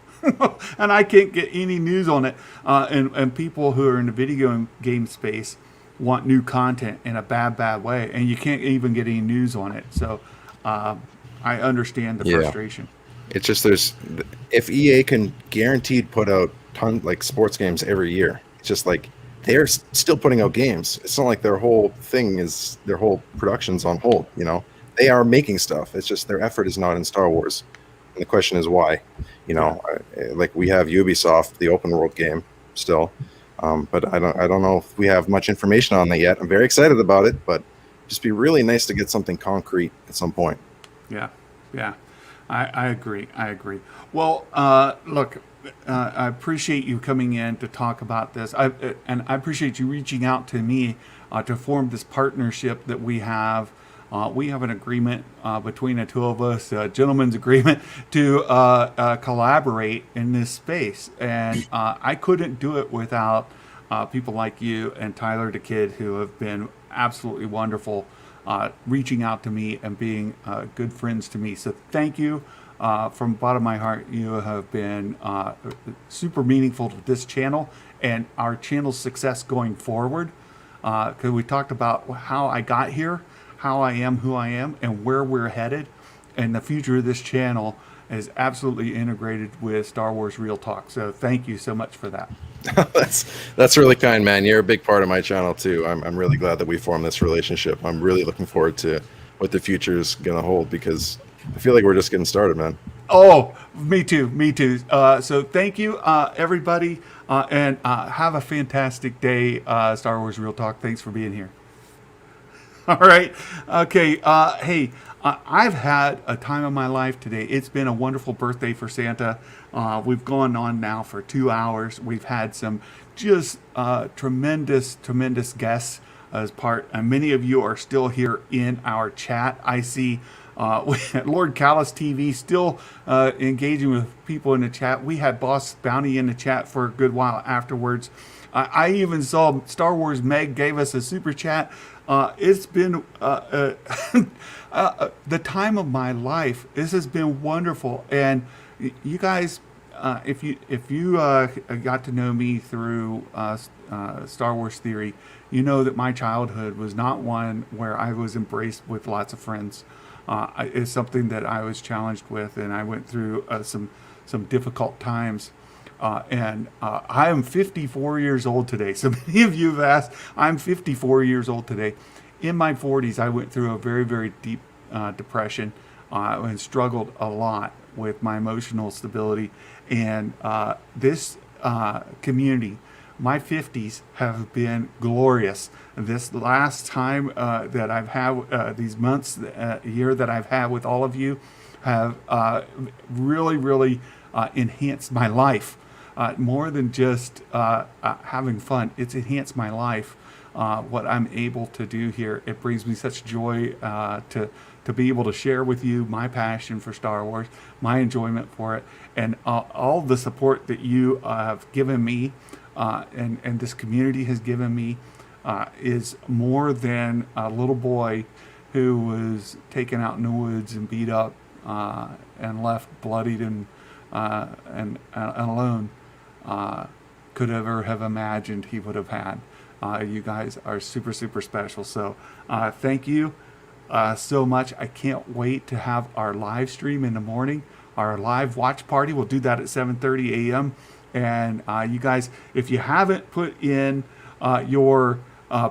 And I can't get any news on it. And people who are in the video game space want new content in a bad way, and you can't even get any news on it. So I understand the frustration. It's just if EA can guaranteed put out like sports games every year, it's just like they're still putting out games. It's not like their whole production's on hold. You know, they are making stuff. It's just their effort is not in Star Wars, and the question is why. You know, like we have Ubisoft, the open world game, still, but I don't know if we have much information on that yet. I'm very excited about it, but just be really nice to get something concrete at some point. Yeah. I agree. Well, look, I appreciate you coming in to talk about this. And I appreciate you reaching out to me to form this partnership that we have. We have an agreement between the two of us, a gentleman's agreement, to collaborate in this space. And I couldn't do it without people like you and Tyler the Kid, who have been absolutely wonderful, reaching out to me and being good friends to me. So thank you from the bottom of my heart. You have been super meaningful to this channel and our channel's success going forward. Because we talked about how I got here, how I am who I am, and where we're headed. And the future of this channel is absolutely integrated with Star Wars Real Talk. So thank you so much for that. That's really kind, man. You're a big part of my channel too. I'm really glad that we formed this relationship. I'm really looking forward to what the future is gonna hold, because I feel like we're just getting started, man. Oh, me too. So thank you, everybody, and have a fantastic day, Star Wars Real Talk. Thanks for being here. All right. Okay. Hey, I've had a time of my life today. It's been a wonderful birthday for Santa. We've gone on now for 2 hours. We've had some just tremendous guests as part. And many of you are still here in our chat. I see Lord Callous TV still engaging with people in the chat. We had Bossk Bounty in the chat for a good while afterwards. I even saw Star Wars Meg gave us a super chat. It's been the time of my life. This has been wonderful, and you guys, if you got to know me through Star Wars Theory, you know that my childhood was not one where I was embraced with lots of friends. It's something that I was challenged with, and I went through some difficult times. And I am 54 years old today. So many of you have asked, I'm 54 years old today. In my 40s, I went through a very, very deep depression and struggled a lot with my emotional stability. And this community, my 50s have been glorious. This last time that I've had, these months, year that I've had with all of you have really, really enhanced my life. More than just having fun, it's enhanced my life. What I'm able to do here, it brings me such joy to be able to share with you my passion for Star Wars, my enjoyment for it, and all the support that you have given me and this community has given me is more than a little boy who was taken out in the woods and beat up and left bloodied and alone could ever have imagined he would have had. You guys are super, super special. So thank you so much. I can't wait to have our live stream in the morning, our live watch party. We'll do that at 7:30 a.m. And you guys, if you haven't put in your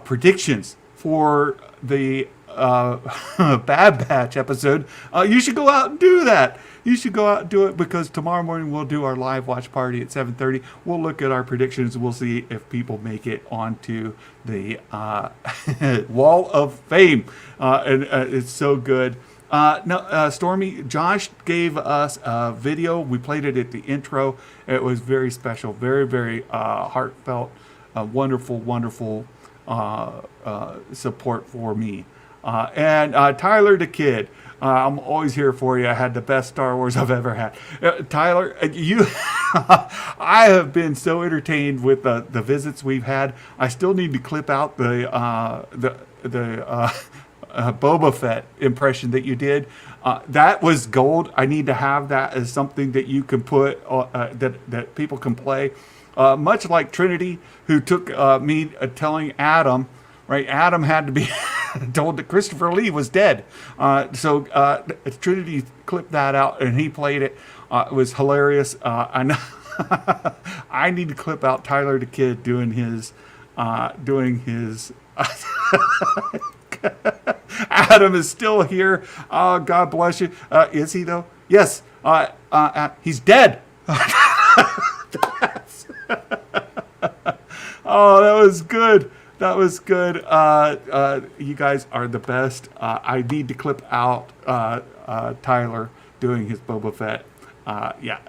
predictions for the Bad Batch episode, you should go out and do that. You should go out and do it, because tomorrow morning we'll do our live watch party at 7:30. We'll look at our predictions. We'll see if people make it onto the Wall of Fame. And it's so good. Stormy, Josh gave us a video. We played it at the intro. It was very special, very, very heartfelt, wonderful, wonderful support for me. And Tyler the Kid, I'm always here for you. I had the best Star Wars I've ever had. Tyler, you, I have been so entertained with the visits we've had. I still need to clip out the Boba Fett impression that you did. That was gold. I need to have that as something that you can put that people can play. Much like Trinity, who took me telling Adam. Right, Adam had to be told that Christopher Lee was dead. So Trinity clipped that out and he played it. It was hilarious. I know I need to clip out Tyler the Kid doing his. Adam is still here. Oh, God bless you. Is he though? Yes. He's dead. Oh, that was good. That was good. You guys are the best. I need to clip out Tyler doing his Boba Fett. Yeah,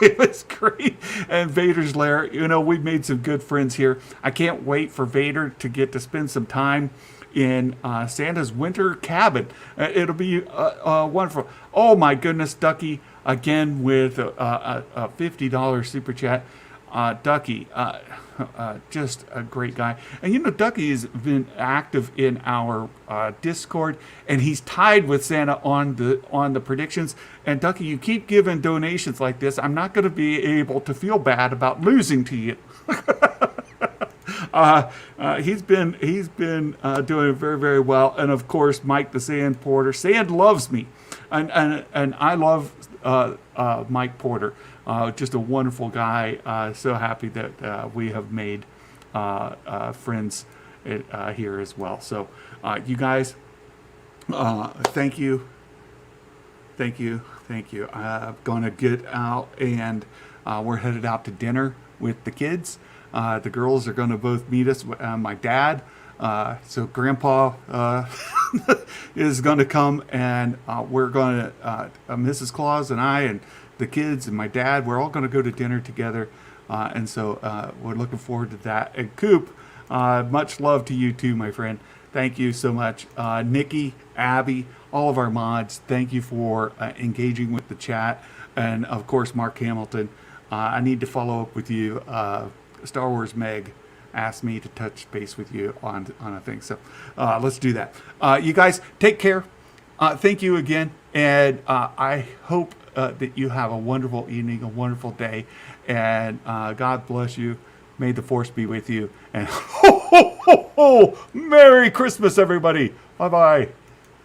it was great. And Vader's lair. You know, we've made some good friends here. I can't wait for Vader to get to spend some time in Santa's winter cabin. It'll be wonderful. Oh my goodness, Ducky again with a $50 super chat. Ducky, just a great guy. And you know, Ducky has been active in our Discord, and he's tied with Santa on the predictions. And Ducky, you keep giving donations like this, I'm not going to be able to feel bad about losing to you. He's been doing very, very well. And of course, Mike the Sand Porter. Sand loves me, and I love Mike Porter. Just a wonderful guy. So happy that we have made friends here as well. So you guys, thank you. I'm going to get out, and we're headed out to dinner with the kids. The girls are going to both meet us. My dad. So Grandpa is going to come, and we're going to, Mrs. Claus and I and the kids and my dad, we're all going to go to dinner together. And so we're looking forward to that. And Coop, much love to you too, my friend. Thank you so much. Nikki, Abby, all of our mods, thank you for engaging with the chat. And of course, Mark Hamilton, I need to follow up with you. Star Wars Meg asked me to touch base with you on a thing. So let's do that. You guys, take care. Thank you again. And I hope that you have a wonderful evening, a wonderful day. And God bless you. May the Force be with you. And ho, ho, ho, ho! Merry Christmas, everybody. Bye-bye.